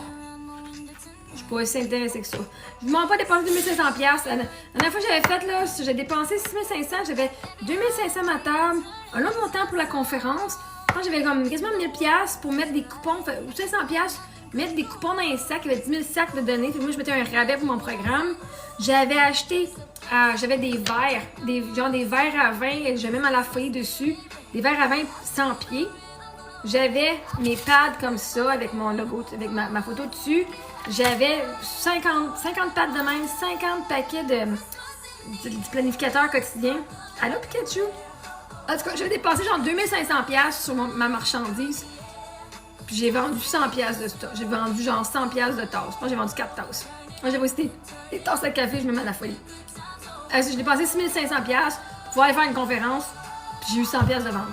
Je suis pas aussi intéressée que ça. Je ne m'en pas dépensé 2 500 $. La dernière fois que j'avais fait, là, j'ai dépensé 6 500 $. J'avais 2 500 ma table, un autre montant pour la conférence. Je pense que j'avais comme quasiment 1 000 $ pour mettre des coupons, ou 500 $. Mettre des coupons dans un sac, il y avait 10 000 sacs de données. Puis moi, je mettais un rabais pour mon programme. J'avais acheté, j'avais des verres, des verres à vin, j'avais même à la feuille dessus, des verres à vin sans pied. J'avais mes pads comme ça, avec mon logo, avec ma photo dessus. J'avais 50 pads de même, 50 paquets du planificateur quotidien. Allô, Pikachu? En tout cas, j'avais dépensé genre 2 500 $ sur ma marchandise. Puis j'ai vendu 100 $ de stock. J'ai vendu genre 100 $ de tasses. Moi, j'ai vendu 4 tasses. Moi, j'avais aussi des tasses de café, je me mets à la folie. J'ai dépensé 6 500 $ pour pouvoir aller faire une conférence. Puis j'ai eu 100 $ de vente.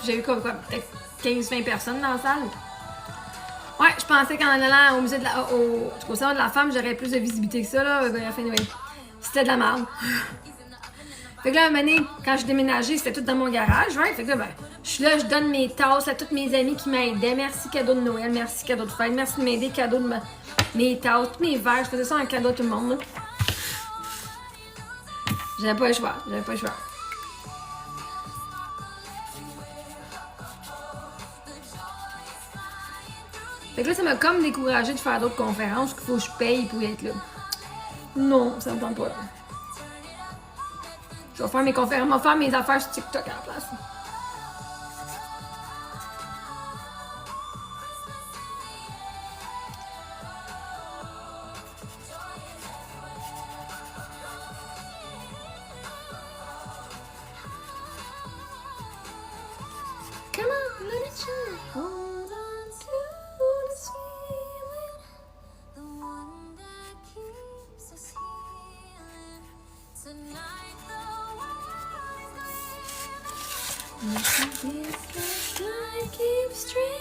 J'ai eu quoi peut-être 15-20 personnes dans la salle. Ouais, je pensais qu'en allant au musée de au salon de la femme, j'aurais plus de visibilité que ça, là. Bref, anyway. C'était de la merde. Fait que là, à un moment donné, quand j'ai déménagé, c'était tout dans mon garage, right? Fait que là, ben, je suis là, je donne mes tasses à tous mes amis qui m'aidaient. Merci cadeau de Noël, merci cadeau de fête, merci de m'aider, cadeau de mes tasses, tous mes verres. Je faisais ça en cadeau à tout le monde, là. J'avais pas le choix, Fait que là, ça m'a comme découragée de faire d'autres conférences qu'il faut que je paye pour y être là. Non, ça me tente pas, là. Je vais faire mes conférences, je vais faire mes affaires sur TikTok à la place. Come on, let it shine. Hold on to this feeling. The one that keeps us healing. Tonight the world is gleaming. This light keeps dreaming.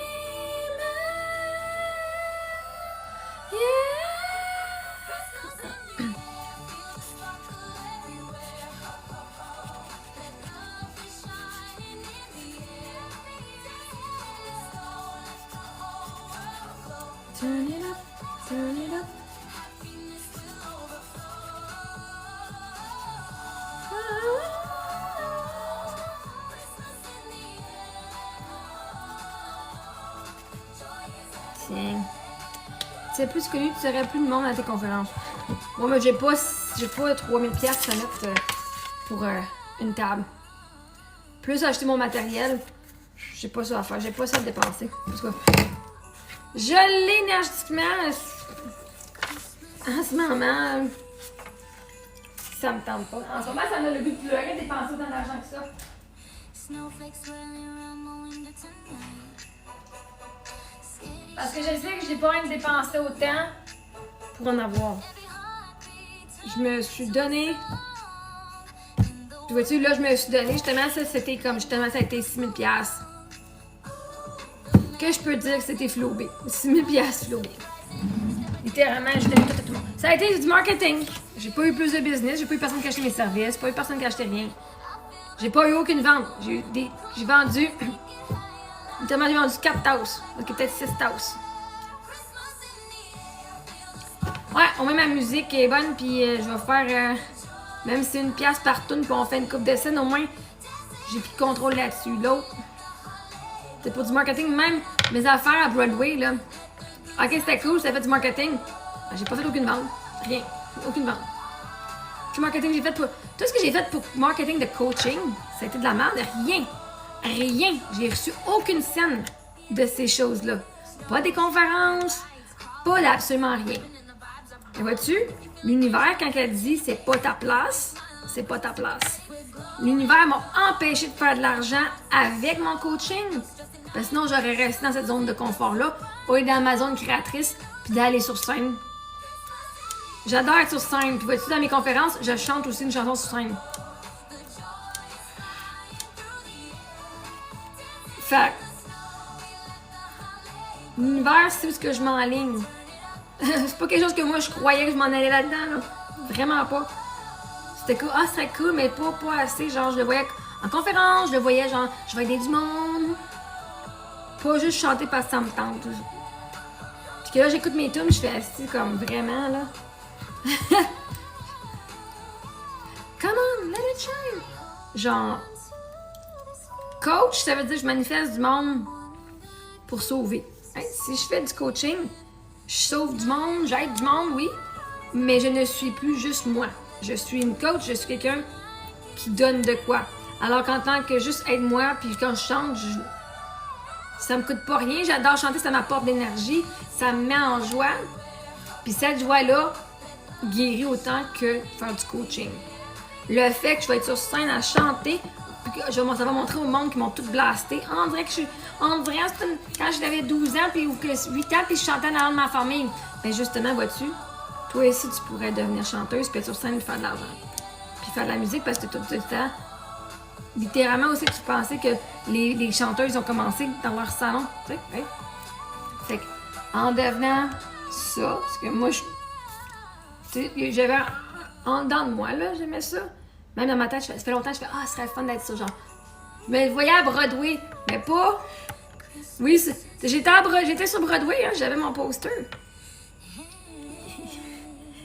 Yeah. Turn it up, turn it up. Tiens. Tu sais plus que lui, tu serais plus de monde à tes conférences. Moi, mais j'ai pas 3000 pièces à mettre pour une table. Plus acheter mon matériel, j'ai pas ça à faire, j'ai pas ça à dépenser. En tout cas, je l'ai énergétiquement en ce moment. Ça me tente pas. En ce moment, ça m'a le goût de pleurer, dépenser autant d'argent que ça. Parce que je sais que j'ai pas envie de dépenser autant pour en avoir. Je me suis donné. Tu vois-tu, là, je me suis donné. Justement, ça, c'était comme. Justement, ça a été 6000 $. Que je peux dire que c'était flobé. 6000 $ flobé. Littéralement, je donné tout à tout le monde. Ça a été du marketing. J'ai pas eu plus de business, j'ai pas eu personne qui achetait mes services, pas eu personne qui achetait rien. J'ai pas eu aucune vente. J'ai vendu. Littéralement, j'ai vendu 4 tasses. Donc peut-être 6 tasses. Ouais, au moins ma musique est bonne, puis je vais faire. Même si c'est une pièce par tune, puis on fait une coupe de scène, au moins, j'ai plus de contrôle là-dessus. L'autre, c'est pour du marketing. Même mes affaires à Broadway, là. Ok, c'était cool, ça fait du marketing. J'ai pas fait aucune vente. Rien. Aucune vente. Tout le marketing que j'ai fait pour. Tout ce que j'ai fait pour marketing de coaching, ça a été de la merde. Rien. Rien. J'ai reçu aucune scène de ces choses-là. Pas des conférences, pas d'absolument rien. Et vois-tu, l'univers, quand elle dit c'est pas ta place, c'est pas ta place. L'univers m'a empêché de faire de l'argent avec mon coaching. Parce que sinon, j'aurais resté dans cette zone de confort-là, au lieu dans ma zone créatrice, puis d'aller sur scène. J'adore être sur scène. Puis vois-tu, dans mes conférences, je chante aussi une chanson sur scène. Fait l'univers, c'est où ce que je m'enligne. C'est pas quelque chose que moi je croyais que je m'en allais là-dedans, là. Vraiment pas. C'était cool. Ah, c'est cool, mais pas assez. Genre, je le voyais en conférence, je le voyais genre, je vais aider du monde. Pas juste chanter parce que ça me tente. Puis que là, j'écoute mes tunes, je fais assis comme vraiment, là. Come on, let it shine. Genre, coach, ça veut dire que je manifeste du monde pour sauver. Hein? Si je fais du coaching, je sauve du monde, j'aide du monde, oui, mais je ne suis plus juste moi. Je suis une coach, je suis quelqu'un qui donne de quoi. Alors qu'en tant que juste aide-moi, puis quand je chante, ça me coûte pas rien. J'adore chanter, ça m'apporte de l'énergie, ça me met en joie. Puis cette joie-là guérit autant que faire du coaching. Le fait que je vais être sur scène à chanter, puis que ça va montrer au monde qui m'ont tout blasté. On dirait que quand j'avais 12 ans, puis ou que 8 ans, puis je chantais dans de ma famille. Mais justement, vois-tu, toi aussi, tu pourrais devenir chanteuse, puis être sur scène et faire de l'argent. Puis faire de la musique, parce que tout le temps, littéralement aussi, tu pensais que les chanteuses ont commencé dans leur salon. Tu sais, hein? Fait que en devenant ça. Parce que moi, j'avais en dedans de moi, là, j'aimais ça. Même dans ma tête, ça fait longtemps que je fais ah, ce serait fun d'être ça, genre. Mais je voyais à Broadway, mais pas. Oui, j'étais sur Broadway, hein, j'avais mon poster.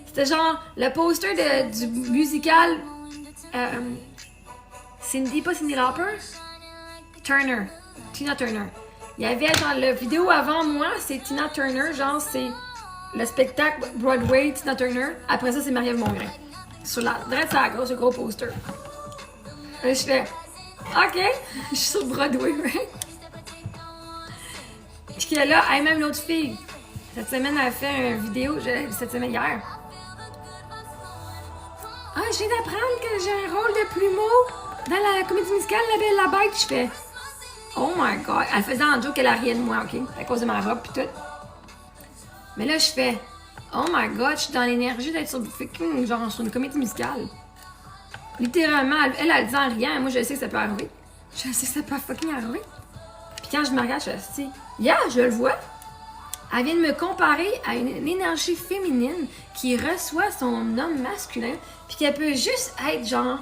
C'était genre le poster du musical pas Cyndi Lauper, Tina Turner. Il y avait genre la vidéo avant moi, c'est Tina Turner, genre c'est le spectacle Broadway, Tina Turner. Après ça, c'est Marie-Ève Mongrain. Sur la droite, c'est la gauche, le gros poster. Et je fais OK, je suis sur Broadway, right? Puis que là, elle même l'autre fille. Cette semaine, elle a fait une vidéo, cette semaine hier. Ah, je viens d'apprendre que j'ai un rôle de plumeau dans la comédie musicale La Belle et la Bête. Je fais oh my god. Elle faisait en joke qu'elle a rien de moi, OK? À cause de ma robe pis tout. Mais là, je fais oh my god, je suis dans l'énergie d'être sur une comédie musicale. Littéralement, elle dit en rien. Moi, je sais que ça peut arriver. Je sais que ça peut fucking arriver. Puis quand je me regarde, je fais yeah, je le vois. Elle vient de me comparer à une énergie féminine qui reçoit son homme masculin, puis qu'elle peut juste être genre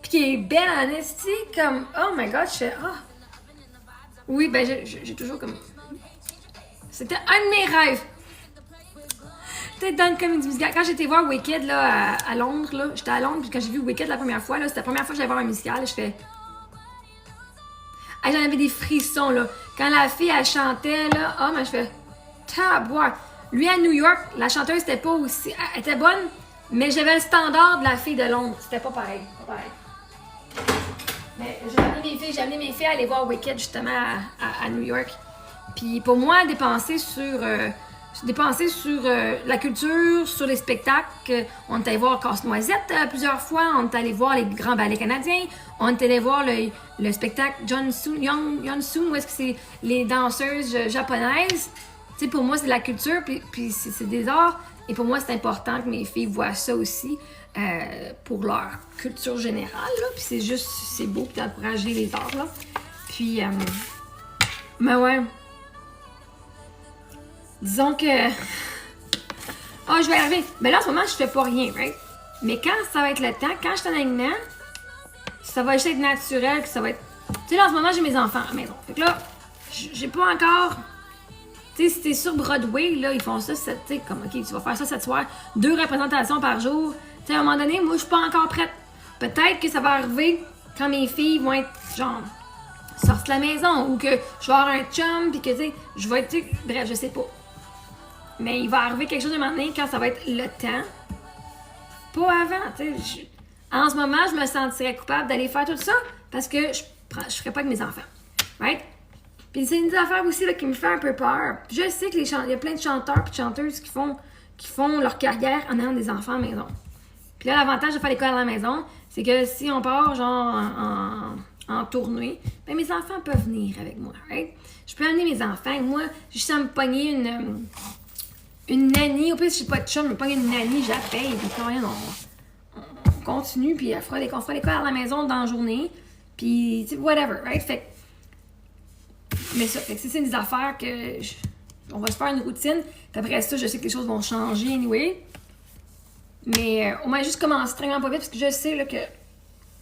puis qui est belle en esti, comme oh my god, je fais oui, ben j'ai toujours comme c'était un de mes rêves. Peut-être dans une comédie musicale. Quand j'étais voir Wicked là, à Londres, là, j'étais à Londres, puis quand j'ai vu Wicked la première fois, là, c'était la première fois que j'allais voir un musical, je fais j'en avais des frissons, là. Quand la fille, elle chantait, là, mais je fais taboire. Lui, à New York, la chanteuse était pas aussi. Elle était bonne, mais j'avais le standard de la fille de Londres. C'était pas pareil. Mais j'ai amené mes filles à aller voir Wicked, justement, à New York. Puis pour moi, dépenser sur la culture, sur les spectacles. On est allé voir Casse-Noisette plusieurs fois. On est allé voir les grands ballets canadiens. On est allé voir le spectacle Young Soon, où est-ce que c'est les danseuses japonaises. Tu sais, pour moi, c'est de la culture, puis c'est des arts. Et pour moi, c'est important que mes filles voient ça aussi pour leur culture générale. Là. Puis c'est beau d'encourager les arts. Là. Puis, mais ouais. Disons que je vais arriver. Mais là, en ce moment, je fais pas rien, right? Mais quand ça va être le temps, quand je suis en alignement, ça va juste être naturel, que ça va être... Tu sais, là, en ce moment, j'ai mes enfants à la maison. Fait que là, j'ai pas encore... Tu sais, si t'es sur Broadway, là, ils font ça, tu sais, comme, OK, tu vas faire ça cette soirée, 2 représentations par jour. Tu sais, à un moment donné, moi, je suis pas encore prête. Peut-être que ça va arriver quand mes filles vont être, genre, sortent de la maison, ou que je vais avoir un chum, puis que, tu sais, je vais être, tu sais, bref, je sais pas. Mais il va arriver quelque chose de un moment donné quand ça va être le temps. Pas avant, tu sais. En ce moment, je me sentirais coupable d'aller faire tout ça parce que je ferais pas avec mes enfants. Right? Puis c'est une des affaires aussi là, qui me fait un peu peur. Je sais qu'il y a plein de chanteurs et de chanteuses qui font leur carrière en ayant des enfants à la maison. Puis là, l'avantage de faire l'école à la maison, c'est que si on part genre en tournée, ben mes enfants peuvent venir avec moi. Right? Je peux amener mes enfants. Moi, juste à me pogner une nanny. Au pire, si j'ai pas de chum, je me pogne une nanny, je la paye. Puis quand même, on continue, puis on fera l'école à la maison dans la journée. Puis, tu sais, whatever, right? Fait mais ça, fait que c'est des affaires que on va se faire une routine. Puis après ça, je sais que les choses vont changer anyway. Mais au moins, juste commencer extrêmement pas vite, parce que je sais là, que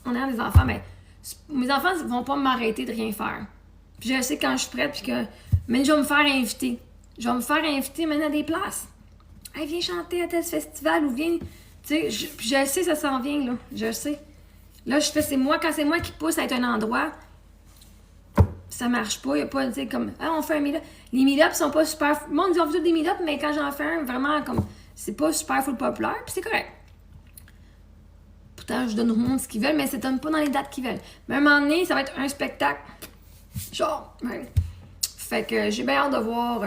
on a des enfants, mais mes enfants vont pas m'arrêter de rien faire. Puis je sais quand je suis prête, puis que mais je vais me faire inviter. Je vais me faire inviter maintenant à des places. Hey, viens chanter à tel festival ou viens. Tu sais, je sais, ça s'en vient, là. Je sais. Là, je fais, quand c'est moi qui pousse à être un endroit, ça marche pas. Il n'y a pas, tu sais, comme, on fait un meet-up. Les meet-ups sont pas super. Le monde dit, on fait des meet-ups, mais quand j'en fais un, vraiment, comme, c'est pas super full populaire, puis c'est correct. Pourtant, je donne au monde ce qu'ils veulent, mais ça donne pas dans les dates qu'ils veulent. Mais à un moment donné, ça va être un spectacle. Genre, ouais. Fait que j'ai bien hâte de voir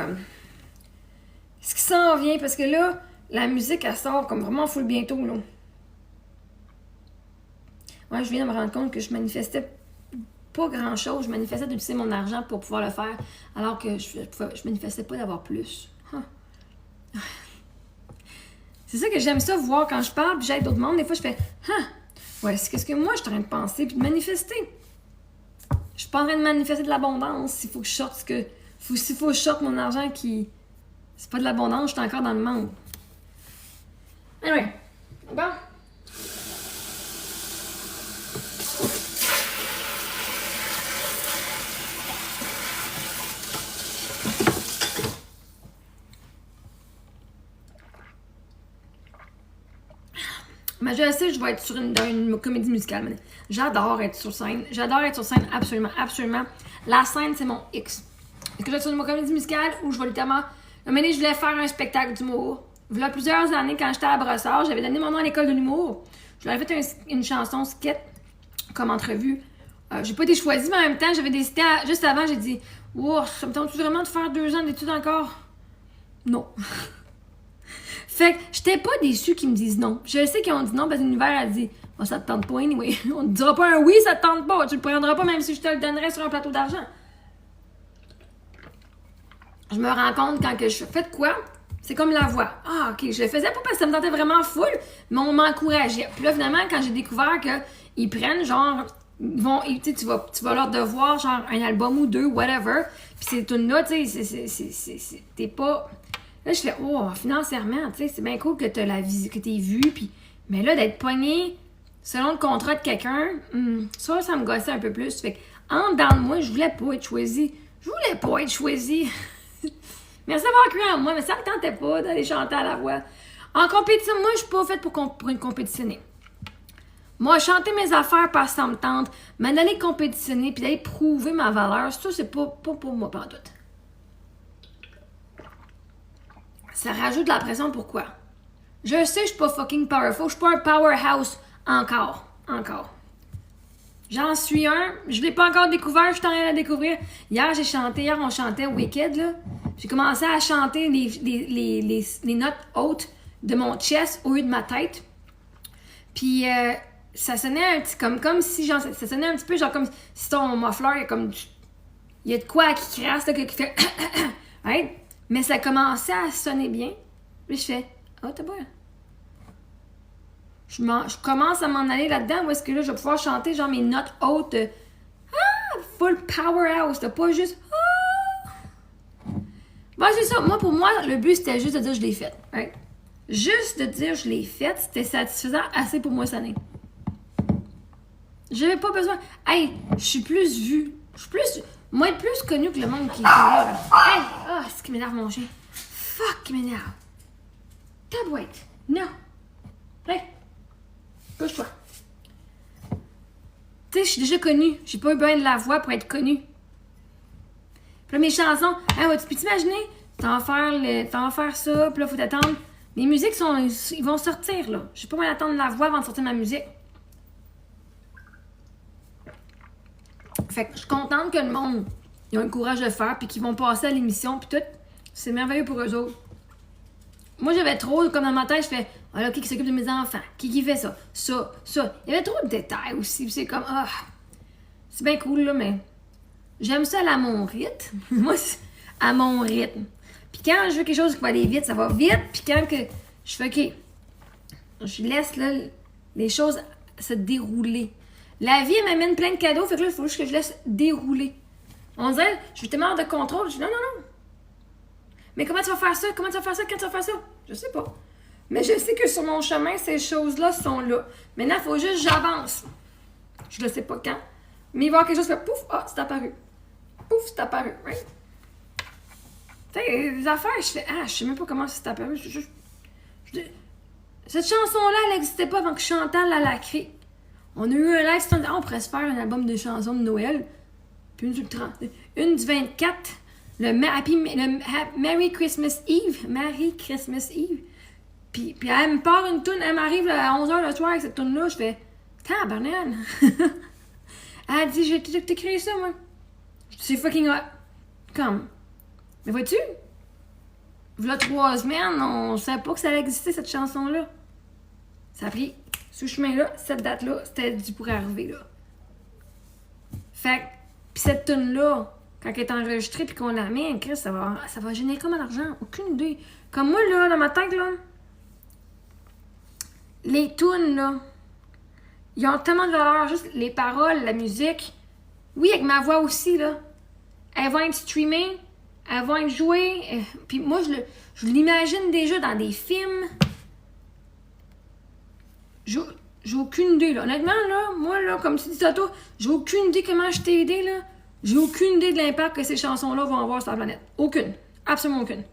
ce qui s'en vient, parce que là, la musique, elle sort comme vraiment full bientôt, là. Ouais, je viens de me rendre compte que je manifestais pas grand-chose. Je manifestais d'utiliser mon argent pour pouvoir le faire, alors que je manifestais pas d'avoir plus. Huh. C'est ça que j'aime ça, voir quand je parle, puis j'aide d'autres mondes. Des fois, je fais ouais, c'est ce que moi, je suis en train de penser, puis de manifester. Je suis pas en train de manifester de l'abondance. Il faut que je sorte ce que S'il faut que je sorte mon argent qui... C'est pas de l'abondance, je suis encore dans le manque. Anyway. Bon. Mais je sais, je vais être dans une comédie musicale. J'adore être sur scène. J'adore être sur scène, absolument, absolument. La scène, c'est mon X. Est-ce que je vais être sur une comédie musicale ou je vais littéralement... Un moment donné, je voulais faire un spectacle d'humour. Il y a plusieurs années, quand j'étais à Brossard, j'avais donné mon nom à l'école de l'humour. Je leur avais fait une chanson skit comme entrevue. J'ai pas été choisie, mais en même temps, j'avais décidé... Juste avant, j'ai dit « Wow, ça me tente-tu vraiment de faire 2 ans d'études encore? » Non. Fait que j'étais pas déçue qu'ils me disent non. Je sais qu'ils ont dit non parce que l'univers a dit oh, ça te tente pas anyway. On te dira pas un oui, ça te tente pas. Tu le prendras pas même si je te le donnerais sur un plateau d'argent. Je me rends compte quand que je fais de quoi, c'est comme la voix. Ah, ok, je le faisais pas parce que ça me tentait vraiment full, mais on m'encourageait. Puis là, finalement, quand j'ai découvert qu'ils prennent genre, tu vas leur devoir genre un album ou 2, whatever. Puis ces tunes-là, tu sais, t'es pas. Là, je fais, oh, financièrement, tu sais, c'est bien cool que tu que t'aies vu, puis... Mais là, d'être pogné selon le contrat de quelqu'un, ça me gossait un peu plus. Fait que, en dedans de moi, je voulais pas être choisie. Merci d'avoir cru en moi, mais ça me tentait pas d'aller chanter à la voix. En compétition, moi, je suis pas faite pour une compétitionner. Moi, chanter mes affaires parce que ça me tente, mais d'aller compétitionner puis d'aller prouver ma valeur, ça, c'est pas pour moi, pas en tout. Ça rajoute de la pression, pourquoi? Je sais, je suis pas fucking powerful, je suis pas un powerhouse encore. J'en suis un, je l'ai pas encore découvert, je suis en train de le découvrir. Hier, on chantait Wicked, là. J'ai commencé à chanter les notes hautes de mon chest au lieu de ma tête. Puis, ça sonnait un petit, comme si, genre, ça sonnait un petit peu, genre, comme si ton muffler, il y a de quoi qui crasse, là, qui fait... right? Mais ça commençait à sonner bien. Puis je fais, oh, t'as pas. Je commence à m'en aller là-dedans où est-ce que là, je vais pouvoir chanter genre mes notes hautes. Full powerhouse. T'as pas juste. Bon, c'est ça. Moi, pour moi, le but, c'était juste de dire je l'ai faite. Right? Juste de dire je l'ai faite, c'était satisfaisant assez pour moi cette année. J'avais pas besoin. Hey, je suis plus vue. Je suis plus. Moi, être plus connue que le monde qui est là. Hey! Ah, c'est ce qui m'énerve, mon chien. Fuck, qui m'énerve. Ta boîte. Non. Hey! Couche-toi. Tu sais, je suis déjà connue. J'ai pas eu besoin de la voix pour être connue. Puis là, mes chansons, hey, tu peux t'imaginer? T'en vas faire ça, puis là, faut t'attendre. Les musiques ils vont sortir, là. J'ai pas besoin d'attendre la voix avant de sortir ma musique. Fait que je suis contente que le monde, ils ont le courage de faire, puis qu'ils vont passer à l'émission, puis tout. C'est merveilleux pour eux autres. Moi, j'avais trop, comme dans ma tête, je fais, ah là, qui s'occupe de mes enfants? Qui fait ça? Ça. Il y avait trop de détails aussi, puis c'est comme, c'est bien cool, là, mais j'aime ça à mon rythme. Moi, c'est à mon rythme. Puis quand je veux quelque chose qui va aller vite, ça va vite, puis quand que je fais, OK, je laisse, là, les choses se dérouler. La vie, elle m'amène plein de cadeaux, fait que là, il faut juste que je laisse dérouler. On dirait, je suis tellement hors de contrôle, je dis non. Mais comment tu vas faire ça? Quand tu vas faire ça? Je sais pas. Mais je sais que sur mon chemin, ces choses-là sont là. Maintenant, il faut juste que j'avance. Je ne sais pas quand. Mais il va y avoir quelque chose qui fait pouf, c'est apparu. Pouf, c'est apparu. Right? Tu sais, les affaires, je fais, je sais même pas comment c'est apparu. Cette chanson-là, elle n'existait pas avant que Chantal la crée. On a eu un live, on pourrait se faire un album de chansons de Noël. Puis une du 30. Une du 24. Le Merry Christmas Eve. Merry Christmas Eve. Puis elle me part une toune, elle m'arrive à 11h le soir avec cette toune-là. Je fais, tabarnak. Elle dit, j'ai t'écrit ça, moi. C'est fucking hot. Comme. Mais vois-tu? Voilà 3 semaines, on savait pas que ça allait exister, cette chanson-là. Ça a pris ce chemin-là, cette date-là, c'était dû pour arriver, là. Fait que, pis cette toune-là, quand elle est enregistrée pis qu'on la met, Chris, ça va générer comme d'argent. Aucune idée. Comme moi, là, dans ma tête, là, les tunes, là, ils ont tellement de valeur. Juste les paroles, la musique. Oui, avec ma voix aussi, là. Elles vont être streamées elles vont être jouées. Puis moi, je l'imagine déjà dans des films. J'ai aucune idée, là. Honnêtement, là, moi, là, comme tu dis ça, toi, j'ai aucune idée comment je t'ai aidé, là. J'ai aucune idée de l'impact que ces chansons-là vont avoir sur la planète. Aucune. Absolument aucune.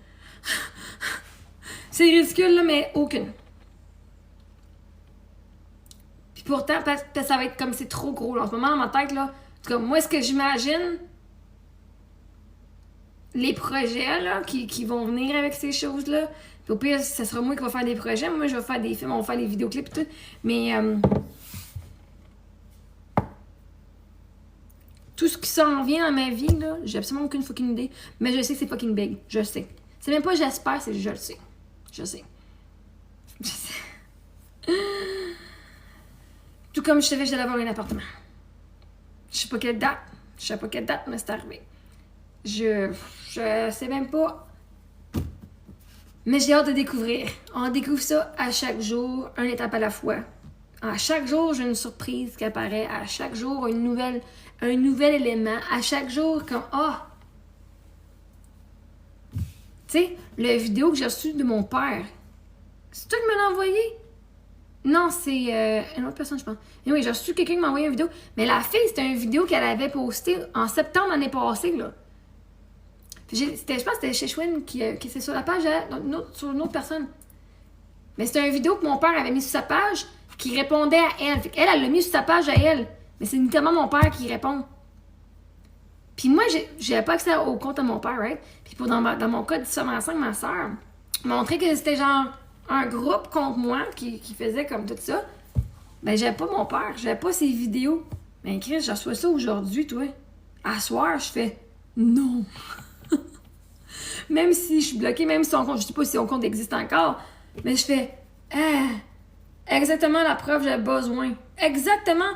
C'est ridicule, là, mais aucune. Puis pourtant, parce que ça va être comme c'est trop gros, là. En ce moment, dans ma tête, là, comme moi, ce que j'imagine, les projets, là, qui vont venir avec ces choses-là. Puis au pire, ça sera moi qui va faire des projets. Moi, je vais faire des films, on va faire des vidéoclips et tout. Mais tout ce qui s'en vient dans ma vie, là, j'ai absolument aucune fucking idée. Mais je sais que c'est fucking big. Je le sais. C'est même pas j'espère, c'est je le sais. Je sais. Je sais. Tout comme je savais que j'allais avoir un appartement. Je sais pas quelle date, mais c'est arrivé. Je sais même pas. Mais j'ai hâte de découvrir. On découvre ça à chaque jour, une étape à la fois. À chaque jour, j'ai une surprise qui apparaît. À chaque jour, un nouvel élément. À chaque jour, comme tu sais, la vidéo que j'ai reçue de mon père. C'est toi qui me l'as envoyé? Non, c'est une autre personne, je pense. Mais oui, j'ai reçu quelqu'un qui m'a envoyé une vidéo. Mais la fille, c'était une vidéo qu'elle avait postée en septembre l'année passée, là. Je pense que c'était chez Schwinn qui c'est sur la page sur une autre personne. Mais c'était une vidéo que mon père avait mis sur sa page qui répondait à elle. Fait qu'elle, elle l'a mis sur sa page à elle. Mais c'est littéralement mon père qui répond. Puis moi, j'avais pas accès au compte à mon père, right? Puis dans mon cas de diffamation, ma soeur m'a montré que c'était genre un groupe contre moi qui faisait comme tout ça. Ben, j'avais pas mon père, j'avais pas ses vidéos. Ben, Chris, je reçois ça aujourd'hui, toi. À soir, je fais non. Même si je suis bloquée, même si son compte, je sais pas si son compte existe encore, mais je fais exactement la preuve j'avais besoin. Exactement.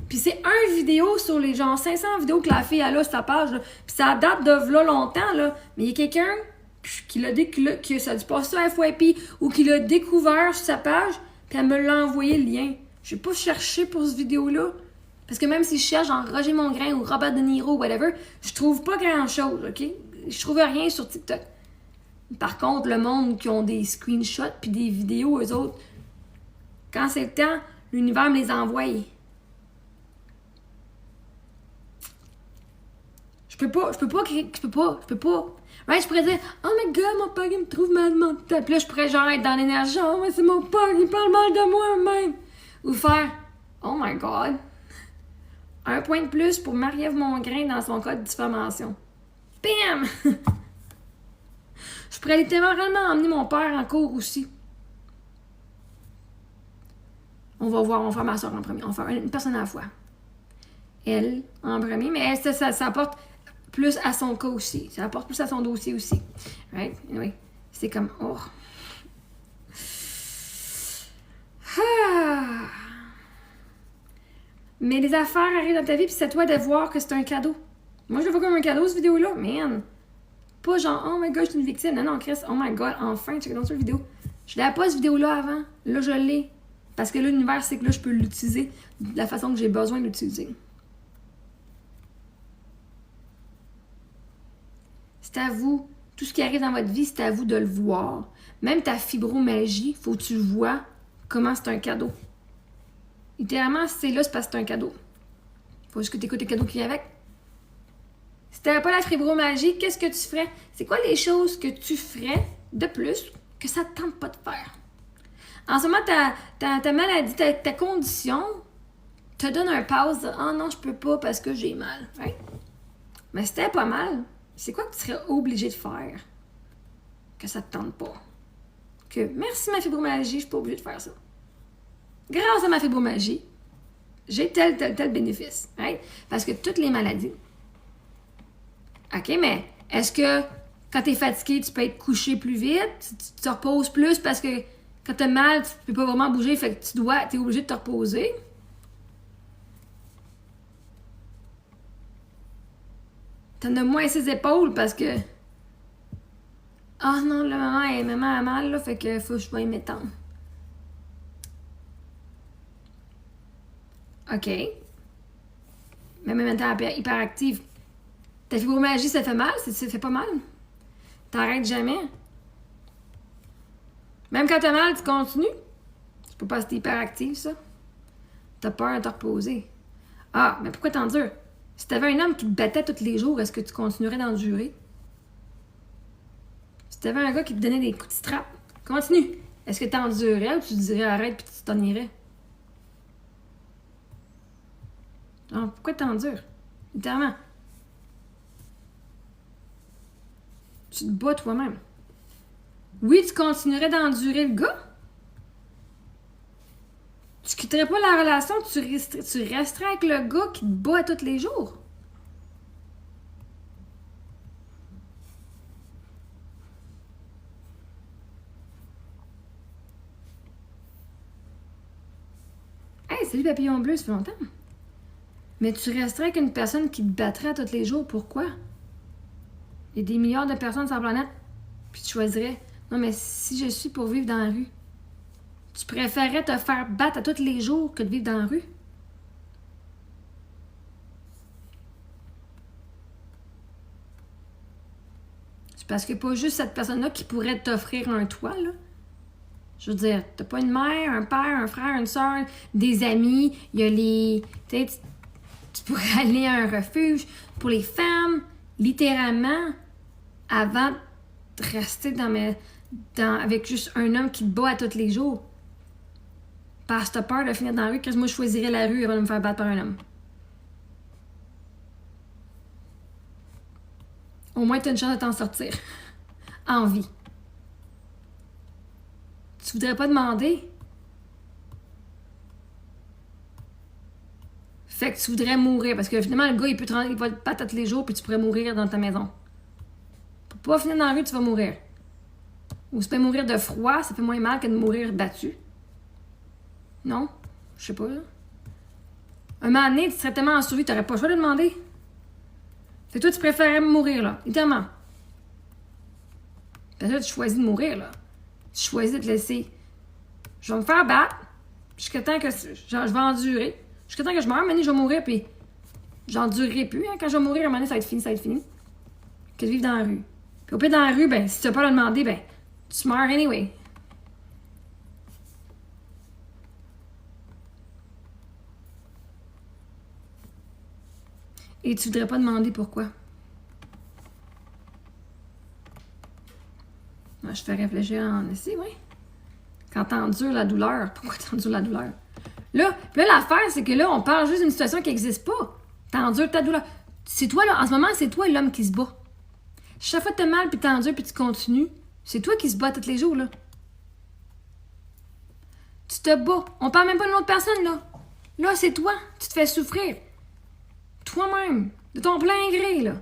Puis c'est un vidéo sur les genre 500 vidéos que la fille a là sur sa page. Là. Puis ça date de là longtemps, là. Mais il y a quelqu'un qui ça a dû passer sur FYP ou qui l'a découvert sur sa page, puis elle me l'a envoyé le lien. Je vais pas chercher pour cette vidéo-là. Parce que même si je cherche genre Roger Mongrain ou Robert De Niro ou whatever, je trouve pas grand-chose, OK? Je trouve rien sur TikTok. Par contre, le monde qui ont des screenshots puis des vidéos, eux autres, quand c'est le temps, l'univers me les envoie. Je peux pas. Ouais, je pourrais dire, oh my god, mon père, il me trouve mal mental. Puis là, je pourrais genre être dans l'énergie, oh, mais c'est mon père, il parle mal de moi même. Ou faire, oh my god. Un point de plus pour Marie-Ève Mongrain dans son cas de diffamation. Bam! Je pourrais littéralement emmener mon père en cours aussi. On va faire ma soeur en premier. On va faire une personne à la fois. Elle, en premier, mais elle, ça apporte plus à son cas aussi. Ça apporte plus à son dossier aussi. Right? Anyway, c'est comme, oh. Ah. Mais les affaires arrivent dans ta vie, puis c'est à toi de voir que c'est un cadeau. Moi, je le vois comme un cadeau, cette vidéo-là. Man! Pas genre, oh my god, je suis une victime. Non, non, Chris, oh my god, enfin, check dans cette vidéo. Je l'avais pas, cette vidéo-là, avant. Là, je l'ai. Parce que là, l'univers, c'est que là, je peux l'utiliser de la façon que j'ai besoin de l'utiliser. C'est à vous. Tout ce qui arrive dans votre vie, c'est à vous de le voir. Même ta fibromagie, faut que tu le vois comment c'est un cadeau. Littéralement, si c'est là, c'est parce que c'est un cadeau. Faut juste que tu écoutes les cadeaux qui viennent avec. Si t'avais pas la fibromagie, qu'est-ce que tu ferais? C'est quoi les choses que tu ferais de plus que ça te tente pas de faire? En ce moment, ta maladie, ta condition te donne un pause de « Ah non, je peux pas parce que j'ai mal. Right? » Mais si t'avais pas mal, c'est quoi que tu serais obligé de faire que ça te tente pas? Que merci ma fibromagie, je suis pas obligée de faire ça. Grâce à ma fibromagie, j'ai tel bénéfice. Right? Parce que toutes les maladies. OK, mais est-ce que quand t'es fatigué, tu peux être couché plus vite? Tu te reposes plus parce que quand t'as mal, tu peux pas vraiment bouger, fait que t'es obligé de te reposer? T'en as moins ses épaules parce que ah non, là, maman a mal, là, fait que faut que je vais m'étendre. OK. Mais même étant hyperactive, ta fibromagie, ça fait mal? Ça fait pas mal? T'arrêtes jamais. Même quand t'as mal, tu continues. C'est pas parce que t'es hyperactif, ça. T'as peur de te reposer. Ah, mais pourquoi t'endures? Si t'avais un homme qui te battait tous les jours, est-ce que tu continuerais d'endurer? Si t'avais un gars qui te donnait des coups de strap, continue. Est-ce que t'endurerais ou tu dirais arrête puis tu t'en irais? Alors, pourquoi t'endures? Littéralement. Tu te bats toi-même. Oui, tu continuerais d'endurer le gars. Tu quitterais pas la relation, tu resterais avec le gars qui te bat tous les jours. Hey, salut Papillon Bleu, ça fait longtemps. Mais tu resterais avec une personne qui te battrait tous les jours, pourquoi? Il y a des milliards de personnes sur la planète, puis tu choisirais, non mais si je suis pour vivre dans la rue, tu préférerais te faire battre à tous les jours que de vivre dans la rue? C'est parce que pas juste cette personne-là qui pourrait t'offrir un toit, là. Je veux dire, t'as pas une mère, un père, un frère, une soeur, des amis, il y a les... Tu pourrais aller à un refuge pour les femmes, littéralement, avant de rester avec juste un homme qui te bat à tous les jours. Parce que t'as peur de finir dans la rue, moi je choisirais la rue avant de me faire battre par un homme. Au moins t'as une chance de t'en sortir. En vie. Tu voudrais pas demander? Fait que tu voudrais mourir, parce que finalement, le gars, il va te battre tous les jours, puis tu pourrais mourir dans ta maison. Pour pas finir dans la rue, tu vas mourir. Ou tu peux mourir de froid, ça fait moins mal que de mourir battu. Non? Je sais pas, là. Un moment donné, tu serais tellement en survie, t'aurais pas le choix de demander. Fait que toi, tu préférerais mourir, là. Littéralement. Parce que là, tu choisis de mourir, là. Tu choisis de te laisser. Je vais me faire battre, jusqu'à temps que je vais endurer. Jusqu'à temps que je meure, maintenant je vais mourir, puis j'endurerai plus. Hein. Quand je vais mourir, à un moment donné, ça va être fini. Que de vivre dans la rue. Puis au pire, dans la rue, ben, si tu n'as pas à le demander, ben, tu meurs anyway. Et tu voudrais pas demander pourquoi. Moi, je fais réfléchir en essai, oui. Quand t'endures la douleur, pourquoi t'endures la douleur? Là, l'affaire, c'est que là, on parle juste d'une situation qui n'existe pas. T'endures ta douleur. C'est toi, là, en ce moment, c'est toi l'homme qui se bat. Chaque fois que t'as mal, puis t'endures, puis tu continues, c'est toi qui se bat tous les jours, là. Tu te bats. On parle même pas d'une autre personne, là. Là, c'est toi. Tu te fais souffrir. Toi-même. De ton plein gré, là.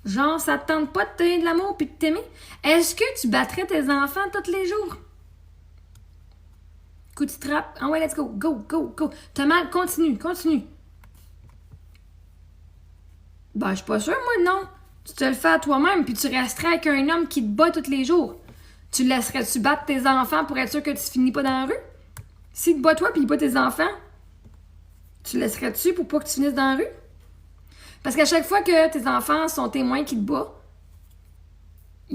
Genre, ça te tente pas de te donner de l'amour puis de t'aimer? Est-ce que tu battrais tes enfants tous les jours? Coup de strap. Ah ouais, let's go. Go, go, go. T'as mal, continue. Ben, je suis pas sûre, moi, non. Tu te le fais à toi-même, puis tu resterais avec un homme qui te bat tous les jours. Tu laisserais-tu battre tes enfants pour être sûr que tu finis pas dans la rue? S'il te bat toi puis il bat tes enfants, tu laisserais-tu pour pas que tu finisses dans la rue? Parce qu'à chaque fois que tes enfants sont témoins qui te battent,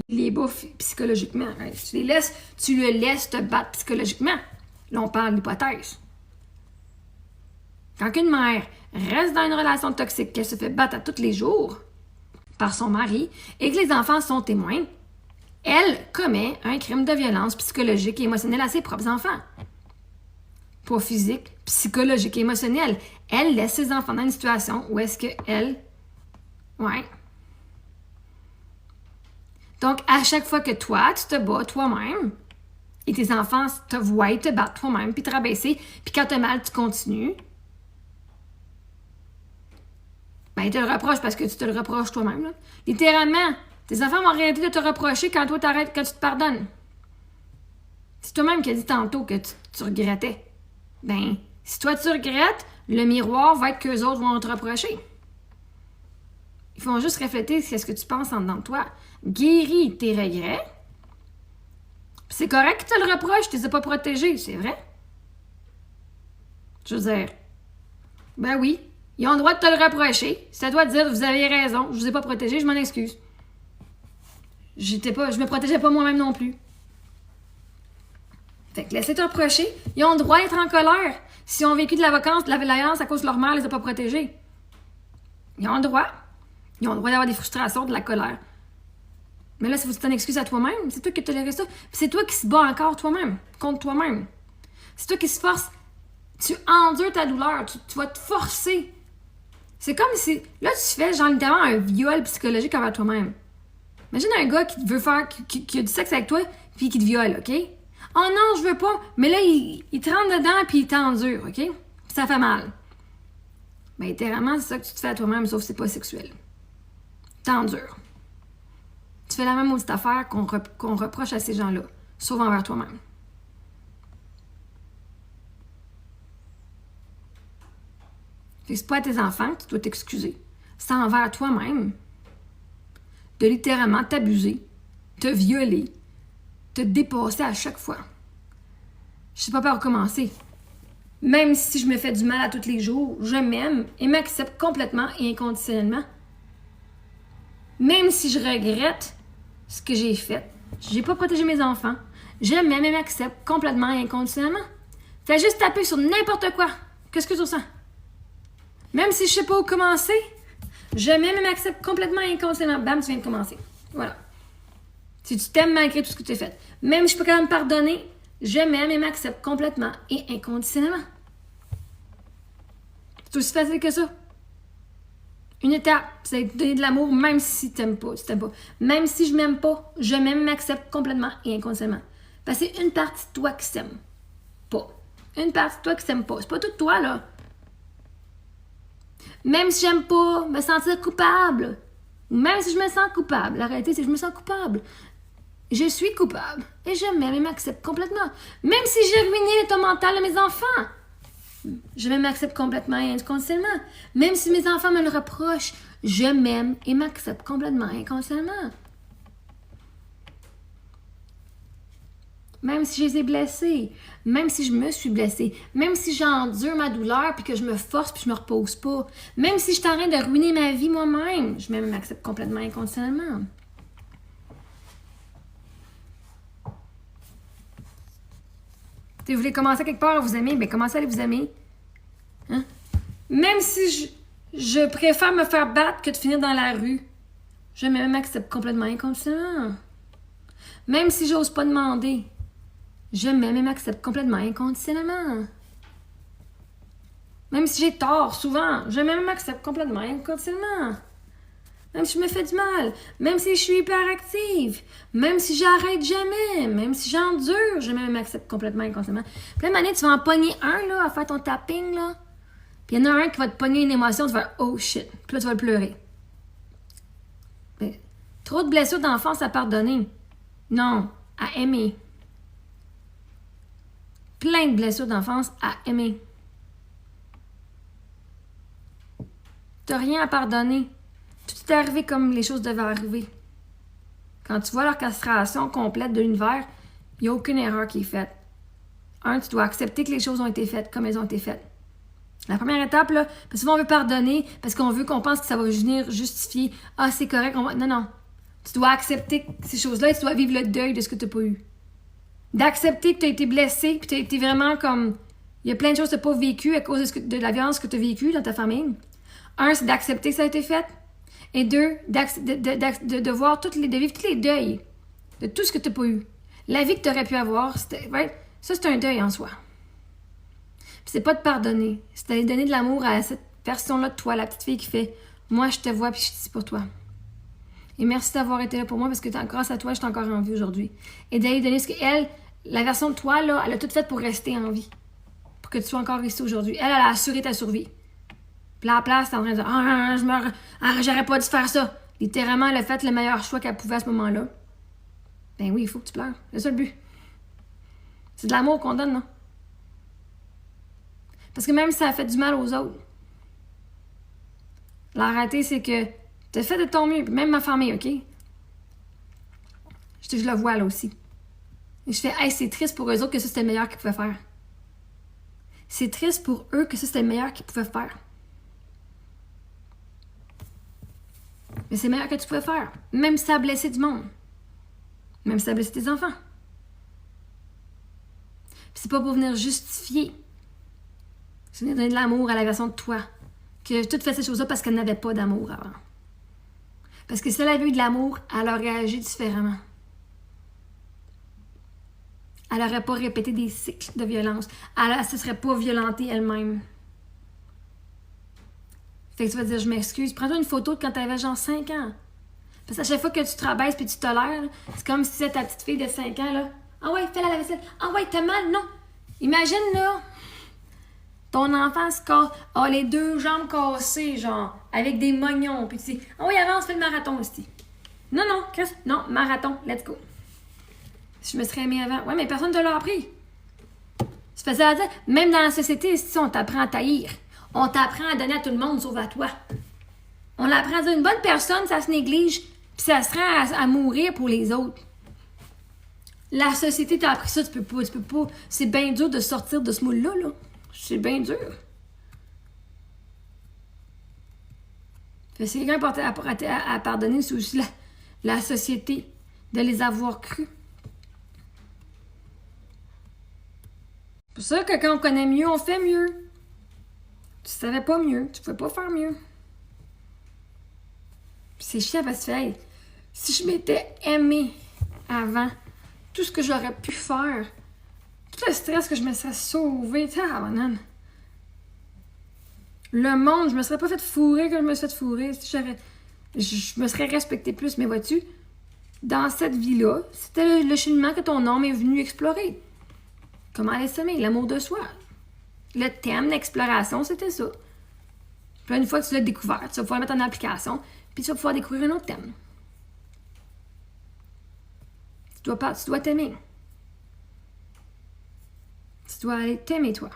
ils les battent psychologiquement. Hein. Tu le laisses te battre psychologiquement. Là, on parle d'hypothèse. Quand une mère reste dans une relation toxique, qu'elle se fait battre à tous les jours par son mari et que les enfants sont témoins, elle commet un crime de violence psychologique et émotionnelle à ses propres enfants. Pas physique, psychologique et émotionnelle. Elle laisse ses enfants dans une situation où est-ce qu'elle... Ouais. Donc, à chaque fois que toi, tu te bats toi-même, et tes enfants te voient te battre toi-même, puis te rabaisser, puis quand t'as mal, tu continues, ben, ils te le reprochent parce que tu te le reproches toi-même. Là. Littéralement, tes enfants vont arrêter de te reprocher quand toi, t'arrêtes, quand tu te pardonnes. C'est toi-même qui as dit tantôt que tu regrettais. Ben, si toi, tu regrettes, le miroir va être qu'eux autres vont te reprocher. Ils font juste refléter ce que tu penses en dedans de toi. Guéris tes regrets. C'est correct qu'ils te le reprochent, tu les as pas protégés, c'est vrai? Je veux dire, ben oui, ils ont le droit de te le reprocher. C'est à toi de dire, vous avez raison, je vous ai pas protégé, je m'en excuse. je me protégeais pas moi-même non plus. Fait que laissez te reprocher. Ils ont le droit d'être en colère. S'ils ont vécu de la violence à cause de leur mère, les a pas protégés. Ils ont le droit. Ils ont le droit d'avoir des frustrations, de la colère. Mais là, si vous t'en excuses à toi-même, c'est toi qui tolères ça. Puis c'est toi qui se bats encore toi-même, contre toi-même. C'est toi qui se force. Tu endures ta douleur. Tu vas te forcer. C'est comme si... Là, tu fais genre littéralement un viol psychologique envers toi-même. Imagine un gars qui veut faire... qui a du sexe avec toi, puis qui te viole, OK? Oh non, je veux pas. Mais là, il te rentre dedans, puis il t'endure, OK? Puis ça fait mal. Ben, littéralement, c'est ça que tu te fais à toi-même, sauf que c'est pas sexuel. T'endures. Tu fais la même maudite affaire qu'on reproche à ces gens-là, sauf envers toi-même. Fait que c'est pas à tes enfants que tu dois t'excuser. C'est envers toi-même de littéralement t'abuser, te violer, te dépasser à chaque fois. Je sais pas par où commencer. Même si je me fais du mal à tous les jours, je m'aime et m'accepte complètement et inconditionnellement. Même si je regrette ce que j'ai fait, j'ai pas protégé mes enfants, je m'aime et m'accepte complètement et inconditionnellement. Fais juste taper sur n'importe quoi. Qu'est-ce que tu ressens? Même si je sais pas où commencer, je m'aime et m'accepte complètement et inconditionnellement. Bam, tu viens de commencer. Voilà. Si tu t'aimes malgré tout ce que tu as fait. Même si je peux quand même pardonner, je m'aime et m'accepte complètement et inconditionnellement. C'est aussi facile que ça. Une étape, c'est de donner de l'amour même si tu n'aimes pas, Même si je m'aime pas, je m'aime et m'accepte complètement et inconditionnellement. Parce que c'est une partie de toi qui s'aime pas. Une partie de toi qui s'aime pas. C'est pas tout de toi, là. Même si j'aime pas me sentir coupable, ou même si je me sens coupable, la réalité c'est que je me sens coupable. Je suis coupable et je m'aime et m'accepte complètement. Même si j'ai ruiné l'état mental de mes enfants, je m'aime et m'accepte complètement et inconditionnellement. Même si mes enfants me le reprochent, je m'aime et m'accepte complètement et inconditionnellement. Même si je les ai blessés, même si je me suis blessée, même si j'endure ma douleur puis que je me force puis je me repose pas, même si je suis en train de ruiner ma vie moi-même, je m'aime et m'accepte complètement et inconditionnellement. Si vous voulez commencer quelque part à vous aimer, bien commencez à aller vous aimer. Hein? Même si je préfère me faire battre que de finir dans la rue, je m'aime et m'accepte complètement et inconditionnellement. Même si j'ose pas demander, je m'aime et m'accepte complètement inconditionnellement. Même si j'ai tort, souvent, je m'aime et m'accepte complètement inconditionnellement. Même si je me fais du mal, même si je suis hyperactive, même si j'arrête jamais, même si j'endure, je m'aime et m'accepte complètement inconditionnellement. Puis là, tu vas en pogner un, là, à faire ton tapping, là. Puis il y en a un qui va te pogner une émotion, tu vas faire « Oh shit ». Puis là, tu vas le pleurer. Mais, trop de blessures d'enfance à pardonner. Non, à aimer. Plein de blessures d'enfance à aimer. T'as rien à pardonner. Tout est arrivé comme les choses devaient arriver. Quand tu vois l'orchestration complète de l'univers, il n'y a aucune erreur qui est faite. Tu dois accepter que les choses ont été faites comme elles ont été faites. La première étape, là, parce que souvent on veut pardonner, parce qu'on pense que ça va venir justifier « Ah, c'est correct, Non. Tu dois accepter ces choses-là et tu dois vivre le deuil de ce que tu n'as pas eu. D'accepter que tu as été blessé, puis tu as été vraiment comme... Il y a plein de choses que tu n'as pas vécues à cause de la violence que tu as vécue dans ta famille. C'est d'accepter que ça a été fait. Et 2, de voir de vivre tous les deuils de tout ce que tu n'as pas eu. La vie que tu aurais pu avoir, ça c'est un deuil en soi. Puis c'est pas de pardonner, c'est d'aller donner de l'amour à cette version-là de toi, la petite fille qui fait « Moi, je te vois puis je suis ici pour toi. » Et merci d'avoir été là pour moi parce que grâce à toi, je suis encore en vie aujourd'hui. Et d'aller donner ce qu'elle, la version de toi, là, elle a tout fait pour rester en vie. Pour que tu sois encore ici aujourd'hui. Elle a assuré ta survie. Puis là, à la place, t'es en train de dire j'aurais pas dû faire ça. Littéralement, elle a fait le meilleur choix qu'elle pouvait à ce moment-là. Ben oui, il faut que tu pleures. C'est ça le but. C'est de l'amour qu'on donne, non? Parce que même si ça a fait du mal aux autres, la réalité, c'est que t'as fait de ton mieux. Même ma famille, OK? Je le vois là aussi. Et je fais, hey, c'est triste pour eux autres que ça, c'était le meilleur qu'ils pouvaient faire. C'est triste pour eux que ça, c'était le meilleur qu'ils pouvaient faire. Mais c'est le meilleur que tu pouvais faire. Même si ça a blessé du monde. Même si ça blesse tes enfants. Puis c'est pas pour venir justifier. C'est venir donner de l'amour à la version de toi. Que tout fait ces choses-là parce qu'elle n'avait pas d'amour avant. Parce que si elle avait eu de l'amour, elle aurait agi différemment. Elle n'aurait pas répété des cycles de violence. Elle ne se serait pas violentée elle-même. Fait que tu vas dire, je m'excuse. Prends-toi une photo de quand tu avais genre 5 ans. Parce qu'à chaque fois que tu te rabaisses et tu tolères, c'est comme si c'était ta petite fille de 5 ans. Là. Ah ouais, fais la vaisselle. Ah ouais, t'as mal? Non. Imagine là, ton enfant a les 2 jambes cassées, genre, avec des mognons. Puis tu dis, ah ouais, avance, fais le marathon aussi. Non, Chris, non, marathon, let's go. Si je me serais aimée avant. Ouais, mais personne ne te l'a appris. C'est facile à dire. Même dans la société, si on t'apprend à taillir. On t'apprend à donner à tout le monde, sauf à toi. On l'apprend à dire une bonne personne, ça se néglige, puis ça se rend à mourir pour les autres. La société t'a appris ça, tu peux pas. C'est bien dur de sortir de ce moule-là, là. C'est bien dur. Si quelqu'un à pardonner, c'est aussi la société, de les avoir crus. C'est pour ça que quand on connaît mieux, on fait mieux. Tu savais pas mieux, tu pouvais pas faire mieux. Puis c'est chiant parce que hey, si je m'étais aimée avant, tout ce que j'aurais pu faire, tout le stress que je me serais sauvée, banane. Le monde, je me serais pas fait fourrer comme je me suis fait fourrer. Je me serais respectée plus, mais vois-tu, dans cette vie-là, c'était le cheminement que ton âme est venu explorer. Comment aller s'aimer, l'amour de soi. Le thème d'exploration, c'était ça. Puis une fois que tu l'as découvert, tu vas pouvoir le mettre en application, puis tu vas pouvoir découvrir un autre thème. Tu dois t'aimer. Tu dois aller t'aimer, toi.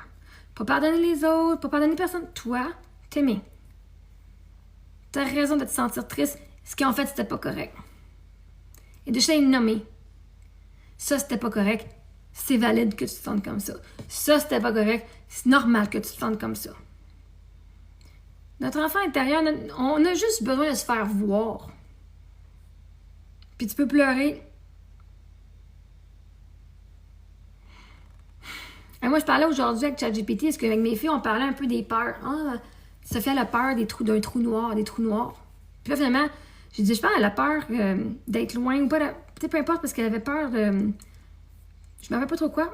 Pas pardonner les autres, pas pardonner personne. Toi, t'aimer. T'as raison de te sentir triste, ce qui en fait, c'était pas correct. Et de juste les nommer. Ça, c'était pas correct. C'est valide que tu te sentes comme ça. Ça, c'était pas correct. C'est normal que tu te sentes comme ça. Notre enfant intérieur, on a juste besoin de se faire voir. Puis tu peux pleurer. Et moi, je parlais aujourd'hui avec ChatGPT, parce qu'avec mes filles, on parlait un peu des peurs. Ah, Sophie, elle a peur d'un trou noir, des trous noirs. Puis là, finalement, j'ai dit, je pense qu'elle a peur d'être loin ou pas. Peut-être peu importe, parce qu'elle avait peur de... Je me rappelle pas trop quoi.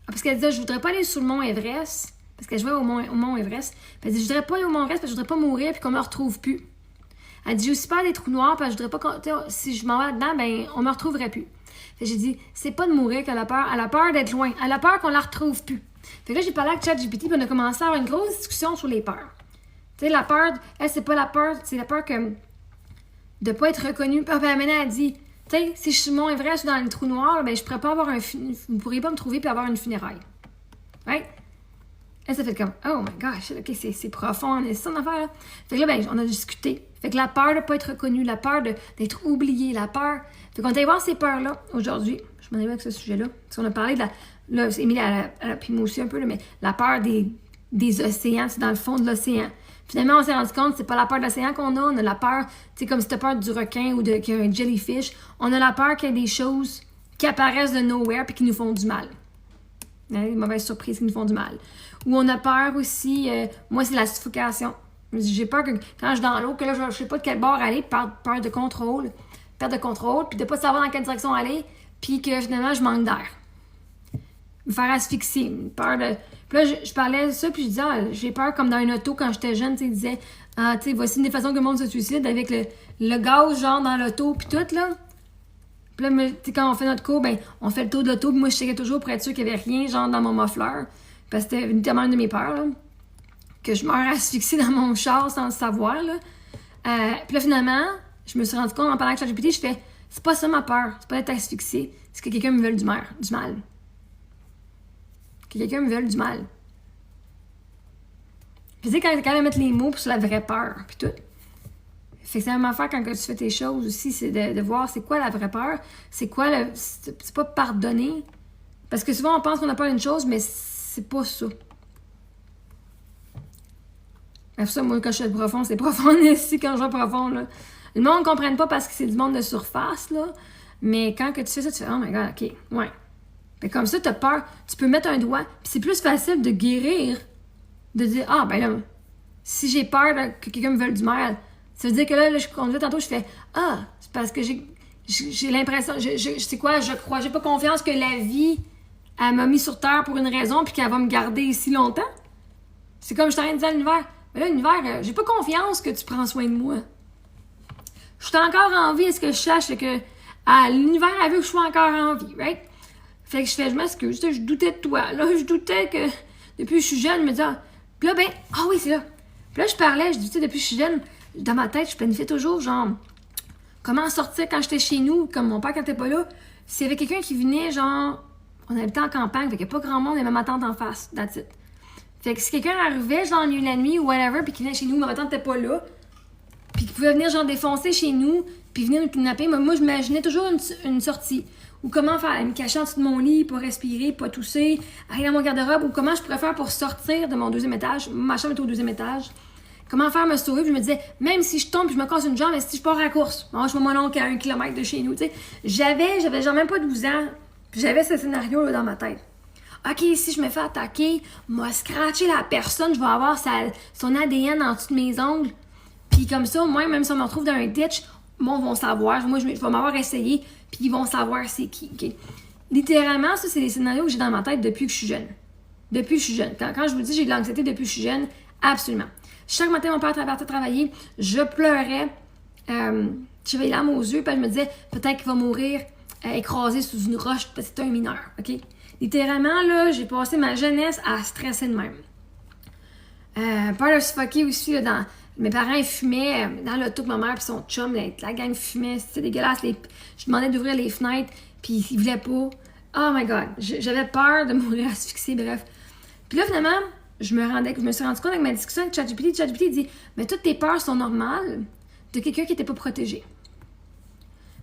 Parce qu'elle disait, je voudrais pas aller sur le mont Everest. Parce qu'elle jouait au mont Everest. Puis elle dit, je voudrais pas aller au mont Everest parce que je voudrais pas mourir puis qu'on me retrouve plus. Elle dit, j'ai aussi peur des trous noirs parce que je voudrais pas si je m'en vais là-dedans, ben on me retrouverait plus. Fait que j'ai dit, c'est pas de mourir qu'elle a peur. Elle a peur d'être loin. Elle a peur qu'on la retrouve plus. Fait que là, j'ai parlé avec ChatGPT puis on a commencé à avoir une grosse discussion sur les peurs. Tu sais, la peur, elle, c'est pas la peur, c'est la peur que de pas être reconnue. Puis maintenant, elle dit, tu sais, si je suis Mont Everest ou dans les trous noirs, ben je pourrais pas avoir vous pourriez pas me trouver puis avoir une funéraille. Right? Elle s'est fait comme, oh my gosh, ok, c'est profond, c'est ça l'affaire, là. Fait que là, ben, on a discuté. Fait que la peur de pas être reconnue, la peur d'être oublié, la peur. Fait qu'on est allé voir ces peurs-là aujourd'hui. Je m'en ai vu avec ce sujet-là. Parce qu'on a parlé de la. Là, Émilie, puis moi aussi un peu, là, mais la peur des océans, c'est dans le fond de l'océan. Finalement, on s'est rendu compte que c'est pas la peur de l'océan qu'on a. On a la peur, tu sais, comme si t'as peur du requin ou qu'il y a un jellyfish. On a la peur qu'il y ait des choses qui apparaissent de nowhere puis qui nous font du mal. Des mauvaises surprises qui nous font du mal. Ou on a peur aussi, moi c'est la suffocation. J'ai peur que quand je suis dans l'eau, que là je sais pas de quel bord aller, peur de contrôle, perte de contrôle, puis de pas savoir dans quelle direction aller, puis que finalement je manque d'air. Me faire asphyxier, peur de... Puis là je parlais de ça, puis je disais, j'ai peur comme dans une auto quand j'étais jeune, tu sais, ils disaient, tu sais, voici une des façons que le monde se suicide avec le gaz genre dans l'auto, puis tout là. Puis là, quand on fait notre cours, ben, on fait le tour de l'auto, puis moi, je checkais toujours pour être sûr qu'il n'y avait rien, genre, dans mon muffler. Parce que c'était tellement une de mes peurs, là, que je meurs asphyxiée dans mon char sans le savoir, là. Puis là, finalement, je me suis rendu compte, en parlant avec ChatGPT, je fais, c'est pas ça ma peur, c'est pas d'être asphyxiée, c'est que quelqu'un me veuille du mal. Que quelqu'un me veuille du mal. Puis tu sais, quand tu es capable de mettre les mots sur la vraie peur, puis tout. Fait que c'est la même affaire quand tu fais tes choses aussi, c'est de voir c'est quoi la vraie peur, c'est quoi c'est pas pardonner. Parce que souvent on pense qu'on a peur d'une chose, mais c'est pas ça. Pour ça, moi, quand je fais profond, c'est profond ici quand je vais profond, là. Le monde ne comprenne pas parce que c'est du monde de surface, là. Mais quand que tu fais ça, tu fais « Oh my God, OK, ouais. » Fait comme ça, t'as peur. Tu peux mettre un doigt, puis c'est plus facile de guérir, de dire « Ah, ben là, si j'ai peur que quelqu'un me veuille du mal, ça veut dire que là je conduis tantôt, je fais « Ah, c'est parce que j'ai l'impression, c'est quoi, je crois, j'ai pas confiance que la vie, elle m'a mis sur terre pour une raison, puis qu'elle va me garder ici longtemps. » C'est comme je suis en train de dire à l'univers, mais là, l'univers, j'ai pas confiance que tu prends soin de moi. Je suis encore en vie, est-ce que je sache que l'univers a vu que je suis encore en vie, right? Fait que je m'excuse, je doutais de toi. Là, je doutais que depuis que je suis jeune, je me disais, puis là, oui, c'est là. Puis là, je parlais, je disais, depuis que je suis jeune, dans ma tête, je planifiais toujours, genre, comment sortir quand j'étais chez nous, comme mon père quand t'es pas là. S'il y avait quelqu'un qui venait, genre, on habitait en campagne, fait qu'il n'y a pas grand monde, il y avait ma tante en face, that's it. Fait que si quelqu'un arrivait, genre, la nuit ou whatever, puis qu'il venait chez nous, ma tante n'était pas là, puis qu'il pouvait venir, genre, défoncer chez nous, puis venir nous kidnapper, moi, j'imaginais toujours une sortie. Ou comment faire, me cacher en dessous de mon lit, pas respirer, pas tousser, aller dans mon garde-robe, ou comment je pourrais faire pour sortir de mon 2e étage. Ma chambre est au 2e étage. Comment faire me sauver, puis je me disais, même si je tombe, puis je me casse une jambe, si je pars à la course, je vois mon oncle à 1 kilomètre de chez nous, tu sais. J'avais genre même pas 12 ans, puis j'avais ce scénario-là dans ma tête. OK, si je me fais attaquer, moi, scratcher la personne, je vais avoir son ADN en dessous de mes ongles. Puis comme ça, moi, même si on me retrouve dans un ditch, moi, ils vont savoir. Moi, je vais m'avoir essayé, puis ils vont savoir c'est qui. Okay? Littéralement, ça, c'est des scénarios que j'ai dans ma tête depuis que je suis jeune. Depuis que je suis jeune. Quand je vous dis j'ai de l'anxiété depuis que je suis jeune, absolument. Chaque matin, mon père partait travailler, je pleurais, j'avais les larmes aux yeux, puis je me disais, peut-être qu'il va mourir écrasé sous une roche parce que c'est un mineur, OK? Littéralement, là, j'ai passé ma jeunesse à stresser de même. Peur de suffoquer aussi, là, mes parents, ils fumaient dans l'auto que ma mère et son chum, la gang fumait, c'était dégueulasse. Je demandais d'ouvrir les fenêtres, puis ils voulaient pas. Oh my God, j'avais peur de mourir asphyxiée, bref. Puis là, finalement, je me suis rendu compte avec ma discussion avec ChatGPT. ChatGPT dit, mais toutes tes peurs sont normales de quelqu'un qui n'était pas protégé.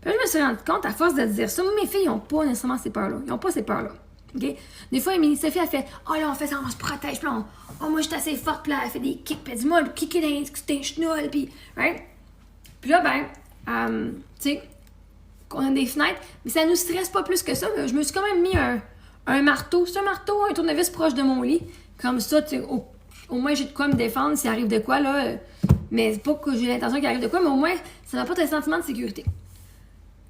Puis là, je me suis rendu compte, à force de dire ça, moi, mes filles, ils n'ont pas nécessairement ces peurs-là. Ils n'ont pas ces peurs-là. Okay? Des fois, Sophie, elle fait « Oh là, on fait ça, on se protège. » Puis là, moi, je suis assez forte. Puis là, elle fait des kicks. Puis elle dit « Moi, kicker dans les chenolles. » Puis, right? Puis là, tu sais, on a des fenêtres. Mais ça nous stresse pas plus que ça. Je me suis quand même mis un marteau. C'est un marteau, un tournevis proche de mon lit. Comme ça, tu sais, au moins, j'ai de quoi me défendre s'il arrive de quoi, là. Mais c'est pas que j'ai l'intention qu'il arrive de quoi, mais au moins, ça m'apporte un sentiment de sécurité.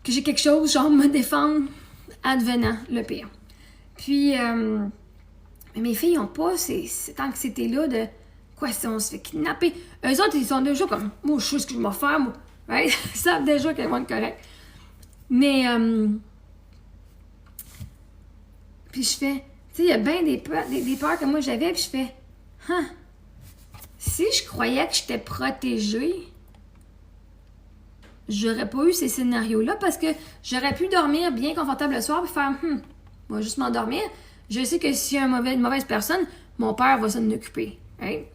Que j'ai quelque chose, genre, me défendre advenant le pire. Puis, mais mes filles n'ont pas cette anxiété-là de quoi si on se fait kidnapper. Eux autres, ils sont déjà comme, moi, je sais ce que je vais faire, moi. Right? Ils savent déjà qu'elles vont être correctes. Mais, puis je fais, tu sais, il y a bien des peurs que moi j'avais, puis je fais, si je croyais que j'étais protégée, j'aurais pas eu ces scénarios-là parce que j'aurais pu dormir bien confortable le soir puis faire, moi, juste m'endormir. Je sais que s'il y a une mauvaise personne, mon père va s'en occuper. Right?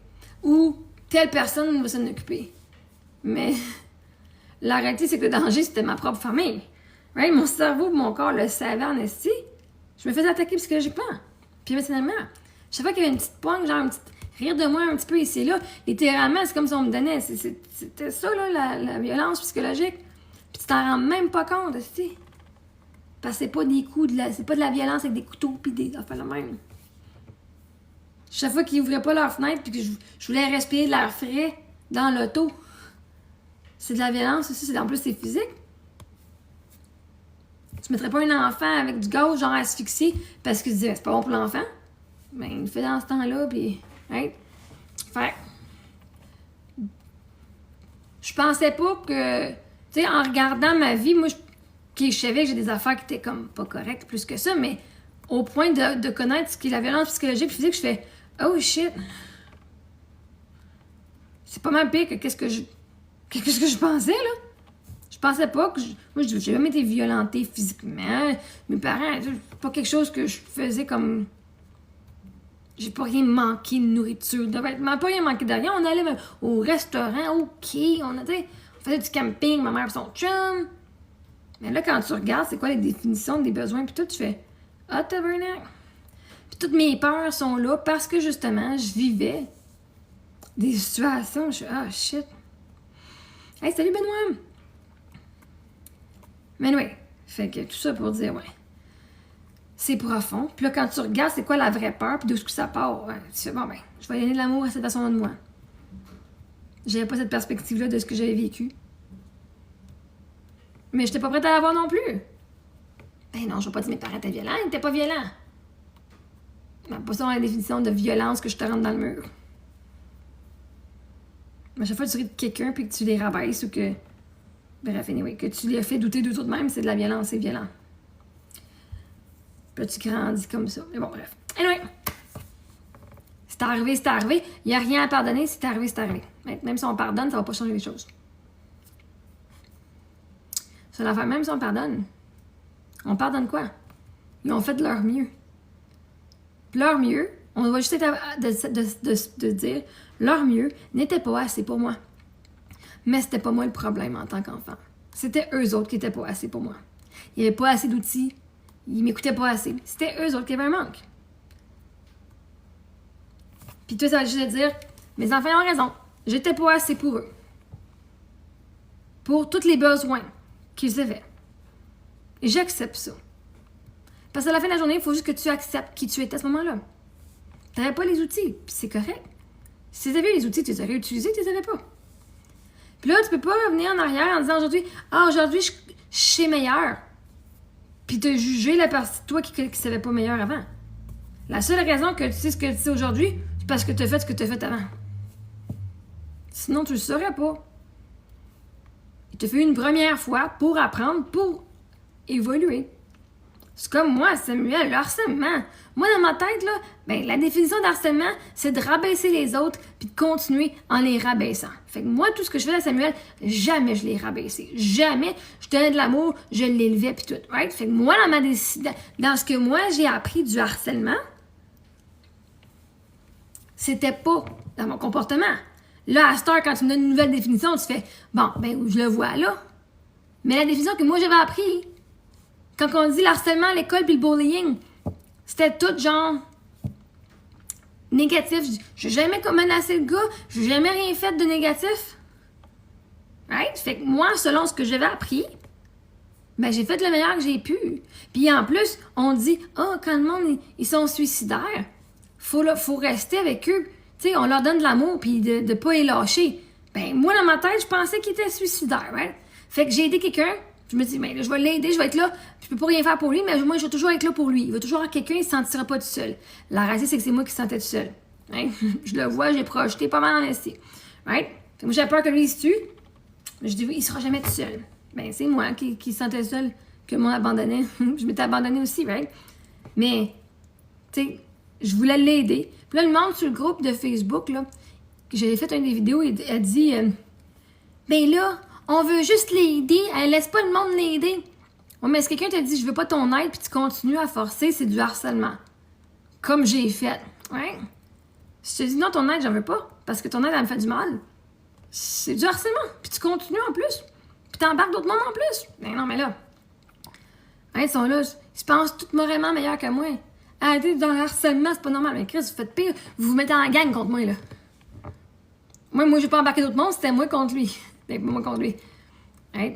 Ou telle personne va s'en occuper. Mais la réalité, c'est que le danger, c'était ma propre famille. Right? Mon cerveau et mon corps le savaient en esti. Je me faisais attaquer psychologiquement. Puis émotionnellement. Chaque fois qu'il y avait une petite pointe, genre un petit rire de moi un petit peu ici et là, littéralement, c'est comme si on me donnait. C'était ça, là, la violence psychologique. Puis tu t'en rends même pas compte, esti. Parce que c'est pas des coups, c'est pas de la violence avec des couteaux pis des affaires la même. Chaque fois qu'ils ouvraient pas leur fenêtre puis que je voulais respirer de l'air frais dans l'auto, c'est de la violence aussi, en plus c'est physique. Tu mettrais pas un enfant avec du gaz genre asphyxié parce que tu disais c'est pas bon pour l'enfant. Ben il le fait dans ce temps-là pis. Right? Fait. Je pensais pas que. Tu sais, en regardant ma vie, moi je savais que j'ai des affaires qui étaient comme pas correctes plus que ça, mais au point de connaître ce qu'est la violence psychologique et physique, je fais oh shit! C'est pas mal pire que qu'est-ce que je pensais, là. Je pensais pas que moi, j'ai jamais été violentée physiquement. Mes parents, c'est pas quelque chose que je faisais comme. J'ai pas rien manqué de nourriture, de vêtements, pas rien manqué de rien. On allait même au restaurant, OK, on faisait du camping, ma mère et son chum. Mais là, quand tu regardes, c'est quoi les définitions des besoins, puis tout, tu fais ah, tabarnak! Puis toutes mes peurs sont là parce que justement, je vivais des situations, je suis ah, shit! Hey, salut Benoît! Mais anyway, Fait que tout ça pour dire, ouais, c'est profond. Puis là, quand tu regardes c'est quoi la vraie peur, puis d'où est-ce que ça part, ouais, tu fais, bon, ben, je vais donner de l'amour à cette façon-là de moi. J'avais pas cette perspective-là de ce que j'avais vécu. Mais j'étais pas prête à l'avoir non plus. Ben non, je vais pas dire mes parents étaient violents, ils étaient pas violents. Ben, pas ça dans la définition de violence que je te rentre dans le mur. Mais à chaque fois que tu ris de quelqu'un puis que tu les rabaisses ou que... Bref, anyway, que tu les fais douter d'eux tout de même, c'est de la violence, c'est violent. Puis là, tu grandis comme ça. Mais bon, bref. Anyway. C'est arrivé, c'est arrivé. Il n'y a rien à pardonner, c'est arrivé, c'est arrivé. Même si on pardonne, ça va pas changer les choses. C'est l'affaire, même si on pardonne. On pardonne quoi? Ils ont fait de leur mieux. Puis leur mieux, on va juste être de dire, leur mieux n'était pas assez pour moi. Mais c'était pas moi le problème en tant qu'enfant. C'était eux autres qui étaient pas assez pour moi. Il n'y avait pas assez d'outils. Ils m'écoutaient pas assez. C'était eux autres qui avaient un manque. Puis toi, ça va juste dire, mes enfants ont raison. J'étais pas assez pour eux. Pour tous les besoins qu'ils avaient. Et j'accepte ça. Parce qu'à la fin de la journée, il faut juste que tu acceptes qui tu étais à ce moment-là. Tu n'avais pas les outils, puis c'est correct. Si tu avais les outils, tu les aurais utilisés, tu les avais pas. Puis là, tu peux pas revenir en arrière en disant aujourd'hui, je sais meilleur. Puis te juger la partie de toi qui savait pas meilleur avant. La seule raison que tu sais ce que tu sais aujourd'hui, c'est parce que tu as fait ce que tu as fait avant. Sinon, tu le saurais pas. Il te fait une première fois pour apprendre, pour évoluer. C'est comme moi, Samuel, le harcèlement. Moi, dans ma tête, là, ben, la définition d'harcèlement, c'est de rabaisser les autres puis de continuer en les rabaissant. Fait que moi, tout ce que je fais à Samuel, jamais je l'ai rabaissé. Jamais je donnais de l'amour, je l'élevais puis tout. Right? Fait que moi, dans ce que moi, j'ai appris du harcèlement, c'était pas dans mon comportement. Là, à cette heure, quand tu me donnes une nouvelle définition, tu fais, bon, ben, je le vois là. Mais la définition que moi, j'avais appris, quand on dit l'harcèlement à l'école puis le bullying, c'était tout genre négatif. J'ai jamais menacé le gars, j'ai jamais rien fait de négatif. Right? Fait que moi, selon ce que j'avais appris, ben j'ai fait le meilleur que j'ai pu. Puis en plus, on dit, quand le monde, ils sont suicidaires, faut rester avec eux. Tu sais, on leur donne de l'amour puis de pas les lâcher. Ben moi, dans ma tête, je pensais qu'ils étaient suicidaires. Right? Fait que j'ai aidé quelqu'un. Je me dis, ben là, je vais l'aider, je vais être là. Je peux pas rien faire pour lui, mais moi, je vais toujours être là pour lui. Il va toujours avoir quelqu'un, il se sentira pas tout seul. La réalité, c'est que c'est moi qui se sentais tout seul. Hein? Je le vois, j'ai projeté pas mal en esti. Right? Fait que moi, j'avais peur que lui, il se tue. Je dis, il sera jamais tout seul. Ben, c'est moi qui se sentais seul, que moi abandonnait. Je m'étais abandonnée aussi, right? Mais, tu sais, je voulais l'aider. Puis là, le monde sur le groupe de Facebook, là, j'avais fait une des vidéos, elle dit, ben là, on veut juste l'aider, elle laisse pas le monde l'aider. Ouais, mais si quelqu'un te dit je veux pas ton aide puis tu continues à forcer, c'est du harcèlement. Comme j'ai fait. Ouais. Si je te dis non, ton aide, j'en veux pas, parce que ton aide, elle me fait du mal. C'est du harcèlement. Puis tu continues en plus. Puis t'embarques d'autres mondes en plus. Ben non, mais là. Hein, ils sont là, ils se pensent tout moralement meilleurs que moi. Arrêtez dans le harcèlement, c'est pas normal. Mais Chris, vous faites pire. Vous vous mettez en gang contre moi, là. Moi, j'ai pas embarqué d'autres mondes, c'était moi contre lui. Ben, pas moi contre lui. Hein?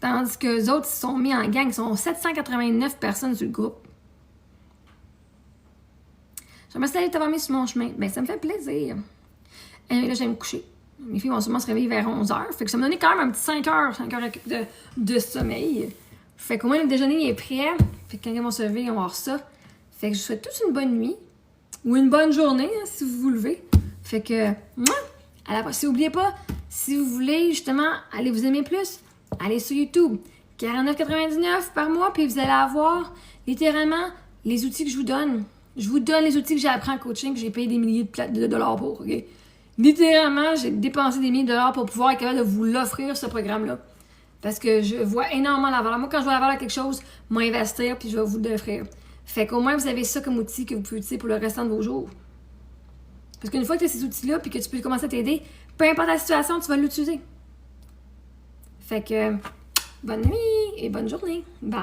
Tandis que les autres, ils sont mis en gang. Ils sont 789 personnes sur le groupe. J'aimerais ça t'avoir mis sur mon chemin. Ben, ça me fait plaisir. Et là, je vais me coucher. Mes filles vont sûrement se réveiller vers 11h. Fait que ça m'a donné quand même un petit 5 heures de sommeil. Fait qu'au moins, le déjeuner est prêt. Fait que quand ils vont se lever, ils vont voir ça. Fait que je vous souhaite tous une bonne nuit. Ou une bonne journée, hein, si vous vous levez. Fait que, à la prochaine. N'oubliez pas, si vous voulez justement aller vous aimer plus, allez sur YouTube. 49,99 par mois, puis vous allez avoir littéralement les outils que je vous donne. Je vous donne les outils que j'ai appris en coaching, que j'ai payé des milliers de dollars pour. Okay? Littéralement, j'ai dépensé des milliers de dollars pour pouvoir être capable de vous l'offrir, ce programme-là. Parce que je vois énormément la valeur. Moi, quand je vois la valeur à quelque chose, m'investir, puis je vais vous l'offrir. Fait qu'au moins, vous avez ça comme outil que vous pouvez utiliser pour le restant de vos jours. Parce qu'une fois que tu as ces outils-là, puis que tu peux commencer à t'aider, peu importe la situation, tu vas l'utiliser. Fait que, bonne nuit et bonne journée. Bye!